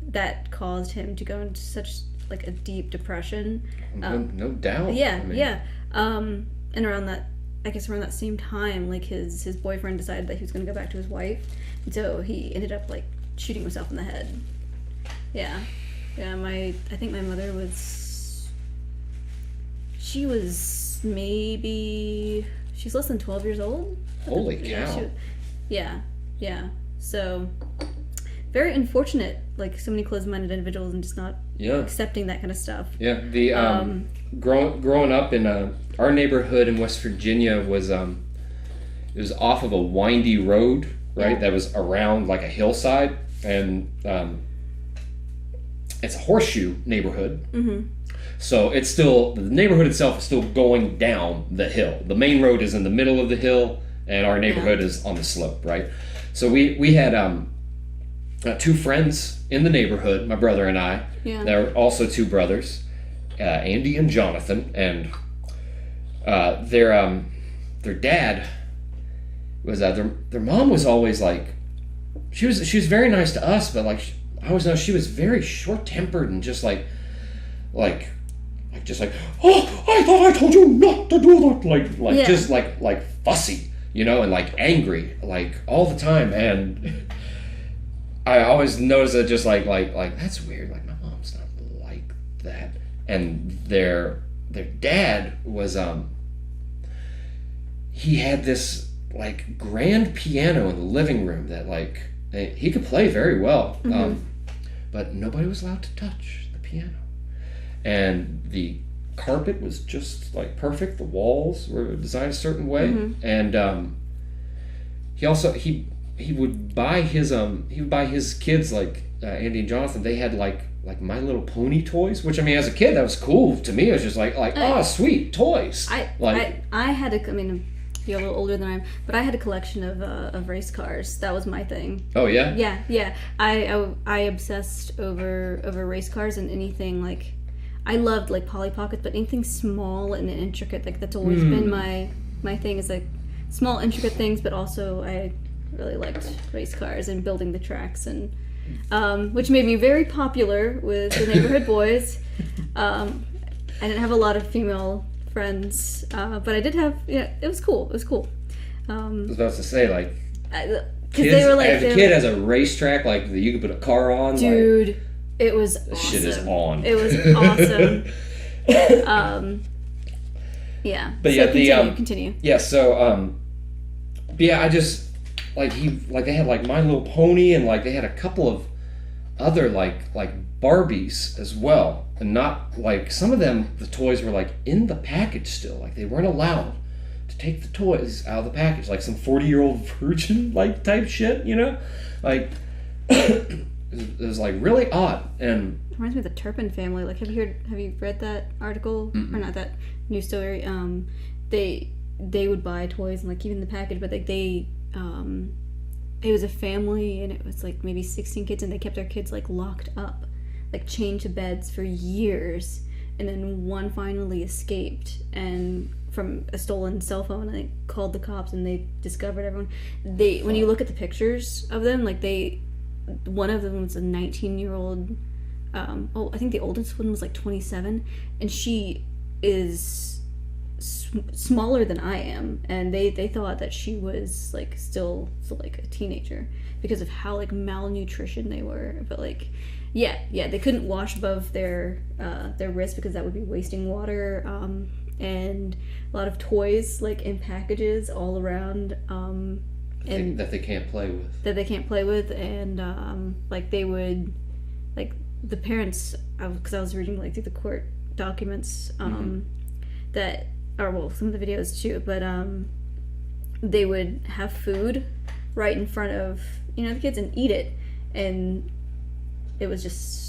[SPEAKER 2] that caused him to go into such a deep depression.
[SPEAKER 1] No doubt.
[SPEAKER 2] Yeah, yeah. And around that same time, his boyfriend decided that he was going to go back to his wife, and so he ended up shooting himself in the head. Yeah. I think my mother was she's less than 12 years old.
[SPEAKER 1] Holy cow.
[SPEAKER 2] Yeah. So very unfortunate, so many closed-minded individuals and just not accepting that kind of stuff.
[SPEAKER 1] Yeah, the growing up in our neighborhood in West Virginia was it was off of a windy road, right?
[SPEAKER 2] Yeah.
[SPEAKER 1] That was around a hillside, and it's a horseshoe neighborhood.
[SPEAKER 2] Mm-hmm.
[SPEAKER 1] So it's still, the neighborhood itself is still going down the hill. The main road is in the middle of the hill, and our neighborhood is on the slope, right? So we had two friends in the neighborhood, my brother and I.
[SPEAKER 2] Yeah.
[SPEAKER 1] There were also two brothers, Andy and Jonathan, and their dad was their mom was always like, she was very nice to us, but like I always know she was very short tempered and just like oh, I thought I told you not to do that, just like fussy, you know, and like angry like all the time. And I always notice that just like that's weird, like my mom's not like that. And their dad was he had this like grand piano in the living room that like he could play very well, but nobody was allowed to touch the piano. And the carpet was just like perfect. The walls were designed a certain way, and he also he would buy his kids like Andy and Jonathan. They had like My Little Pony toys, which I mean, as a kid, that was cool to me. It was just like oh, sweet toys.
[SPEAKER 2] I had a, I mean, you're a little older than I am, but I had a collection of race cars. That was my thing.
[SPEAKER 1] Oh yeah.
[SPEAKER 2] Yeah. I obsessed over race cars and anything like. I loved like Polly Pockets, but anything small and intricate, like that's always been my thing, is like small intricate things, but also I really liked race cars and building the tracks, and which made me very popular with the neighborhood boys. I didn't have a lot of female friends, but I did have, it was cool.
[SPEAKER 1] I was about to say, like,
[SPEAKER 2] because they were like,
[SPEAKER 1] as a kid has a racetrack like that you could put a car on,
[SPEAKER 2] dude.
[SPEAKER 1] Like,
[SPEAKER 2] it was
[SPEAKER 1] this
[SPEAKER 2] awesome.
[SPEAKER 1] shit is on.
[SPEAKER 2] It was awesome. Yeah.
[SPEAKER 1] But
[SPEAKER 2] so
[SPEAKER 1] yeah,
[SPEAKER 2] continue.
[SPEAKER 1] Yeah, so yeah, I just like they had like My Little Pony, and like they had a couple of other like Barbies as well, and not like some of them the toys were like in the package still, like they weren't allowed to take the toys out of the package, like some 40-year-old virgin like type shit, you know, like. It was like really odd, and
[SPEAKER 2] it reminds me of the Turpin family. Like, have you read that article? Or not that news story? They would buy toys and like keep in the package, but like it was a family, and it was like maybe 16 kids, and they kept their kids like locked up, like chained to beds for years, and then one finally escaped and from a stolen cell phone, and they called the cops, and they discovered everyone. When you look at the pictures of them, like one of them was a 19-year-old. I think the oldest one was like 27, and she is smaller than I am, and they thought that she was like still like a teenager because of how like malnutrition they were. But like, yeah, they couldn't wash above their wrist because that would be wasting water. And a lot of toys like in packages all around. And
[SPEAKER 1] that they can't play with.
[SPEAKER 2] And like they would, like the parents, because I was reading like through the court documents, that, or well, some of the videos too, but they would have food right in front of the kids and eat it, and it was just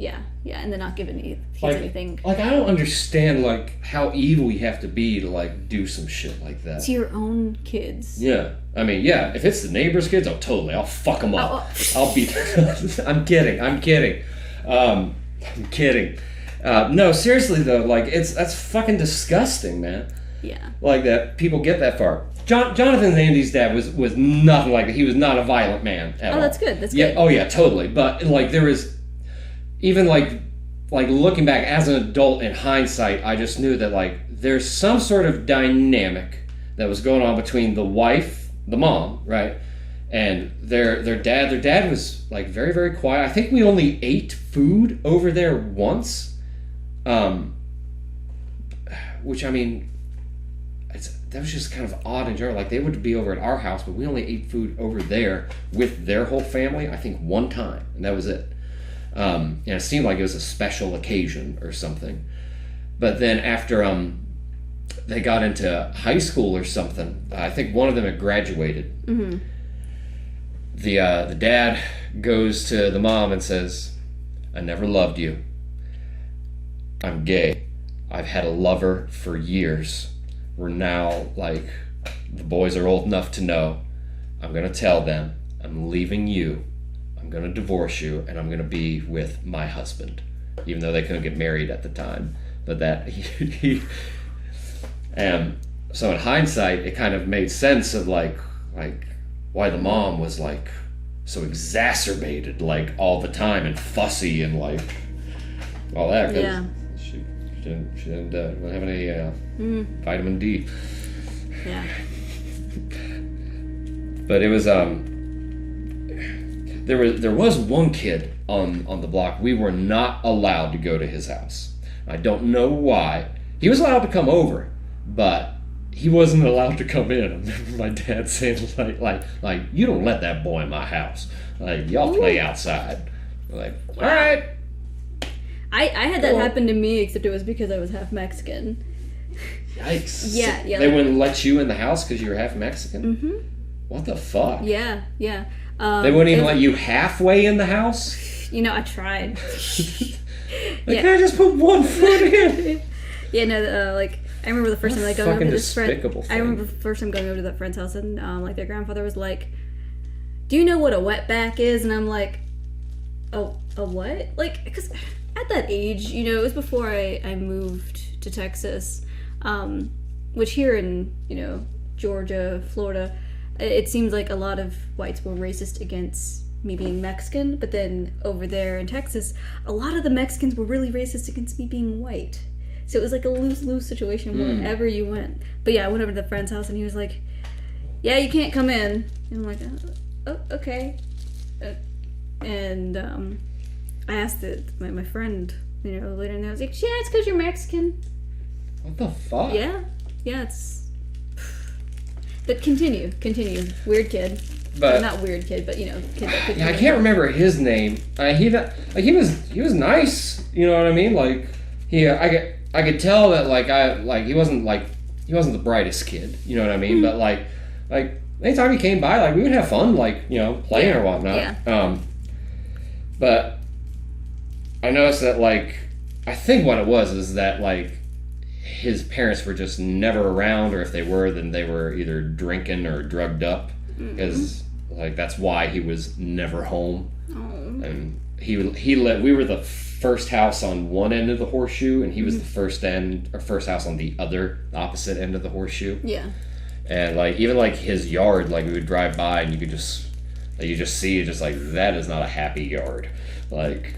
[SPEAKER 2] and they're not giving the kids anything.
[SPEAKER 1] Like, I don't understand like how evil you have to be to like do some shit like that
[SPEAKER 2] to your own kids.
[SPEAKER 1] Yeah, I mean, yeah, if it's the neighbor's kids, I'll fuck them up. I'll beat. I'm kidding. No, seriously though, like that's fucking disgusting, man.
[SPEAKER 2] Yeah. Like
[SPEAKER 1] that people get that far. Jonathan and Andy's dad was nothing like that. He was not a violent man at all.
[SPEAKER 2] That's good. That's
[SPEAKER 1] good.
[SPEAKER 2] Yeah.
[SPEAKER 1] Oh yeah, totally. But like there was. Even like looking back as an adult in hindsight, I just knew that like there's some sort of dynamic that was going on between the wife, the mom, right, and their dad. Their dad was like very, very quiet. I think we only ate food over there once, which I mean, that was just kind of odd and general. Like they would be over at our house, but we only ate food over there with their whole family. I think one time, and that was it. And it seemed like it was a special occasion or something. But then after they got into high school or something, I think one of them had graduated. The dad goes to the mom and says, I never loved you. I'm gay. I've had a lover for years. We're now, like, the boys are old enough to know. I'm going to tell them I'm leaving you. I'm going to divorce you, and I'm going to be with my husband. Even though they couldn't get married at the time. But that, and so in hindsight, it kind of made sense of, like why the mom was, like, so exacerbated, like, all the time, and fussy, and, like, all that.
[SPEAKER 2] Yeah.
[SPEAKER 1] She didn't have any vitamin D.
[SPEAKER 2] Yeah.
[SPEAKER 1] But it was there was one kid on the block. We were not allowed to go to his house. I don't know why. He was allowed to come over, but he wasn't allowed to come in. I remember my dad saying, like you don't let that boy in my house. Like, y'all play outside. Like, all right.
[SPEAKER 2] I had that happen to me, except it was because I was half Mexican.
[SPEAKER 1] Yikes.
[SPEAKER 2] Yeah.
[SPEAKER 1] They wouldn't let you in the house because you were half Mexican?
[SPEAKER 2] Mm-hmm.
[SPEAKER 1] What the fuck?
[SPEAKER 2] Yeah.
[SPEAKER 1] They wouldn't even let you halfway in the house?
[SPEAKER 2] You know, I tried.
[SPEAKER 1] Can I just put one foot in?
[SPEAKER 2] Yeah, no, I remember the first time going over to this friend.
[SPEAKER 1] Thing.
[SPEAKER 2] I remember the first time going over to that friend's house, and their grandfather was like, "Do you know what a wetback is?" And I'm like, "Oh, a what?" Like, because at that age, you know, it was before I moved to Texas, which here in, you know, Georgia, Florida, it seems like a lot of whites were racist against me being Mexican, but then over there in Texas, a lot of the Mexicans were really racist against me being white. So it was like a lose-lose situation wherever you went. But yeah, I went over to the friend's house and he was like, "Yeah, you can't come in." And I'm like, "Oh, okay." And I asked my friend, you know, later, and I was like, "Yeah, it's because you're Mexican."
[SPEAKER 1] What the fuck?
[SPEAKER 2] Yeah, it's... But continue. Weird kid.
[SPEAKER 1] But
[SPEAKER 2] not weird kid, but, you know, kid that could...
[SPEAKER 1] Yeah, I can't remember his name. He was nice. You know what I mean? Like, I could tell that he wasn't the brightest kid. You know what I mean? But like anytime he came by, like, we would have fun, like, you know, playing or whatnot.
[SPEAKER 2] Yeah.
[SPEAKER 1] But I noticed that, like, I think what it was is that, like, his parents were just never around, or if they were, then they were either drinking or drugged up, because like that's why he was never home. And we were the first house on one end of the horseshoe, and he was the first house on the opposite end of the horseshoe.
[SPEAKER 2] Yeah.
[SPEAKER 1] And like even like his yard, like we would drive by and you just see it, just like, that is not a happy yard. Like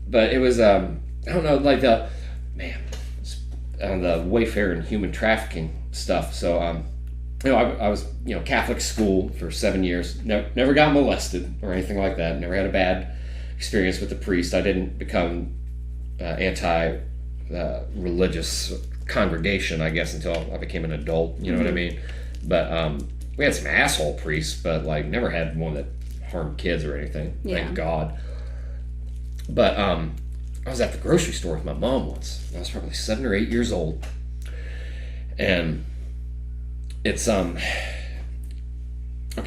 [SPEAKER 1] but it was I don't know, like the Wayfair and human trafficking stuff. So you know, I was, you know, Catholic school for 7 years. Never got molested or anything like that. Never had a bad experience with the priest. I didn't become religious congregation, I guess, until I became an adult. You know what I mean? But we had some asshole priests, but like never had one that harmed kids or anything.
[SPEAKER 2] Yeah.
[SPEAKER 1] Thank God. But I was at the grocery store with my mom once. I was probably 7 or 8 years old, and it's okay.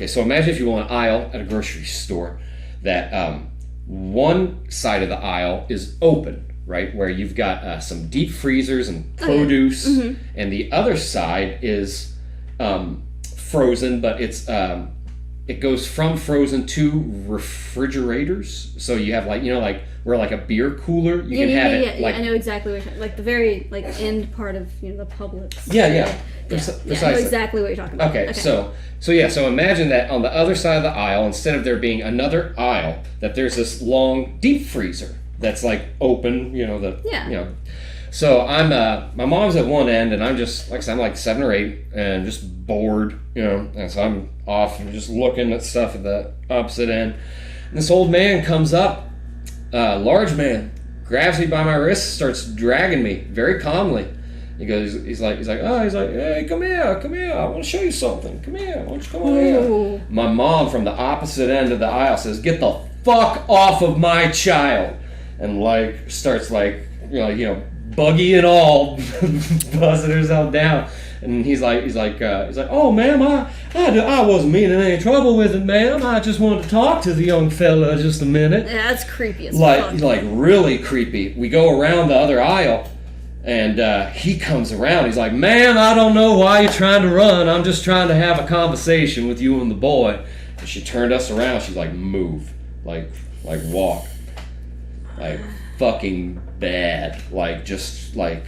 [SPEAKER 1] So imagine if you want an aisle at a grocery store that one side of the aisle is open, right, where you've got some deep freezers and produce, and the other side is frozen, but it's it goes from frozen to refrigerators. So you have, like, you know, like where like a beer cooler, you can have it. Like,
[SPEAKER 2] I know exactly what you're talking, like the very like end part of, you know, the Publix.
[SPEAKER 1] Precisely.
[SPEAKER 2] I know exactly what you're talking about.
[SPEAKER 1] Okay. So imagine that on the other side of the aisle, instead of there being another aisle, that there's this long deep freezer that's like open. You know you know. So I'm my mom's at one end, and I'm just, like I said, I'm like 7 or 8 and just bored, you know, and so I'm off and just looking at stuff at the opposite end. And this old man comes up, large man, grabs me by my wrist, starts dragging me very calmly. He's like, "Hey, come here, I want to show you something. Come here, why don't you come over here?" My mom from the opposite end of the aisle says, "Get the fuck off of my child," and like starts like, you know, buggy and all, buzzing herself down. And he's like, oh, ma'am, I wasn't meaning any trouble with it, ma'am. I just wanted to talk to the young fella just a minute.
[SPEAKER 2] Yeah, that's creepy as fuck.
[SPEAKER 1] Like really creepy. We go around the other aisle, and he comes around. He's like, ma'am, I don't know why you're trying to run. I'm just trying to have a conversation with you and the boy. And she turned us around. She's like, move. Like walk. Like, fucking bad. Like, just, like,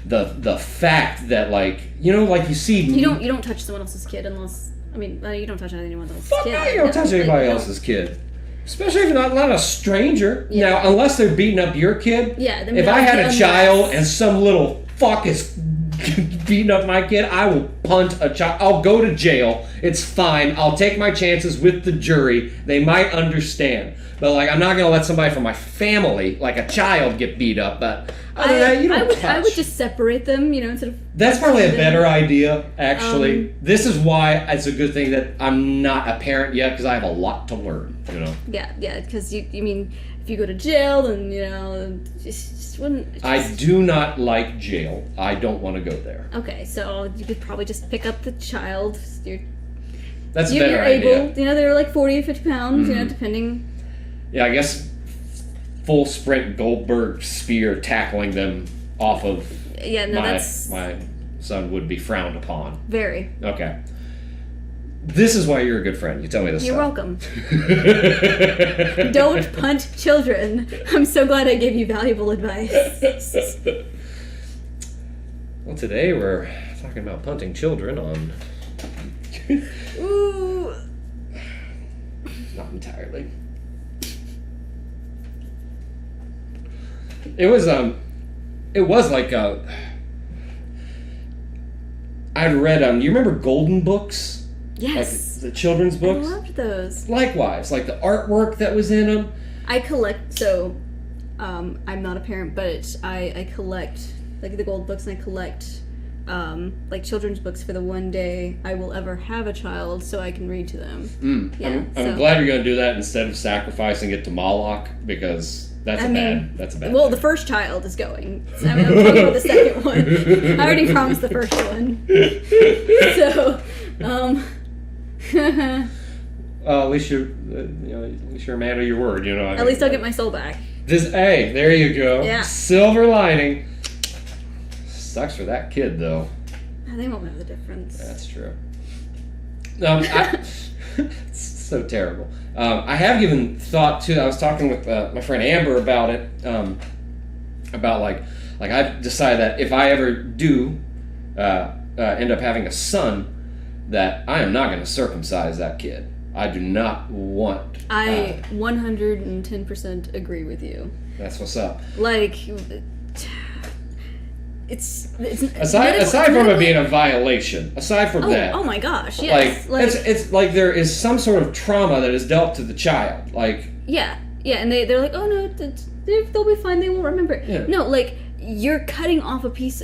[SPEAKER 1] the fact that, like, you know, like, you see...
[SPEAKER 2] You don't touch someone else's kid unless... I mean, you don't touch anyone else's
[SPEAKER 1] Fuck
[SPEAKER 2] kid.
[SPEAKER 1] no, you don't touch anybody else's kid. Especially if you're not a stranger. Yeah. Now, unless they're beating up your kid.
[SPEAKER 2] Yeah.
[SPEAKER 1] If I had a child and some little fuck is beating up my kid, I will punt a child. I'll go to jail. It's fine. I'll take my chances with the jury. They might understand. But, like, I'm not going to let somebody from my family, like a child, get beat up. But other than that, you don't touch.
[SPEAKER 2] I would just separate them, instead of...
[SPEAKER 1] That's probably a better idea, actually. This is why it's a good thing that I'm not a parent yet, because I have a lot to learn,
[SPEAKER 2] Yeah, because you mean, if you go to jail, then, just wouldn't...
[SPEAKER 1] I do not like jail. I don't want to go there.
[SPEAKER 2] Okay, so you could probably just pick up the child.
[SPEAKER 1] That's a better idea.
[SPEAKER 2] Able, they're like 40 or 50 pounds, depending...
[SPEAKER 1] Yeah, I guess full sprint Goldberg spear tackling them off of my son would be frowned upon.
[SPEAKER 2] Very.
[SPEAKER 1] Okay. This is why you're a good friend. You tell me this
[SPEAKER 2] You're
[SPEAKER 1] stuff.
[SPEAKER 2] welcome. Don't punt children. I'm so glad I gave you valuable advice.
[SPEAKER 1] Well, today we're talking about punting children on...
[SPEAKER 2] Ooh.
[SPEAKER 1] Not entirely. It was like I'd read you remember Golden books?
[SPEAKER 2] Yes.
[SPEAKER 1] Like the children's books?
[SPEAKER 2] I loved those.
[SPEAKER 1] Likewise, like the artwork that was in them.
[SPEAKER 2] I collect, I'm not a parent, but I collect, like, the gold books, and I collect, like, children's books for the one day I will ever have a child so I can read to them. Yeah,
[SPEAKER 1] I'm glad you're going to do that instead of sacrificing it to Moloch, because that's a bad
[SPEAKER 2] well,
[SPEAKER 1] thing.
[SPEAKER 2] The first child is going. So, I'm talking about the second one. I already promised the first one. So,
[SPEAKER 1] at least you're a man of your word,
[SPEAKER 2] At least I'll get my soul back.
[SPEAKER 1] Hey, there you go.
[SPEAKER 2] Yeah.
[SPEAKER 1] Silver lining. Sucks for that kid, though.
[SPEAKER 2] They won't know the difference.
[SPEAKER 1] That's true. It's so terrible. I have given thought to. I was talking with my friend Amber about it. About like I've decided that if I ever do end up having a son, that I am not going to circumcise that kid. I do not want.
[SPEAKER 2] I 110% agree with you.
[SPEAKER 1] That's what's up.
[SPEAKER 2] Like, it's
[SPEAKER 1] aside from it being a violation. Aside from that.
[SPEAKER 2] Oh my gosh! Yes.
[SPEAKER 1] It's like there is some sort of trauma that is dealt to the child. Like.
[SPEAKER 2] Yeah, and they're like, oh no, they'll be fine. They won't remember it. Yeah. No, like, you're cutting off a piece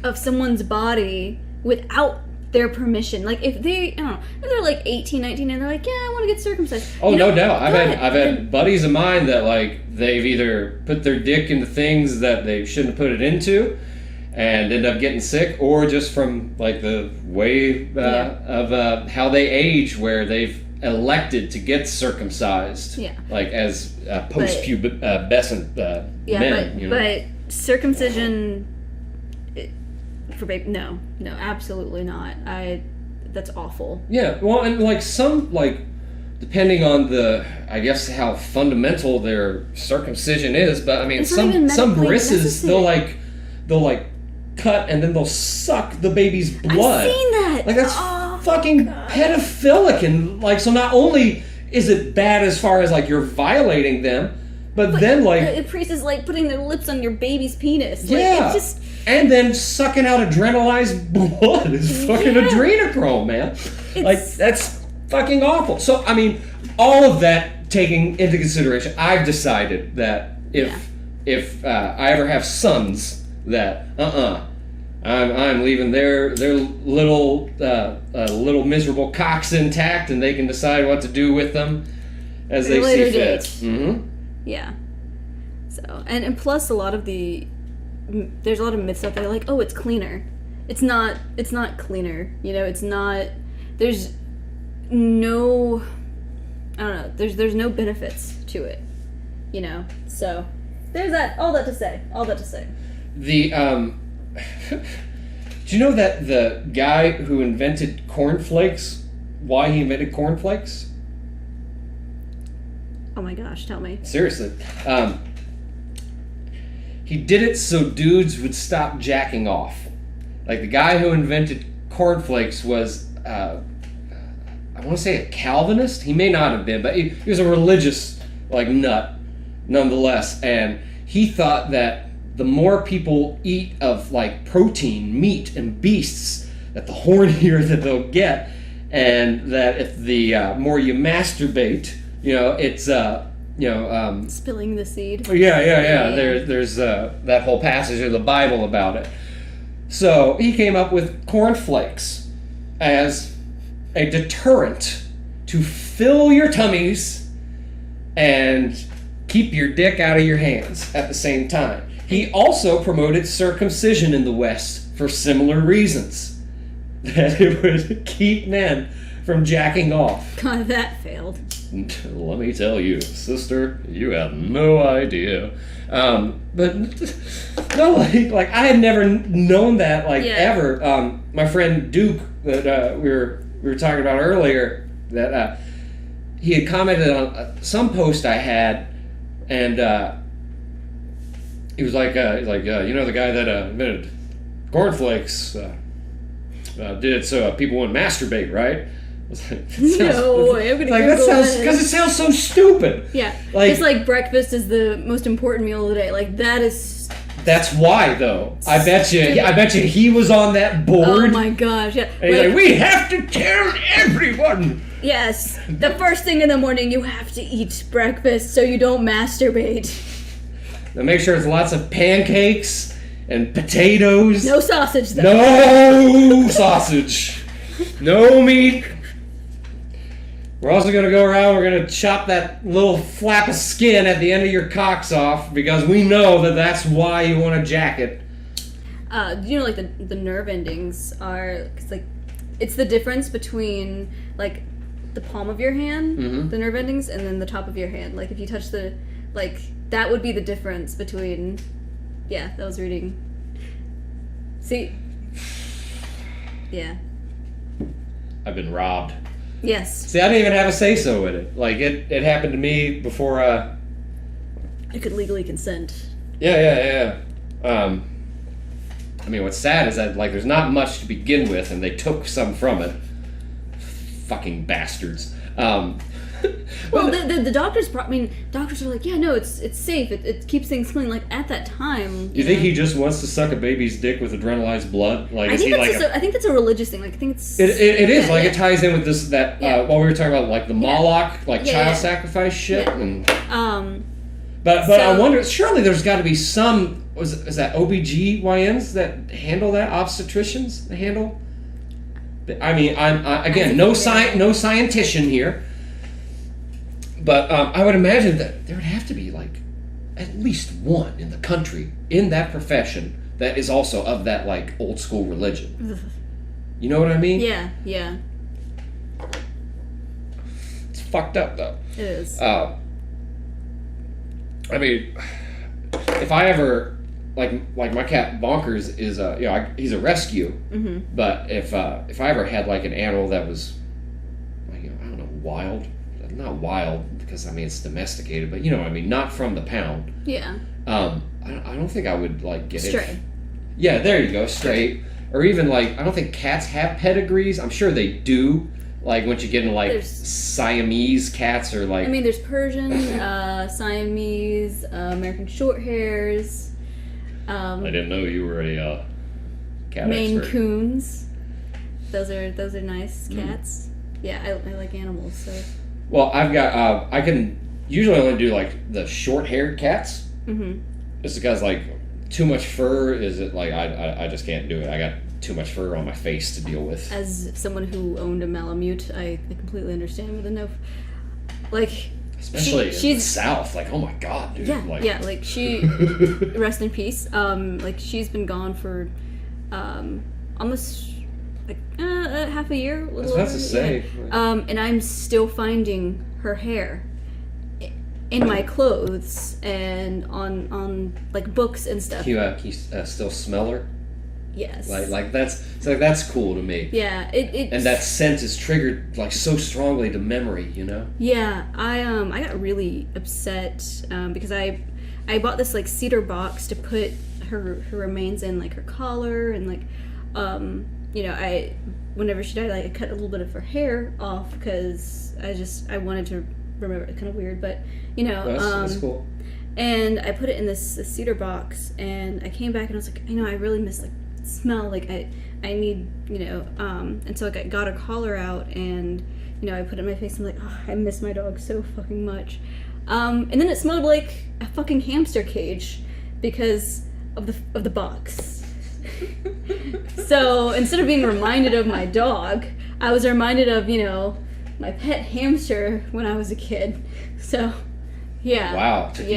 [SPEAKER 2] of someone's body without their permission. Like, if they, I don't know, if they're like 18, 19, and they're like, yeah, I want to get circumcised.
[SPEAKER 1] Oh, no doubt. I've had buddies of mine that, like, they've either put their dick into things that they shouldn't put it into and end up getting sick, or just from, like, the way of how they age, where they've elected to get circumcised. Yeah. Like, as post-pubescent men.
[SPEAKER 2] But circumcision... For baby, no, absolutely not. That's awful.
[SPEAKER 1] Yeah, well, and like some, like, depending on I guess how fundamental their circumcision is, but I mean, some brisses they'll cut and then they'll suck the baby's blood.
[SPEAKER 2] I've seen that.
[SPEAKER 1] Like, that's fucking pedophilic, and like, so not only is it bad as far as like you're violating them, but then like
[SPEAKER 2] the priest is like putting their lips on your baby's penis. Like,
[SPEAKER 1] yeah.
[SPEAKER 2] It's just.
[SPEAKER 1] And then sucking out adrenalized blood is fucking adrenochrome, man. Like, that's fucking awful. So, I mean, all of that taking into consideration, I've decided that if I ever have sons, that I'm leaving their little miserable cocks intact, and they can decide what to do with them as they see fit. Mm-hmm.
[SPEAKER 2] Yeah. So, and plus a lot of there's a lot of myths out there, like, oh, it's cleaner. it's not cleaner. You know, it's not. There's no. I don't know. There's no benefits to it. You know. So there's that. All that to say.
[SPEAKER 1] The do you know that the guy who invented cornflakes, why he invented cornflakes?
[SPEAKER 2] Oh my gosh, tell me.
[SPEAKER 1] Seriously. He did it so dudes would stop jacking off. Like, the guy who invented cornflakes was, I want to say a Calvinist? He may not have been, but he was a religious, like, nut, nonetheless. And he thought that the more people eat of, like, protein, meat, and beasts, that the hornier that they'll get. And that if the more you masturbate, you know, it's,
[SPEAKER 2] spilling the seed.
[SPEAKER 1] Yeah. There's that whole passage of the Bible about it. So he came up with cornflakes as a deterrent to fill your tummies and keep your dick out of your hands at the same time. He also promoted circumcision in the West for similar reasons. That it would keep men from jacking off.
[SPEAKER 2] God, that failed.
[SPEAKER 1] Let me tell you, sister, you have no idea. But no, like I had never known that, ever. My friend Duke, that we were talking about earlier, that he had commented on some post I had, and he was like, you know, the guy that invented cornflakes did it so people wouldn't masturbate, right?
[SPEAKER 2] No way, I'm gonna
[SPEAKER 1] like,
[SPEAKER 2] Google
[SPEAKER 1] that sounds, because it sounds so stupid.
[SPEAKER 2] Yeah,
[SPEAKER 1] like,
[SPEAKER 2] it's like breakfast is the most important meal of the day. Like, that is.
[SPEAKER 1] That's why, though. I bet you he was on that board.
[SPEAKER 2] Oh my gosh! Yeah,
[SPEAKER 1] and he's like, we have to tell everyone.
[SPEAKER 2] Yes, the first thing in the morning you have to eat breakfast so you don't masturbate.
[SPEAKER 1] Now make sure it's lots of pancakes and potatoes.
[SPEAKER 2] No sausage, though.
[SPEAKER 1] No sausage. No meat. We're also going to go around, we're going to chop that little flap of skin at the end of your cocks off, because we know that that's why you want to jack it.
[SPEAKER 2] You know, like, the nerve endings are, cause, like, it's the difference between, like, the palm of your hand, the nerve endings, and then the top of your hand. Like, if you touch the, like, that would be the difference between, yeah, that was reading. See? Yeah.
[SPEAKER 1] I've been robbed.
[SPEAKER 2] Yes.
[SPEAKER 1] See, I didn't even have a say-so in it. Like, it happened to me before,
[SPEAKER 2] You could legally consent.
[SPEAKER 1] Yeah. I mean, what's sad is that, like, there's not much to begin with, and they took some from it. Fucking bastards.
[SPEAKER 2] Well, the doctors, doctors are like, yeah, no, it's safe. It keeps things clean. Like, at that time.
[SPEAKER 1] You think he just wants to suck a baby's dick with adrenalized blood? Like,
[SPEAKER 2] I think that's a religious thing. Like, I think it's.
[SPEAKER 1] It is. Like, it ties in with this, while we were talking about, like, the Moloch, child sacrifice shit.
[SPEAKER 2] Yeah.
[SPEAKER 1] And, but I wonder, surely there's got to be some, is that OBGYNs that handle that? Obstetricians that handle? I mean, again, no scientician here. But I would imagine that there would have to be, like, at least one in the country in that profession that is also of that, like, old school religion. You know what I mean?
[SPEAKER 2] Yeah.
[SPEAKER 1] It's fucked up, though.
[SPEAKER 2] It is.
[SPEAKER 1] I mean, if I ever, like my cat Bonkers is he's a rescue. Mm-hmm. But if I ever had, like, an animal that was, like, I don't know, wild. Not wild, because I mean it's domesticated, but you know what I mean, not from the pound.
[SPEAKER 2] Yeah.
[SPEAKER 1] I don't think I would, like, get
[SPEAKER 2] stray.
[SPEAKER 1] it. Yeah, there you go, straight. Or even, like, I don't think cats have pedigrees. I'm sure they do. Like, once you get into, like, Siamese cats or, like.
[SPEAKER 2] I mean, there's Persian, Siamese, American Shorthairs.
[SPEAKER 1] I didn't know you were a cat
[SPEAKER 2] Maine
[SPEAKER 1] expert.
[SPEAKER 2] Coons. Those are nice cats. Yeah, I like animals, so.
[SPEAKER 1] Well, I've got, I can usually only do, like, the short-haired cats. Mm-hmm. Just because, like, too much fur I just can't do it. I got too much fur on my face to deal with.
[SPEAKER 2] As someone who owned a Malamute, I completely understand with the like,
[SPEAKER 1] especially in the South, like, oh my god, dude.
[SPEAKER 2] Like she, rest in peace. Like, she's been gone for, almost like half a year.
[SPEAKER 1] I was about to say.
[SPEAKER 2] Yeah. And I'm still finding her hair in my clothes and on like books and stuff.
[SPEAKER 1] Can you still smell her?
[SPEAKER 2] Yes.
[SPEAKER 1] Like that's cool to me.
[SPEAKER 2] Yeah.
[SPEAKER 1] And that scent is triggered like so strongly to memory, you know?
[SPEAKER 2] Yeah. I got really upset because I bought this like cedar box to put her remains in, like her collar and like whenever she died, like I cut a little bit of her hair off because I wanted to remember it. Kind of weird, but
[SPEAKER 1] That's cool.
[SPEAKER 2] And I put it in this cedar box, and I came back and I was like, I really miss like smell, like I need, and so I got her collar out and I put it in my face. I'm like, oh, I miss my dog so fucking much. And then it smelled like a fucking hamster cage because of the box. So instead of being reminded of my dog, I was reminded of my pet hamster when I was a kid. So yeah.
[SPEAKER 1] Wow, took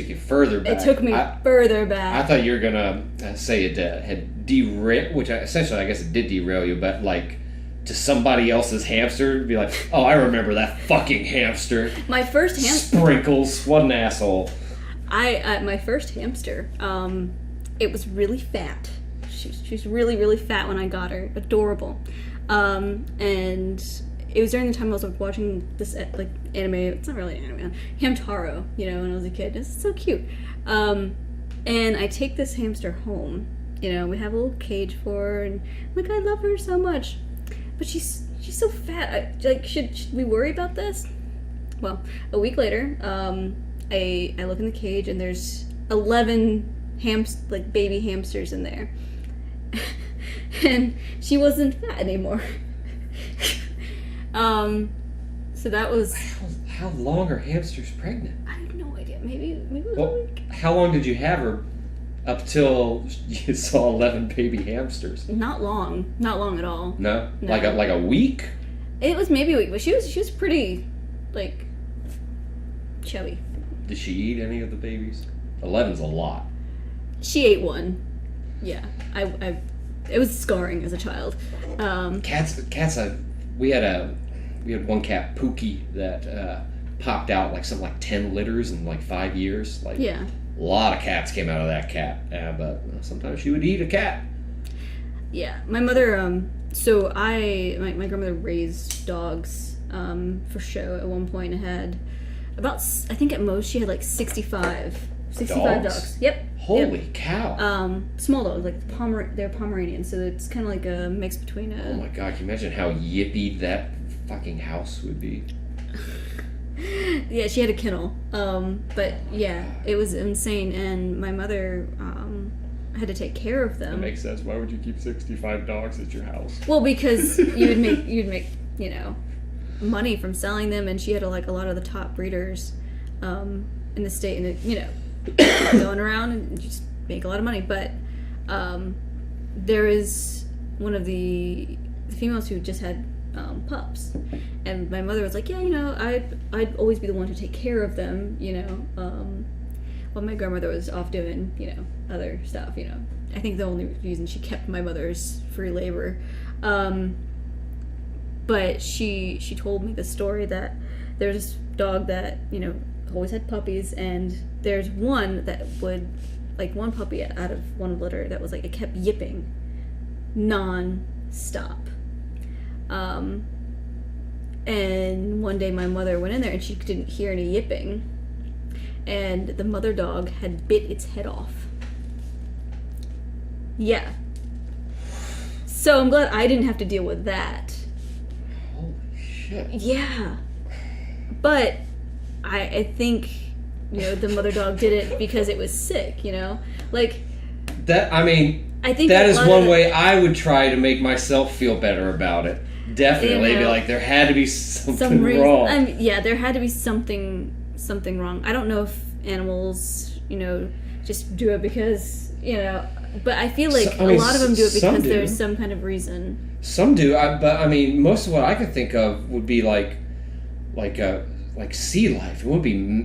[SPEAKER 1] you further back.
[SPEAKER 2] It took me further back.
[SPEAKER 1] I thought you were gonna say it had derailed, which essentially I guess it did derail you, but like to somebody else's hamster, be like, oh, I remember that fucking hamster.
[SPEAKER 2] My first hamster.
[SPEAKER 1] Sprinkles, what an asshole.
[SPEAKER 2] My first hamster, it was really fat. She was really, really fat when I got her. Adorable. And it was during the time I was like watching this like anime. It's not really an anime. Hamtaro, when I was a kid. It's so cute. And I take this hamster home. We have a little cage for her, and like I love her so much, but she's so fat. Should we worry about this? Well, a week later, I look in the cage and there's 11 baby hamsters in there, and she wasn't fat anymore. So that was.
[SPEAKER 1] How long are hamsters pregnant?
[SPEAKER 2] I have no idea. Maybe it was a week.
[SPEAKER 1] How long did you have her up till you saw 11 baby hamsters?
[SPEAKER 2] Not long at all.
[SPEAKER 1] No? Like a week?
[SPEAKER 2] It was maybe a week, but she was pretty like chubby.
[SPEAKER 1] Did she eat any of the babies? 11's a lot.
[SPEAKER 2] She ate one. Yeah, it was scarring as a child.
[SPEAKER 1] Cats. We had one cat, Pookie, that popped out like something like 10 litters in like 5 years. Like,
[SPEAKER 2] yeah.
[SPEAKER 1] A lot of cats came out of that cat, but sometimes she would eat a cat.
[SPEAKER 2] Yeah, my mother. So my grandmother raised dogs for show at one point and had about, I think at most she had like 65 dogs. Yep.
[SPEAKER 1] Holy cow.
[SPEAKER 2] Small dogs, like they're Pomeranian, so it's kind of like a mix between a...
[SPEAKER 1] Oh my god, can you imagine how yippy that fucking house would be?
[SPEAKER 2] Yeah, she had a kennel. But yeah, it was insane, and my mother had to take care of them.
[SPEAKER 1] That makes sense. Why would you keep 65 dogs at your house?
[SPEAKER 2] Well, because you'd make money from selling them, and she had a lot of the top breeders in the state, and going around and just make a lot of money. But there is one of the females who just had pups, and my mother was like, yeah, I'd always be the one to take care of them, while my grandmother was off doing other stuff. I think the only reason she kept my mother's free labor. But she told me the story that there's this dog that always had puppies, and there's one that would, like, one puppy out of one litter that was like, it kept yipping non-stop. And one day my mother went in there and she didn't hear any yipping, and the mother dog had bit its head off. Yeah. So I'm glad I didn't have to deal with that.
[SPEAKER 1] Holy shit.
[SPEAKER 2] Yeah. But I think, the mother dog did it because it was sick, Like...
[SPEAKER 1] That, I mean...
[SPEAKER 2] I think
[SPEAKER 1] that is one way I would try to make myself feel better about it. Definitely. Be like, there had to be something wrong.
[SPEAKER 2] Yeah, there had to be something wrong. I don't know if animals, just do it because, but I feel like a lot of them do it because there's some kind of reason. Some do,
[SPEAKER 1] but I mean, most of what I could think of would be like sea life. It wouldn't be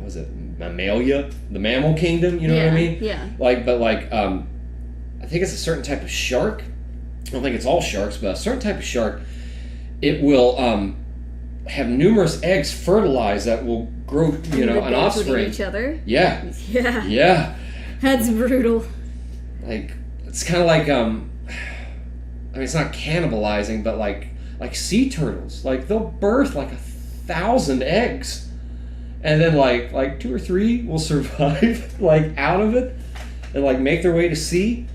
[SPEAKER 1] was it mammalia, the mammal kingdom? You know what I mean?
[SPEAKER 2] Yeah.
[SPEAKER 1] I think it's a certain type of shark. I don't think it's all sharks, but a certain type of shark, it will have numerous eggs fertilized that will grow, an offspring.
[SPEAKER 2] Each other.
[SPEAKER 1] Yeah.
[SPEAKER 2] Yeah.
[SPEAKER 1] Yeah.
[SPEAKER 2] That's brutal.
[SPEAKER 1] Like, it's kind of like, it's not cannibalizing, but like sea turtles. Like, they'll birth like 1,000 eggs. And then like 2 or 3 will survive, like, out of it and, like, make their way to sea.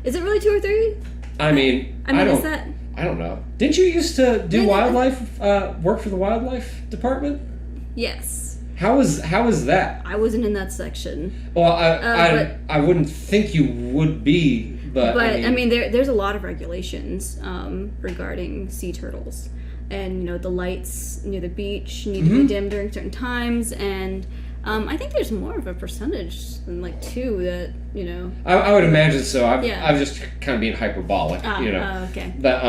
[SPEAKER 2] Is it really 2 or 3?
[SPEAKER 1] I mean,
[SPEAKER 2] is that...
[SPEAKER 1] I don't know. Didn't you used to do wildlife work for the wildlife department?
[SPEAKER 2] Yes.
[SPEAKER 1] How was that?
[SPEAKER 2] I wasn't in that section.
[SPEAKER 1] Well, I wouldn't think you would be, but
[SPEAKER 2] there's a lot of regulations regarding sea turtles, and the lights near the beach need to be dim during certain times, and I think there's more of a percentage than like 2 that
[SPEAKER 1] I would imagine so. I was just kind of being hyperbolic,
[SPEAKER 2] okay.
[SPEAKER 1] But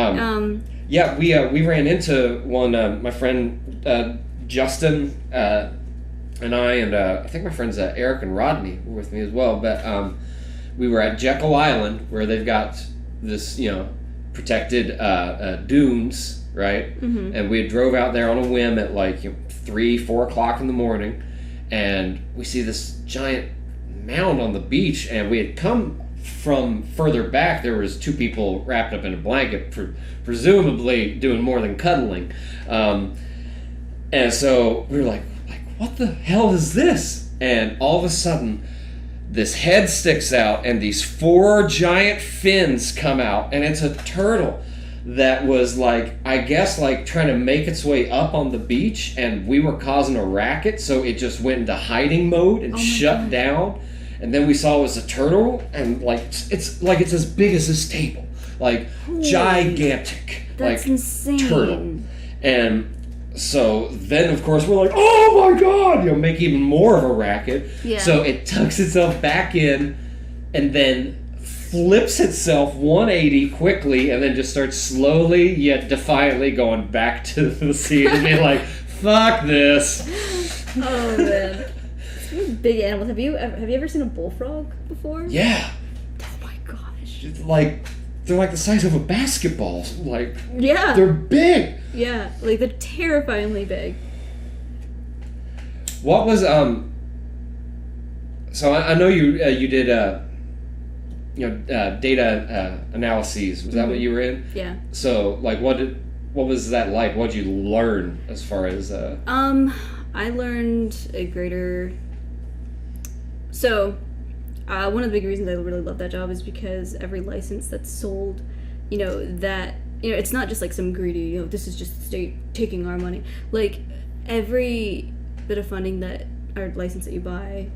[SPEAKER 1] yeah, we ran into one. My friend Justin and I think my friends Eric and Rodney were with me as well. But we were at Jekyll Island, where they've got this protected dunes, right? Mm-hmm. And we drove out there on a whim at like 3-4 o'clock in the morning. And we see this giant mound on the beach, and we had come from further back. There was 2 people wrapped up in a blanket, presumably doing more than cuddling. And so we were like, what the hell is this? And all of a sudden, this head sticks out, and these 4 giant fins come out, and it's a turtle that was I guess trying to make its way up on the beach, and we were causing a racket, so it just went into hiding mode and shut down. And then we saw it was a turtle, and it's as big as this table, gigantic,
[SPEAKER 2] that's insane
[SPEAKER 1] turtle. And so then, of course, we're like, oh my god, make even more of a racket.
[SPEAKER 2] Yeah.
[SPEAKER 1] So it tucks itself back in, and then flips itself 180 quickly, and then just starts slowly yet defiantly going back to the sea and being like, fuck this.
[SPEAKER 2] Oh man, big animals. Have you ever seen a bullfrog before?
[SPEAKER 1] Yeah.
[SPEAKER 2] Oh my gosh.
[SPEAKER 1] They're like the size of a basketball.
[SPEAKER 2] Yeah.
[SPEAKER 1] They're big.
[SPEAKER 2] Yeah, they're terrifyingly big.
[SPEAKER 1] What was so I know you did data analyses. Was that what you were in?
[SPEAKER 2] Yeah.
[SPEAKER 1] So what was that like? What did you learn as far as
[SPEAKER 2] I learned a greater. So, one of the big reasons I really love that job is because every license that's sold, it's not just some greedy, this is just the state taking our money. Every bit of funding or license that you buy,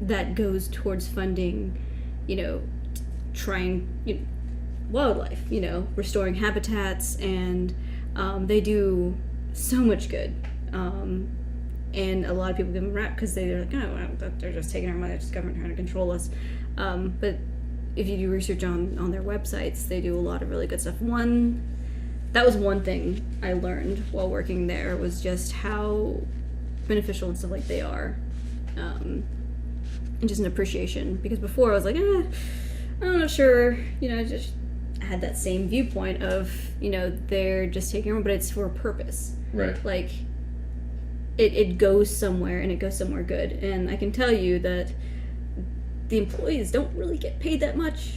[SPEAKER 2] that goes towards funding, trying wildlife, restoring habitats, and they do so much good. And a lot of people give them rap because they're like, they're just taking our money, it's just government trying to control us. But if you do research on their websites, they do a lot of really good stuff. That was one thing I learned while working there, was just how beneficial and stuff they are. And just an appreciation, because before I was like, I'm not sure, I just had that same viewpoint of, they're just taking over, but it's for a purpose.
[SPEAKER 1] Right.
[SPEAKER 2] It goes somewhere, and it goes somewhere good. And I can tell you that the employees don't really get paid that much.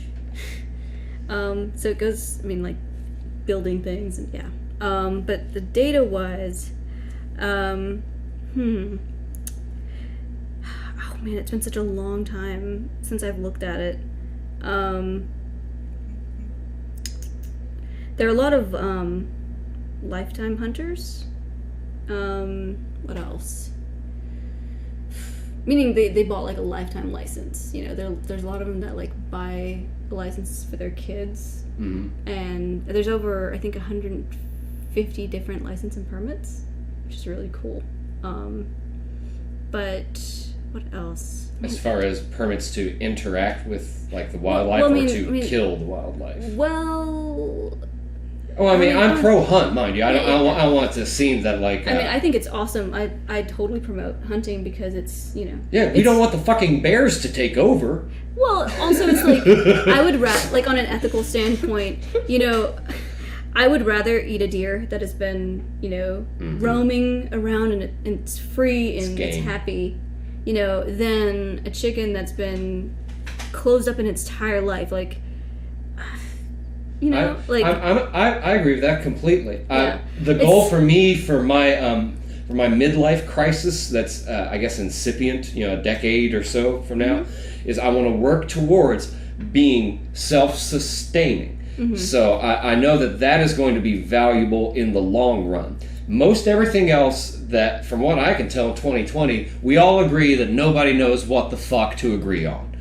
[SPEAKER 2] So it goes, building things, and yeah. But the data-wise, oh man, it's been such a long time since I've looked at it. There are a lot of lifetime hunters. What else? Meaning they bought a lifetime license. There's a lot of them that buy a license for their kids. Mm-hmm. And there's over, I think, 150 different license and permits, which is really cool. But what else?
[SPEAKER 1] As far as permits to interact with the wildlife, or to kill the wildlife?
[SPEAKER 2] Well,
[SPEAKER 1] Well, I mean, I'm pro hunt, mind you. I don't want it to seem that like.
[SPEAKER 2] I mean, I think it's awesome. I totally promote hunting because it's
[SPEAKER 1] Yeah, we don't want the fucking bears to take over.
[SPEAKER 2] Well, also it's like I would like on an ethical standpoint, I would rather eat a deer that has been roaming around and it's free and it's happy, than a chicken that's been closed up in its entire life, like.
[SPEAKER 1] I agree with that completely.
[SPEAKER 2] Yeah.
[SPEAKER 1] The goal for me for my midlife crisis that's I guess incipient, a decade or so from now, is I want to work towards being self-sustaining. Mm-hmm. So I know that is going to be valuable in the long run. Most everything else that, from what I can tell in 2020, we all agree that nobody knows what the fuck to agree on.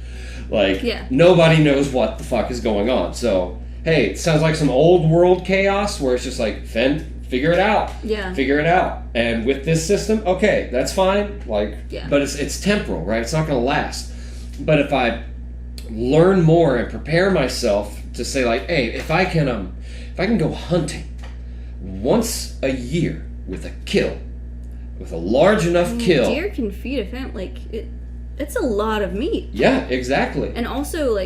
[SPEAKER 1] Nobody knows what the fuck is going on. So hey, it sounds like some old world chaos where it's just like, figure it out.
[SPEAKER 2] Yeah.
[SPEAKER 1] Figure it out. And with this system, okay, that's fine. But it's temporal, right? It's not going to last. But if I learn more and prepare myself to say like, hey, if I can go hunting once a year with a large enough kill.
[SPEAKER 2] Deer can feed a family. It's a lot of meat.
[SPEAKER 1] Yeah, exactly.
[SPEAKER 2] And also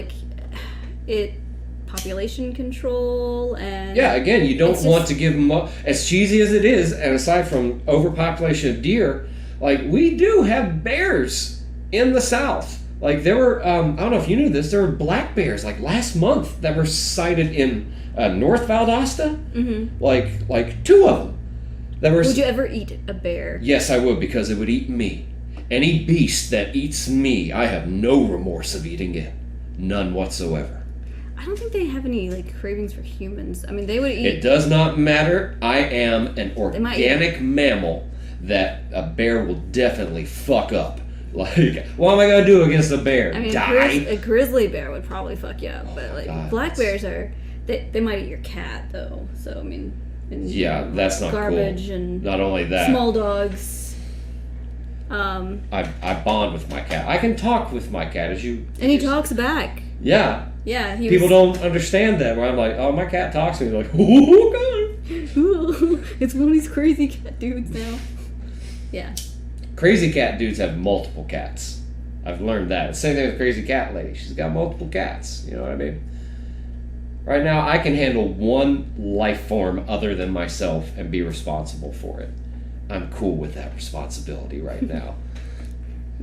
[SPEAKER 2] population control and
[SPEAKER 1] again, you don't want to give them up. As cheesy as it is, and aside from overpopulation of deer, we do have bears in the South. There were I don't know if you knew this, there were black bears last month that were sighted in North Valdosta. Mm-hmm. 2 of them.
[SPEAKER 2] Would you ever eat a bear?
[SPEAKER 1] Yes, I would, because it would eat me. Any beast that eats me, I have no remorse of eating it. None whatsoever.
[SPEAKER 2] I don't think they have any cravings for humans. I mean, they would eat.
[SPEAKER 1] It does not matter. I am an organic mammal that a bear will definitely fuck up. What am I gonna do against a bear?
[SPEAKER 2] I mean,
[SPEAKER 1] die?
[SPEAKER 2] A grizzly bear would probably fuck you up, but
[SPEAKER 1] God,
[SPEAKER 2] black bears are they might eat your cat though. So I mean,
[SPEAKER 1] that's not
[SPEAKER 2] garbage
[SPEAKER 1] cool.
[SPEAKER 2] And
[SPEAKER 1] not only that,
[SPEAKER 2] small dogs.
[SPEAKER 1] I bond with my cat. I can talk with my cat
[SPEAKER 2] and he talks back.
[SPEAKER 1] Yeah.
[SPEAKER 2] Yeah,
[SPEAKER 1] people don't understand that. Where I'm like, oh, my cat talks to me. They're like, oh god,
[SPEAKER 2] ooh, it's one of these crazy cat dudes now. Yeah.
[SPEAKER 1] Crazy cat dudes have multiple cats. I've learned that. Same thing with crazy cat lady. She's got multiple cats. You know what I mean? Right now, I can handle one life form other than myself and be responsible for it. I'm cool with that responsibility right now.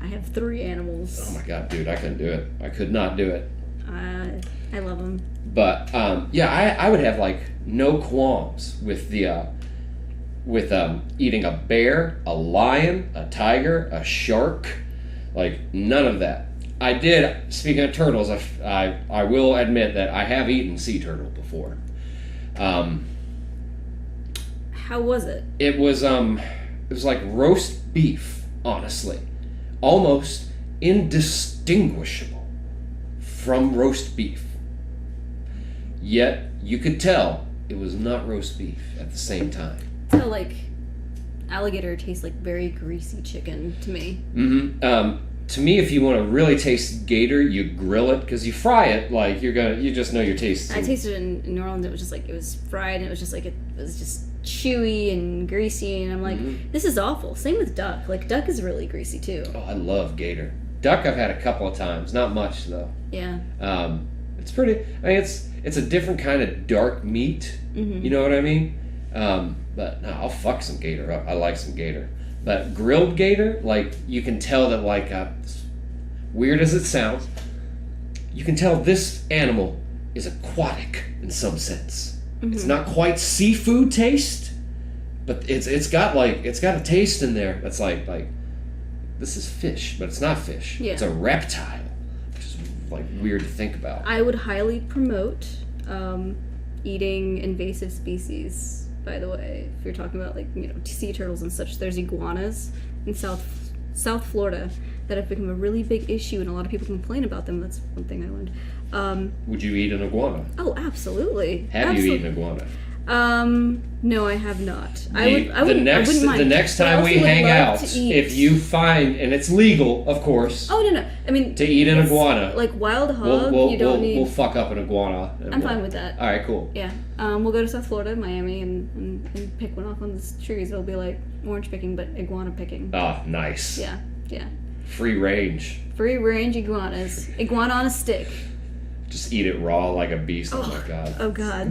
[SPEAKER 2] I have 3 animals.
[SPEAKER 1] Oh my god, dude, I couldn't do it. I could not do it.
[SPEAKER 2] I love them.
[SPEAKER 1] But I would have no qualms with eating a bear, a lion, a tiger, a shark, none of that. I did. Speaking of turtles, I will admit that I have eaten sea turtle before.
[SPEAKER 2] How was it?
[SPEAKER 1] It was like roast beef, honestly, almost indistinguishable from roast beef. Yet you could tell it was not roast beef at the same time.
[SPEAKER 2] So alligator tastes like very greasy chicken to me.
[SPEAKER 1] Mm-hmm. To me, if you want to really taste gator, you grill it, because you fry it you just know you're tasting.
[SPEAKER 2] I tasted it in New Orleans. It was just it was fried, and it was just it was just chewy and greasy, and I'm like, this is awful. Same with duck. Duck is really greasy too.
[SPEAKER 1] Oh, I love gator. Duck I've had a couple of times, not much though.
[SPEAKER 2] Yeah.
[SPEAKER 1] It's pretty. I mean, it's a different kind of dark meat. Mm-hmm. You know what I mean? But no, I'll fuck some gator up. I like some gator. But grilled gator, you can tell that, weird as it sounds, you can tell this animal is aquatic in some sense. Mm-hmm. It's not quite seafood taste, but it's got a taste in there that's like this is fish, but it's not fish.
[SPEAKER 2] Yeah.
[SPEAKER 1] It's a reptile, which is weird to think about.
[SPEAKER 2] I would highly promote eating invasive species. By the way, if you're talking about sea turtles and such, there's iguanas in South Florida that have become a really big issue, and a lot of people complain about them. That's one thing I learned.
[SPEAKER 1] Would you eat an iguana?
[SPEAKER 2] Oh, absolutely.
[SPEAKER 1] Have you eaten iguana?
[SPEAKER 2] No, I have not. I wouldn't mind.
[SPEAKER 1] The next
[SPEAKER 2] But I
[SPEAKER 1] time
[SPEAKER 2] also
[SPEAKER 1] we
[SPEAKER 2] would
[SPEAKER 1] hang
[SPEAKER 2] love
[SPEAKER 1] out,
[SPEAKER 2] to eat-
[SPEAKER 1] if you find, and it's legal, of course,
[SPEAKER 2] Oh, no. I mean...
[SPEAKER 1] to eat an
[SPEAKER 2] it's
[SPEAKER 1] iguana.
[SPEAKER 2] Like wild hog,
[SPEAKER 1] We'll,
[SPEAKER 2] you don't need...
[SPEAKER 1] We'll fuck up an iguana.
[SPEAKER 2] I'm fine with that.
[SPEAKER 1] All right, cool.
[SPEAKER 2] Yeah. We'll go to South Florida, Miami, and pick one off on the trees. It'll be like orange picking, but iguana picking.
[SPEAKER 1] Oh, nice.
[SPEAKER 2] Yeah.
[SPEAKER 1] Free range.
[SPEAKER 2] Free range iguanas. Iguana on a stick.
[SPEAKER 1] Just eat it raw like a beast. Oh my god.
[SPEAKER 2] Oh god.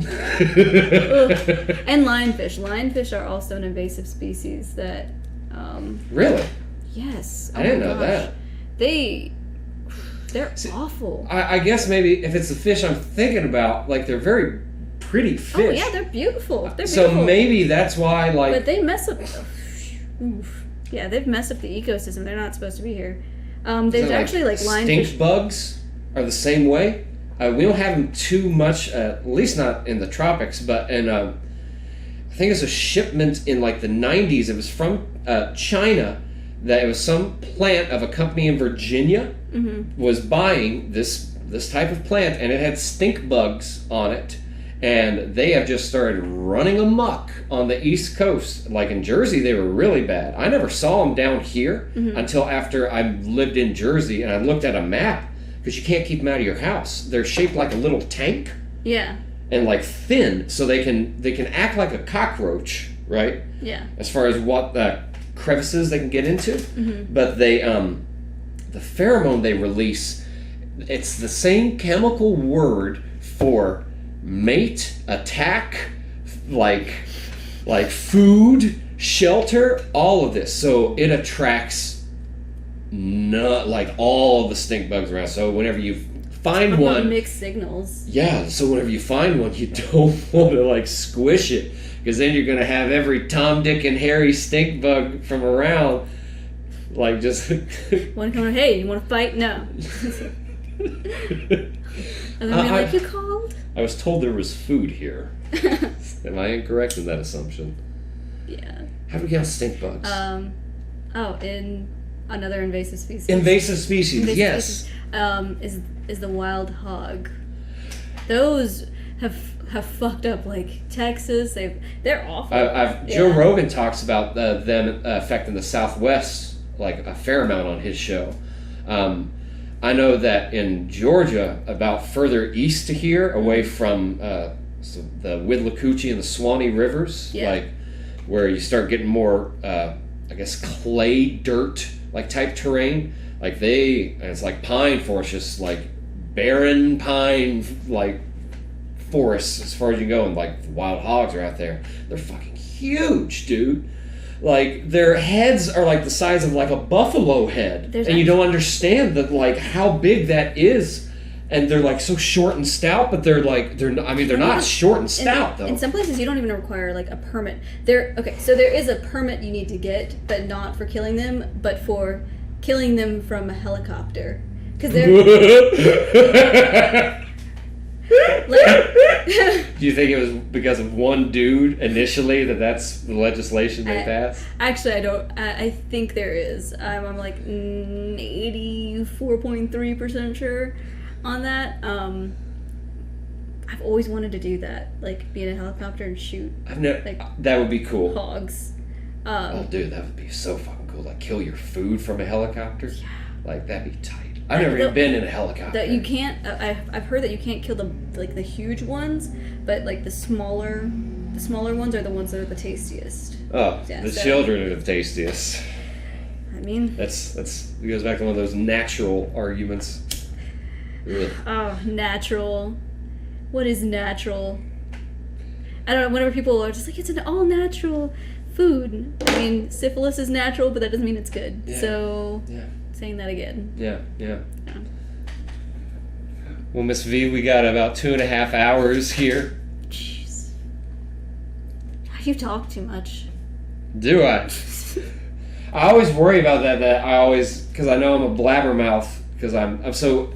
[SPEAKER 2] And lionfish. Lionfish are also an invasive species that...
[SPEAKER 1] Really?
[SPEAKER 2] Yes.
[SPEAKER 1] I didn't know that.
[SPEAKER 2] They're awful.
[SPEAKER 1] I guess maybe if it's the fish I'm thinking about, like they're very pretty fish.
[SPEAKER 2] Oh yeah, they're beautiful.
[SPEAKER 1] So maybe that's why, like...
[SPEAKER 2] But they mess up... Yeah, they've messed up the ecosystem. They're not supposed to be here. There's actually like lionfish...
[SPEAKER 1] Stink bugs are the same way. We don't have them too much, at least not in the tropics, but in, I think it's a shipment in like the 90s. It was from China, that it was some plant of a company in Virginia was buying this type of plant, and it had stink bugs on it. And they have just started running amok on the East Coast. Like in Jersey, they were really bad. I never saw them down here until after I lived in Jersey, and I looked at a map, because you can't keep them out of your house. They're shaped like a little tank.
[SPEAKER 2] Yeah.
[SPEAKER 1] And like thin, so they can act like a cockroach, right?
[SPEAKER 2] Yeah.
[SPEAKER 1] As far as what crevices they can get into. But they, the pheromone they release, it's the same chemical word for mate, attack, like food, shelter, all of this. So it attracts like all the stink bugs around. So whenever you find one,
[SPEAKER 2] mixed signals.
[SPEAKER 1] Yeah. So whenever you find one, you don't want to like squish it, because then you're gonna have every Tom, Dick, and Harry stink bug from around, like just.
[SPEAKER 2] Want to come? Hey, you want to fight? No. And then they're like, you called?
[SPEAKER 1] I was told there was food here. Am I incorrect in that assumption?
[SPEAKER 2] Yeah.
[SPEAKER 1] How do we get on stink bugs?
[SPEAKER 2] In another invasive species.
[SPEAKER 1] Invasive species, yes.
[SPEAKER 2] Is the wild hog. Those have fucked up like Texas. They're awful.
[SPEAKER 1] Joe Rogan talks about them affecting the Southwest like a fair amount on his show. I know that in Georgia, about further east to here, away from the Withlacoochee and the Swanee rivers, like where you start getting more, I guess, clay dirt like type terrain, like and it's like pine forests, just like barren pine like forests as far as you go, and like wild hogs are out there. They're fucking huge, dude. Like their heads are like the size of like a buffalo head, and you don't understand that like how big that is. And they're like so short and stout, but they're not short and stout though.
[SPEAKER 2] In some places, you don't even require like a permit. So there is a permit you need to get, but not for killing them, but for killing them from a helicopter, because they're.
[SPEAKER 1] Do you think it was because of one dude initially that's the legislation they passed?
[SPEAKER 2] Actually, I don't. I think there is. I'm like 84.3% sure on that. I've always wanted to do that, like be in a helicopter and shoot.
[SPEAKER 1] That would be cool.
[SPEAKER 2] Hogs.
[SPEAKER 1] Oh, dude, that would be so fucking cool. Like kill your food from a helicopter. Yeah. Like that'd be tight. I've never even been in a helicopter.
[SPEAKER 2] That you can't. I've heard that you can't kill the huge ones, but like the smaller ones are the ones that are the tastiest.
[SPEAKER 1] Oh, yeah, children are the tastiest.
[SPEAKER 2] I mean,
[SPEAKER 1] it goes back to one of those natural arguments. Ugh.
[SPEAKER 2] Oh, natural. What is natural? I don't know. Whenever people are just like, it's an all natural food. I mean, syphilis is natural, but that doesn't mean it's good. Yeah. So. Yeah. Saying that again.
[SPEAKER 1] Yeah. Well, Miss V, we got about 2.5 hours here.
[SPEAKER 2] Jeez. You talk too much.
[SPEAKER 1] Do I? I always worry about that. Because I know I'm a blabbermouth, because I'm so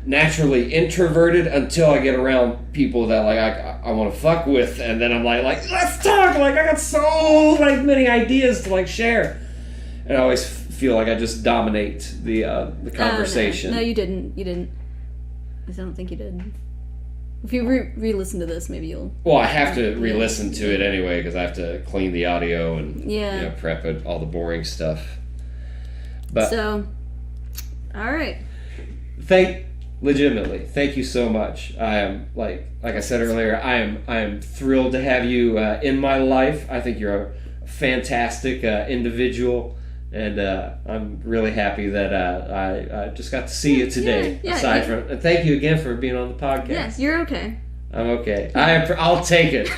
[SPEAKER 1] naturally introverted until I get around people that like I want to fuck with, and then I'm like let's talk. Like I got so many ideas to like share, and I always feel like I just dominate the conversation.
[SPEAKER 2] No, you didn't. I don't think you did. If you re-listen to this, maybe you'll...
[SPEAKER 1] Well, I have to re-listen to it anyway because I have to clean the audio and prep it, all the boring stuff. But
[SPEAKER 2] so, all right.
[SPEAKER 1] Legitimately, thank you so much. I am like I said earlier, I am thrilled to have you in my life. I think you're a fantastic individual. And I'm really happy that I just got to see you today. And thank you again for being on the podcast.
[SPEAKER 2] Yes, you're okay.
[SPEAKER 1] I'm okay. I'll take it.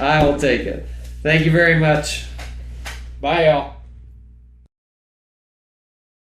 [SPEAKER 1] I will take it. Thank you very much. Bye, y'all.